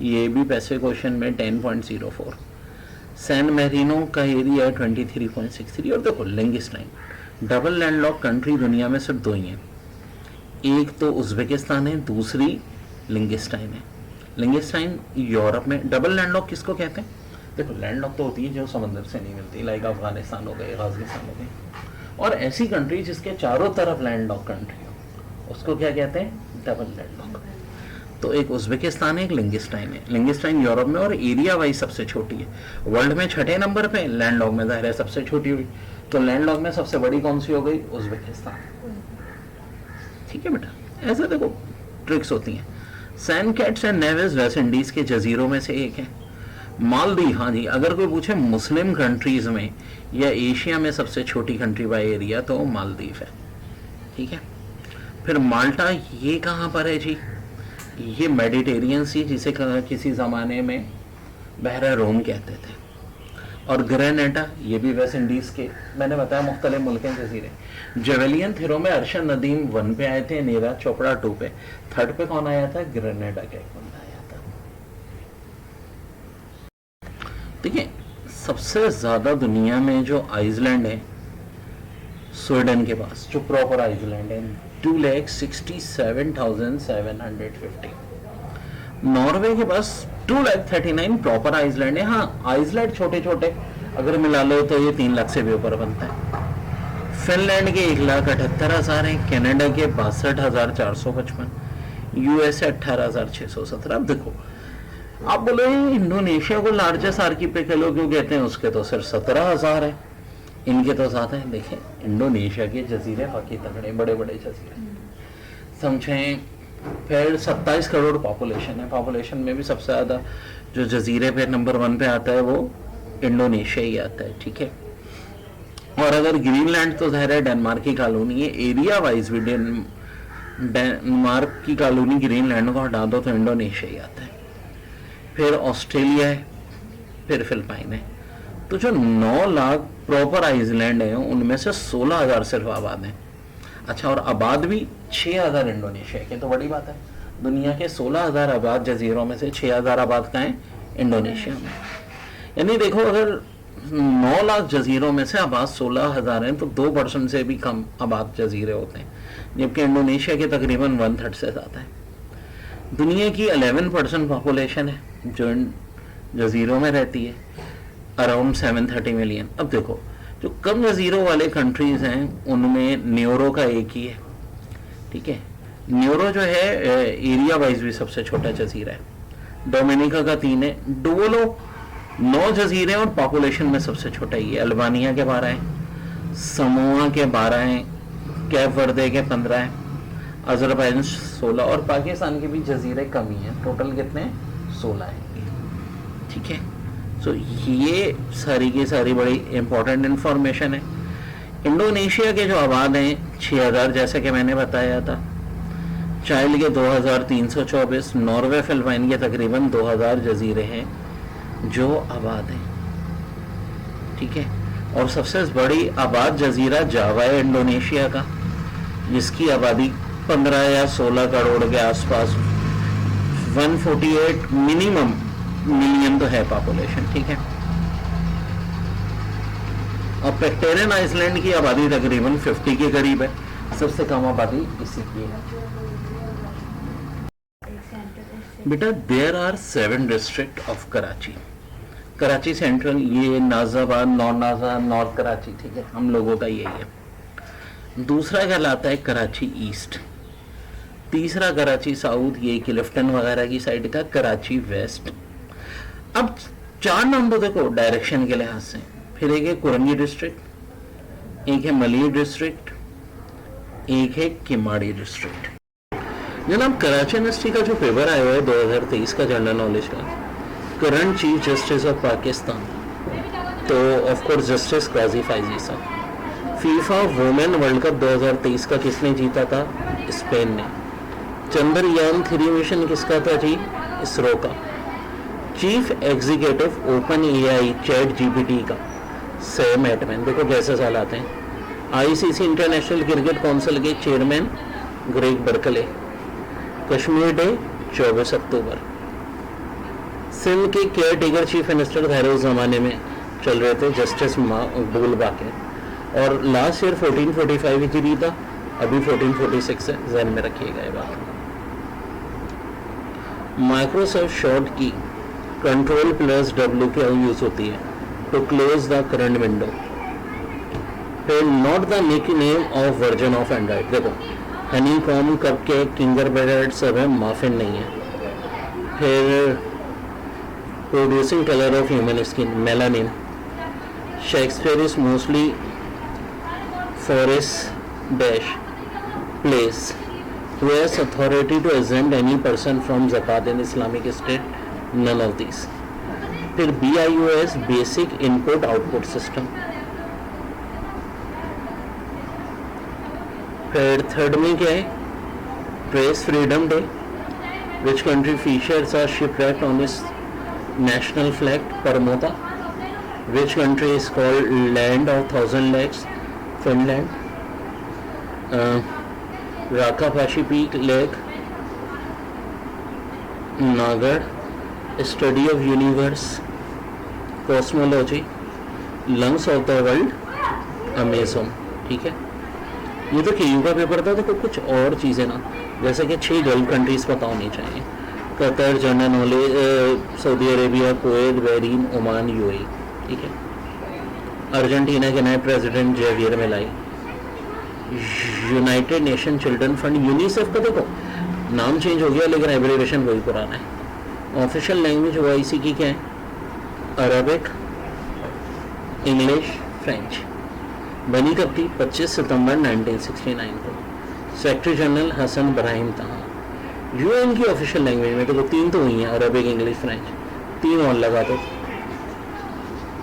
ये भी पैसिफिक ओशन में 10.04। सैन मैरिनो का एरिया 23.63। और देखो लिंगिस्टाइन, डबल लैंडलॉक कंट्री दुनिया में सिर्फ 2 ही हैं, एक तो उज़्बेकिस्तान है, दूसरी लिंगिस्टाइन है। लिंगिस्टाइन यूरोप में। डबल लैंडलॉक किसको कहते हैं, देखो लैंडलॉक तो होती है जो समंदर से नहीं मिलती, लाइक अफगानिस्तान हो गए, गाज़िस्तान हो गए। और ऐसी कंट्री जिसके चारों तरफ लैंडलॉक कंट्री हो, उसको क्या कहते हैं, डबल लैंडलॉक। तो एक उज़्बेकिस्तान है, एक लिंगिस्टाइन है। लिंगिस्टाइन यूरोप में और एरिया वाइज सबसे छोटी है, वर्ल्ड में 6ठे नंबर पे, लैंडलॉक में ज़ाहिर है सबसे छोटी हुई। तो लैंडलॉक में सबसे बड़ी कौन सी हो गई, उज़्बेकिस्तान, ठीक है बेटा। ऐसे देखो ट्रिक्स होती हैं। San Kitts and Nevis West Indies के जजीरों में से एक है। मालदीव, हाँ जी, अगर कोई पूछे मुस्लिम कंट्रीज में या एशिया में सबसे छोटी कंट्री बाय एरिया, तो मालदीव है, ठीक है। फिर माल्टा, ये कहाँ पर है जी, ये मेडिटेरियन सी, जिसे किसी ज़माने में बहरा रोम कहते थे। और ग्रेनेडा, ये भी वेस्ट इंडीज़ के, मैंने बताया मुख्तलिफ मुल्क के जजीरे। जेवेलियन थ्रो में अरशद नदीम 1 पे आए थे, नीरज चोपड़ा 2 पे, 3rd पे कौन आया था, ग्रेनेडा का एक बंदा आया था। देखिए सबसे ज़्यादा दुनिया में जो आइसलैंड है, स्वीडन के पास जो प्रॉपर आइसलैंड है, 2,67,750। नॉर्वे के पास 2,39,000 प्रॉपर आइसलैंड है। हाँ आइसलैंड छोटे छोटे अगर मिला लो तो ये 3 लाख से भी ऊपर बनता है। फिनलैंड के 1,78,000 है, कनाडा के 62,455, यूएसए 18,617। अब देखो आप बोलो इंडोनेशिया को लार्जेस्ट आर्किपेलागो क्यों कहते हैं, उसके तो सिर्फ 17,000 है, इनके तो ज़्यादा है। देखें इंडोनेशिया के जजीरे बाकी तगड़े बड़े बड़े जजीरे समझें। फिर 27 करोड़ पॉपुलेशन है, पॉपुलेशन में भी सबसे ज़्यादा जो जजीरे पे नंबर 1 पे आता है वो इंडोनेशिया ही आता है, ठीक है। और अगर ग्रीनलैंड तो ज़ाहिर है डेनमार्क की कॉलोनी है, एरिया वाइज भी डेनमार्क की कॉलोनी ग्रीनलैंड को हटा दो तो इंडोनेशिया ही आता है। फिर ऑस्ट्रेलिया है, फिर फिलिपाइन है। तो जो 9 लाख प्रॉपर आइसलैंड है उनमें से 16,000 सिर्फ आबाद हैं। अच्छा, और आबाद भी 6000 इंडोनेशिया के, तो बड़ी बात है। दुनिया के 16,000 आबाद जजीरों में से 6000 आबाद कहाँ हैं? इंडोनेशिया में। यानी देखो, अगर 9 लाख जजीरों में से आबाद 16,000 हैं तो 2% से भी कम आबाद जजीरे होते हैं, जबकि इंडोनेशिया के तकरीबन 1/3 से ज़्यादा है। दुनिया की 11% पॉपुलेशन है जो इन जजीरों में रहती है, अराउंड 730 मिलियन। अब देखो, जो कम जजीरों वाले कंट्रीज़ हैं उनमें न्यूरो का एक ही है, ठीक है। न्यूरो जो है एरिया वाइज भी सबसे छोटा जजीरा है। डोमिनिका का 3 है। डोलो 9 जजीरे और पॉपुलेशन में सबसे छोटा ही है। अल्बानिया के 12 हैं, समोआ के 12 हैं, कैप वर्दे के 15 हैं, अजरबैजान 16, और पाकिस्तान के भी जजीरे कम ही हैं। टोटल कितने? 16 हैं, ठीक है। तो ये सारी की सारी बड़ी इंपॉर्टेंट इंफॉर्मेशन है। इंडोनेशिया के जो आबाद हैं 6000, जैसे कि मैंने बताया था। चाइल्ड के 2324, नॉर्वे फिलिपाइन के तकरीबन 2000 जजीरे हैं जो आबाद हैं, ठीक है। और सबसे बड़ी आबाद जजीरा जावा है इंडोनेशिया का, जिसकी आबादी 15 या 16 करोड़ के आसपास, 148 मिनिमम मिलियन तो है पॉपुलेशन, ठीक है। और पेक्टेरियन आइसलैंड की आबादी तकरीबन 50 के करीब है, सबसे कम आबादी इसी की है। बेटा, there are 7 district of Karachi. Karachi central, ये नाजाबाद, नॉर्थ नाजा, नॉर्थ कराची, ठीक है, हम लोगों का यही है। दूसरा कहलाता है कराची ईस्ट, तीसरा कराची साउथ, ये क्लिफ्टन वगैरह की साइड का कराची वेस्ट। अब 4 नाम तो देखो डायरेक्शन के लिहाज से। फिर एक है कुरंगी डिस्ट्रिक्ट, एक है मलिर डिस्ट्रिक्ट, एक है किमाड़ी डिस्ट्रिक्ट। जनाब, कराची यूनिवर्सिटी का जो पेपर आया हुआ है 2023 का जनरल नॉलेज का, current chief justice of Pakistan, तो ऑफ कोर्स जस्टिस काजी फाइजी साहब। फीफा वुमेन वर्ल्ड कप 2023 का किसने जीता था? स्पेन ने। चंद्रयान 3 मिशन किसका था जी? इसरो का। Chief executive open AI chat GPT का सैम एटमैन। देखो कैसे साल आते हैं। आईसीसी इंटरनेशनल क्रिकेट काउंसिल के chairman Greg Berkeley. Kashmir day 24 अक्टूबर। सिंध के केयर टेकर चीफ मिनिस्टर थे उस जमाने में चल रहे थे जस्टिस मकबूल बाक़ी, और लास्ट ईयर 1445 हिजरी था, अभी 1446 है, जहन में रखिएगा ये बात। माइक्रोसॉफ्ट शॉर्ट की Ctrl+W क्या यूज होती है? To close the current window. फिर not the nick name of version of Android. देखो, honey comb, cupcake, ginger bread सब है, माफिन नहीं है। फिर producing colour of human skin, melanin. Shakespeare is mostly forest dash place who has authority to exempt any person from zakat in Islamic State? None of these. फिर BIOS basic input output system. फिर third में क्या है? Press freedom day. Which country features are shipwrecked on its national flag? Bermuda. Which country is called land of 1000 lakes? Finland. Rakaposhi peak lake, नागढ़। Study of universe, cosmology. Lungs of the world, Amazon, ठीक है। ये तो केयू का paper था, तो कुछ और चीज़ें ना, जैसे कि 6 गल्फ कंट्रीज पता होनी चाहिए। Qatar, general knowledge, Saudi Arabia, Kuwait, Bahrain, Oman, UAE, ठीक है। अर्जेंटीना के नए प्रेसिडेंट जेवियर मिलाई। United nation children fund, UNICEF का देखो नाम चेंज हो गया लेकिन एब्रिविएशन वही पुराना है। ऑफिशियल लैंग्वेज ओआईसी की क्या है? Arabic, English, French. बनी कब थी? 25 सितंबर 1969 को। सेक्रेटरी जनरल हसन इब्राहिम तहा। यूएन की ऑफिशियल लैंग्वेज में तो 3 तो हुई हैं, अरबिक, इंग्लिश, फ्रेंच। 3 और लगा दो।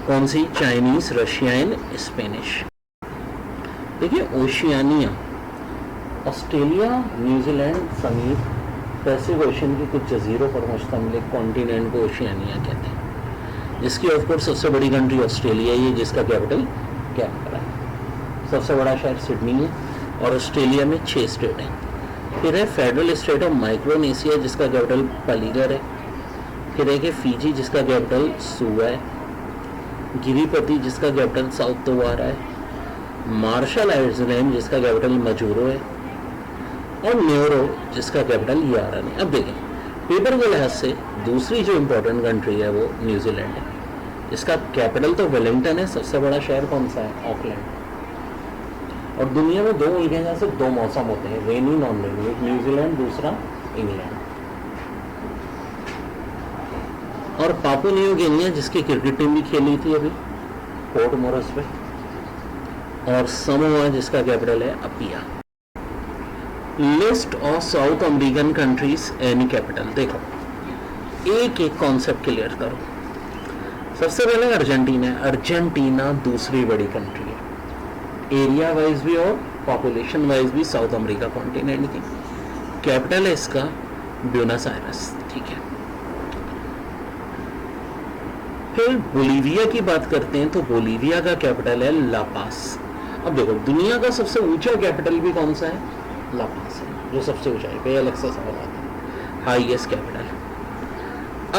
कौन सी? Chinese, Russian, Spanish. देखिए, ओशियानिया, ऑस्ट्रेलिया, न्यूजीलैंड समेत पैसिफिक ओशन के कुछ जजीरों पर मुश्तमिल एक कॉन्टिनेंट को ओशियानिया कहते हैं, जिसकी ऑफ कोर्स सबसे बड़ी कंट्री ऑस्ट्रेलिया है, जिसका कैपिटल कैनबरा है। सबसे बड़ा शहर सिडनी है, और ऑस्ट्रेलिया में 6 स्टेट हैं। फिर है फेडरल स्टेट ऑफ माइक्रोनेशिया जिसका कैपिटल पलीगर है। फिर है कि फीजी जिसका कैपिटल सुवा है। गिरिपति जिसका कैपिटल साउथ तोवारा है। मार्शल आइलैंड जिसका कैपिटल मजूरो है। और न्यूरो जिसका कैपिटल यारन है। अब देखें पेपर के लिहाज से दूसरी जो इम्पोर्टेंट कंट्री है वो न्यूजीलैंड है। इसका कैपिटल तो वेलिंगटन है, सबसे बड़ा शहर कौन सा है? ऑकलैंड। और दुनिया में 2 एरिया से 2 मौसम होते हैं, रेनी नॉन रेनी, एक न्यूजीलैंड दूसरा इंग्लैंड। और पापुआ न्यू गिनिया जिसकी क्रिकेट टीम भी खेली थी अभी पोर्ट मोरस पे। और समोआ जिसका कैपिटल है Apia. List of south American countries any capital. देखो एक एक कॉन्सेप्ट क्लियर करो। सबसे पहले अर्जेंटीना। अर्जेंटीना दूसरी बड़ी कंट्री है, एरिया वाइज भी और पॉपुलेशन वाइज भी साउथ अमेरिका कॉन्टिनेंट की। कैपिटल है इसका ब्यूनस आयरस, ठीक है। फिर बोलीविया की बात करते हैं तो बोलीविया का कैपिटल है ला पास। अब देखो दुनिया का सबसे ऊंचा कैपिटल भी कौन सा है? ला पास है, जो सबसे ऊंचाई पे अलग से सवाल आता है, हाईएस्ट कैपिटल।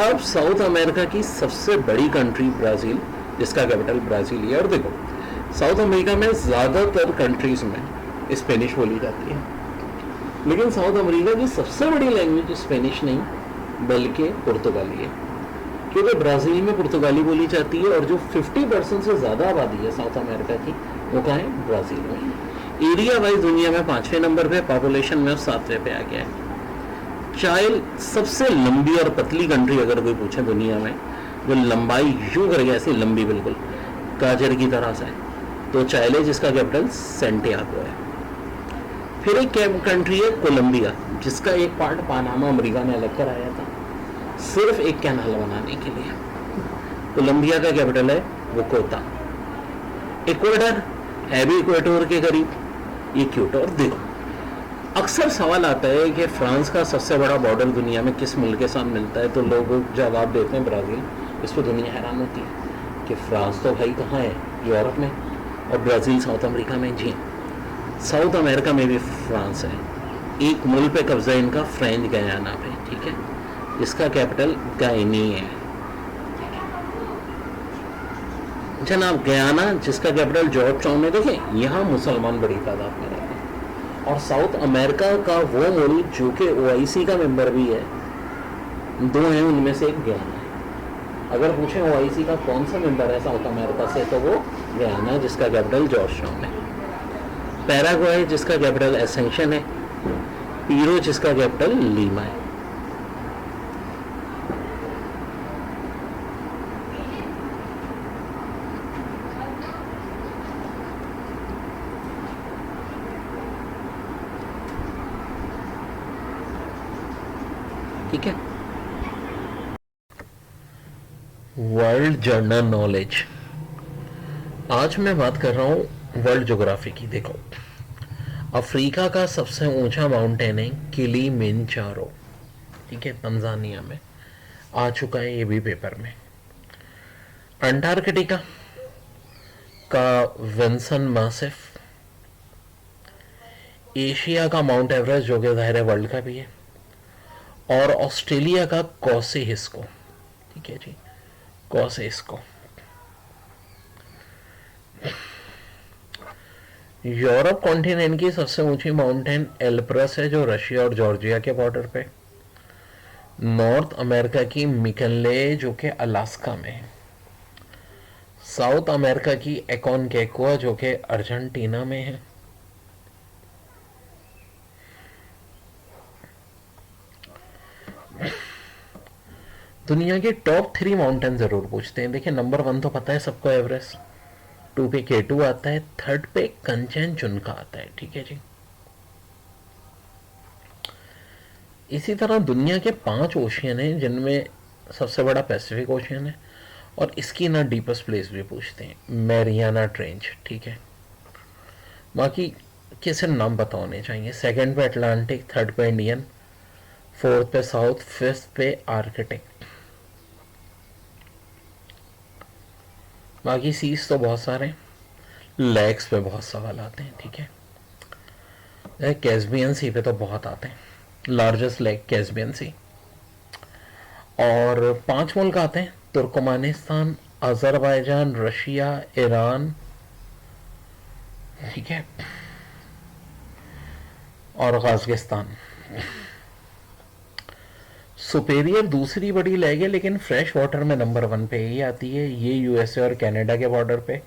अब साउथ अमेरिका की सबसे बड़ी कंट्री ब्राजील जिसका कैपिटल ब्राजील है। और देखो साउथ अमेरिका में ज़्यादातर कंट्रीज में स्पेनिश बोली जाती है, लेकिन साउथ अमेरिका की सबसे बड़ी लैंग्वेज स्पेनिश नहीं बल्कि पुर्तगाली है, क्योंकि ब्राज़ील में पुर्तगाली बोली जाती है। और जो 50% से ज़्यादा आबादी है साउथ अमेरिका की वो कहाँ है? ब्राज़ील में। एरिया वाइज दुनिया में 5वें नंबर पे, पॉपुलेशन में 7वें पे आ गया है। चाइल्ड सबसे लंबी और पतली कंट्री अगर कोई पूछे दुनिया में, जो लंबाई यूं करके ऐसी लंबी बिल्कुल गाजर की तरह से, तो चाइले जिसका कैपिटल सेंटियागो है। फिर एक कंट्री है कोलंबिया जिसका एक पार्ट पानामा अमेरिका ने अलग कराया था सिर्फ एक कैनाल बनाने के लिए। कोलंबिया का कैपिटल है बोगोता। इक्वेटर है भी इक्वेटर के करीब, ये क्यूटो। और देखो अक्सर सवाल आता है कि फ्रांस का सबसे बड़ा बॉर्डर दुनिया में किस मुल्क के साथ मिलता है, तो लोग जवाब देते हैं ब्राज़ील। इस पर दुनिया हैरान होती है कि फ्रांस तो भाई कहाँ है? यूरोप में, और ब्राज़ील साउथ अमेरिका में। जी साउथ अमेरिका में भी फ्रांस है। एक मुल्क पे कब्जा इनका फ्रेंच गयाना पे, ठीक है, इसका कैपिटल गायनी है जनाब। गयाना जिसका कैपिटल जॉर्ज टाउन है। देखें यहाँ मुसलमान बड़ी तादाद में रहते हैं। और साउथ अमेरिका का वो मुल्क जो कि OIC का मेंबर भी है, 2 हैं उनमें से एक गयाना है। अगर पूछें OIC का कौन सा मेंबर है साउथ अमेरिका से, तो वो गयाना जिसका कैपिटल जॉर्ज टाउन है। पैराग्वे जिसका कैपिटल एसेंशन है। पीरो जिसका कैपिटल लीमा है। ठीक है। World general knowledge. आज मैं बात कर रहा हूँ वर्ल्ड ज्योग्राफी की। देखो अफ्रीका का सबसे ऊंचा माउंटेन है किलिमंजारो, ठीक है, तंजानिया में। आ चुका है ये भी पेपर में। अंटार्कटिका का विंसन मासिफ। एशिया का माउंट एवरेस्ट जो कि जाहिर है वर्ल्ड का भी है। और ऑस्ट्रेलिया का कोसेहिस्को, ठीक है जी, कोसेहिस्को। यूरोप कॉन्टिनेंट की सबसे ऊंची माउंटेन एल्ब्रस है जो रशिया और जॉर्जिया के बॉर्डर पे। नॉर्थ अमेरिका की मिकनले जो कि अलास्का में है। साउथ अमेरिका की एकोनकेगुआ जो कि अर्जेंटीना में है। दुनिया के टॉप 3 माउंटेन जरूर पूछते हैं। देखिए नंबर 1 तो पता है सबको, एवरेस्ट। 2 पे K2 आता है, 3rd पे कंचनजुंगा आता है, ठीक है जी। इसी तरह दुनिया के 5 ओशियन हैं जिनमें सबसे बड़ा पैसिफिक ओशियन है, और इसकी ना डीपेस्ट प्लेस भी पूछते हैं, मैरियाना ट्रेंच, ठीक है। बाकी के सिर्फ नाम पता होने चाहिए। 2nd पे अटलांटिक, 3rd पे इंडियन, 4th पे साउथ, 5th पे आर्कटिक। बाकी सीज तो बहुत सारे, लेग्स पे बहुत सवाल आते हैं, ठीक है। कैस्पियन सी पे तो बहुत आते हैं, लार्जेस्ट लेक कैस्पियन सी। और 5 मुल्क आते हैं, तुर्कमानिस्तान, अजरबैजान, रशिया, ईरान, ठीक है, और कजाकिस्तान। सुपेरियर दूसरी बड़ी लेक है, लेकिन फ्रेश वाटर में नंबर 1 पे ही आती है। ये यूएसए और कनाडा के बॉर्डर पे,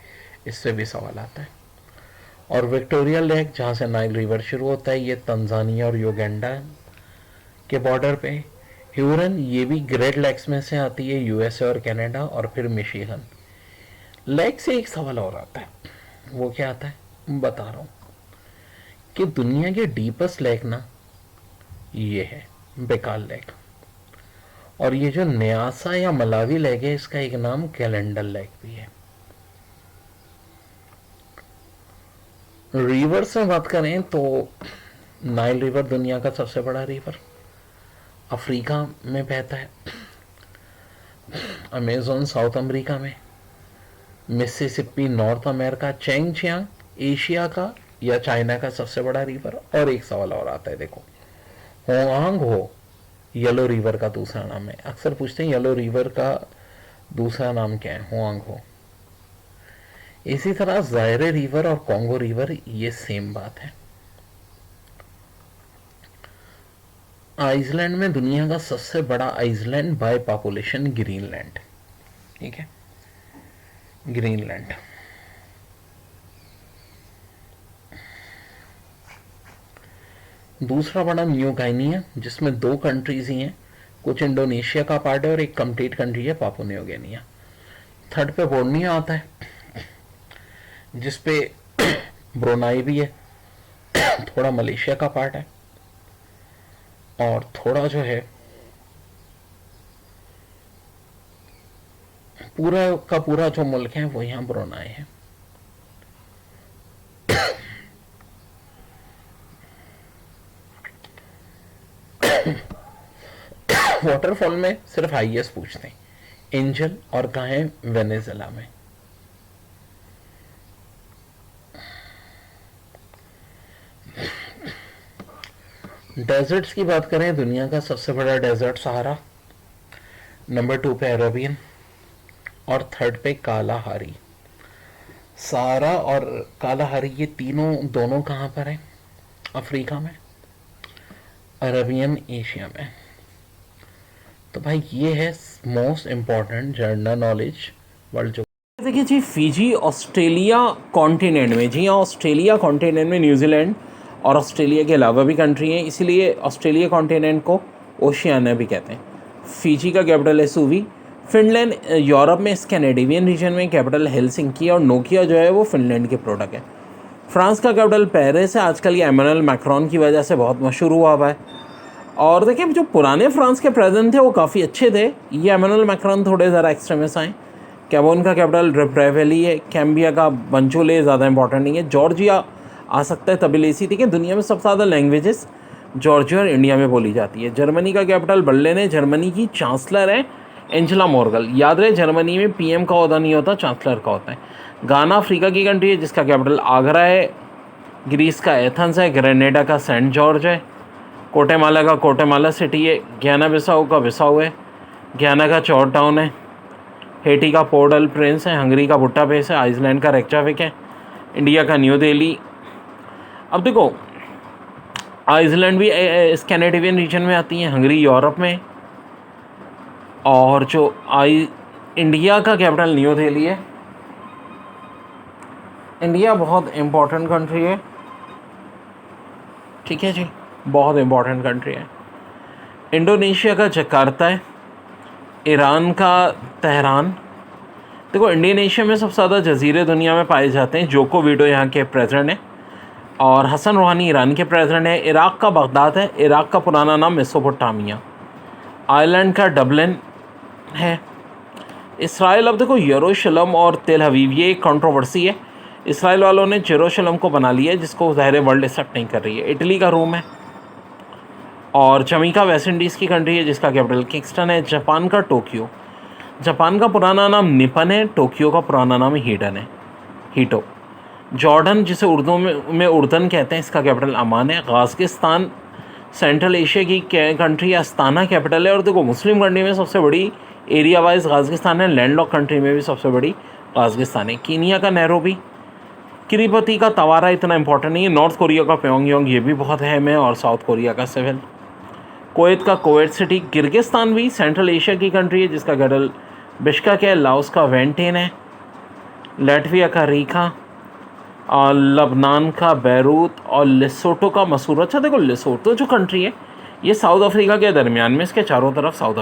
इससे भी सवाल आता है। और विक्टोरिया लेक, जहाँ से नाइल रिवर शुरू होता है, ये तंजानिया और युगांडा के बॉर्डर पे। ह्यूरन, ये भी ग्रेट लेक्स में से आती है, यूएसए और कनाडा। और फिर मिशिगन। लेक से एक सवाल और आता है, वो क्या आता है बता रहा हूँ, कि दुनिया के डीपेस्ट लेक ना ये है बेकाल लेक। और ये जो न्यासा या मलावी लेक है, इसका एक नाम कैलेंडर लेक भी है। रिवर से बात करें तो नाइल रिवर दुनिया का सबसे बड़ा रिवर, अफ्रीका में बहता है, अमेज़न साउथ अमेरिका में, मिसिसिपी नॉर्थ अमेरिका, चेंगचियांग एशिया का या चाइना का सबसे बड़ा रिवर। और एक सवाल और आता है, देखो, होआंग हो येलो रिवर का दूसरा नाम है। अक्सर पूछते हैं येलो रिवर का दूसरा नाम क्या है, होआंग हो। इसी तरह जायरे रिवर और कॉन्गो रिवर, ये सेम बात है। आइसलैंड में दुनिया का सबसे बड़ा आइसलैंड बाय पॉपुलेशन ग्रीनलैंड, ठीक है, ग्रीनलैंड। दूसरा बड़ा न्यू गाइनिया, जिसमें 2 कंट्रीज ही हैं, कुछ इंडोनेशिया का पार्ट है और एक कंप्लीट कंट्री है पापुआ न्यू गिनिया। थर्ड पे बोर्नियो आता है, जिसपे ब्रुनाई भी है, थोड़ा मलेशिया का पार्ट है, और थोड़ा जो है पूरा का पूरा जो मुल्क है वो यहाँ ब्रुनाई है। वाटरफॉल में सिर्फ हाईएस्ट पूछते हैं, एंजल, और कहाँ है, वेनेजुएला में। डेजर्ट्स की बात करें, दुनिया का सबसे बड़ा डेजर्ट सहारा, नंबर 2 पे अरेबियन, और थर्ड पे कालाहारी। सहारा और कालाहारी ये तीनों दोनों कहाँ पर हैं, अफ्रीका में, अरेबियन एशिया में। तो भाई ये है most important general knowledge world. जो देखिए जी, फिजी ऑस्ट्रेलिया कॉन्टिनेंट में, जी हाँ, ऑस्ट्रेलिया कॉन्टिनेंट में न्यूजीलैंड और ऑस्ट्रेलिया के अलावा भी कंट्री हैं, इसीलिए ऑस्ट्रेलिया कॉन्टिनेंट को ओशियाना भी कहते हैं। फिजी का कैपिटल है सुवी। फिनलैंड यूरोप में स्कैंडिनेवियन रीजन में कैपिटल हेलसिंकी, और नोकिया जो है वो फिनलैंड के प्रोडक्ट है। फ्रांस का कैपिटल पेरिस है, आजकल ये एमैनुअल मैक्रोन की वजह से बहुत मशहूर हुआ है। और देखिए, जो पुराने फ्रांस के प्रेसिडेंट थे वो काफ़ी अच्छे थे, ये एमैनुअल मैक्रोन थोड़े ज़रा एक्सट्रीमिस्ट आए। कैबोन का कैपिटल रिब्रेवेली है, कैम्बिया का बंचोले ज़्यादा इंपॉर्टेंट नहीं है। जॉर्जिया आ सकता है तबिलिसी, ठीक है। दुनिया में सबसे ज़्यादा लैंग्वेजेस जॉर्जिया और इंडिया में बोली जाती है। जर्मनी का कैपिटल बर्लिन है, जर्मनी की चांसलर है एंजेला मर्केल। याद रहे, जर्मनी में पीएम का ओहदा नहीं होता, चांसलर का होता है। गाना अफ्रीका की कंट्री है, जिसका कैपिटल आगरा है। ग्रीस का एथेंस है, ग्रेनेडा का सेंट जॉर्ज है। कोटेमाला का कोटेमाला सिटी है। गियाना बिसाऊ का बिसाऊ है। गियाना का जॉर्ज टाउन है। हेटी का पोर्ट अल प्रिंस है। हंगरी का बुट्टापेस्ट है। आइसलैंड का रेक्चाविक है। इंडिया का न्यू दिल्ली। अब देखो, आइसलैंड भी स्कैंडिनेवियन रीजन में आती है, हंगरी यूरोप में। और जो इंडिया का कैपिटल न्यू दिल्ली है। इंडिया बहुत इम्पोर्टेंट कंट्री है, ठीक है जी, बहुत इम्पोर्टेंट कंट्री है। इंडोनेशिया का जकार्ता है। ईरान का तेहरान। देखो, इंडोनेशिया में सबसे ज़्यादा जजीरे दुनिया में पाए जाते हैं। जोको विडो यहाँ के प्रेसिडेंट हैं, और हसन रूहानी ईरान के प्रेसिडेंट हैं। इराक़ का बगदाद है। इराक़ का पुराना नाम मेसोपोटामिया। आयरलैंड का डबलिन है। इसराइल, अब देखो, यरूशलेम और तेल अवीव ये एक कंट्रोवर्सी है। इसराइल वालों ने जेरूशलेम को बना लिया है, जिसको ज़ाहिर वर्ल्ड एक्सेप्ट नहीं कर रही है। इटली का रोम है। और जमीका वेस्ट इंडीज़ की कंट्री है, जिसका कैपिटल किंगस्टन है। जापान का टोक्यो। जापान का पुराना नाम निपन है। टोक्यो का पुराना नाम हीडन है, हीटो। जॉर्डन, जिसे उर्दू में उर्दन कहते हैं, इसका कैपिटल अमान है। गाज़िस्तान सेंट्रल एशिया की कंट्री, अस्ताना कैपिटल है। और देखो, मुस्लिम कंट्री में सबसे बड़ी एरिया वाइज गाज़िस्तान है, लैंडलॉक कंट्री में भी सबसे बड़ी गाज़िस्तान है। कीनिया का नैरोबी, किरीपति का तवारा इतना इंपॉर्टेंट नहीं है। नॉर्थ कोरिया का प्योंगयांग, ये भी बहुत अहम है। और साउथ कोरिया का सेवल। कुवैत का कुवैत सिटी। किर्गिस्तान भी सेंट्रल एशिया की कंट्री है, जिसका कैपिटल बिश्केक है। लाओस का वेंटेन है। लैटविया का रीका, और लबनान का बैरूत, और लेसोटो का मसूर। अच्छा देखो, लेसोटो जो कंट्री है ये साउथ अफ्रीका के दरमियान में, इसके चारों तरफ साउथ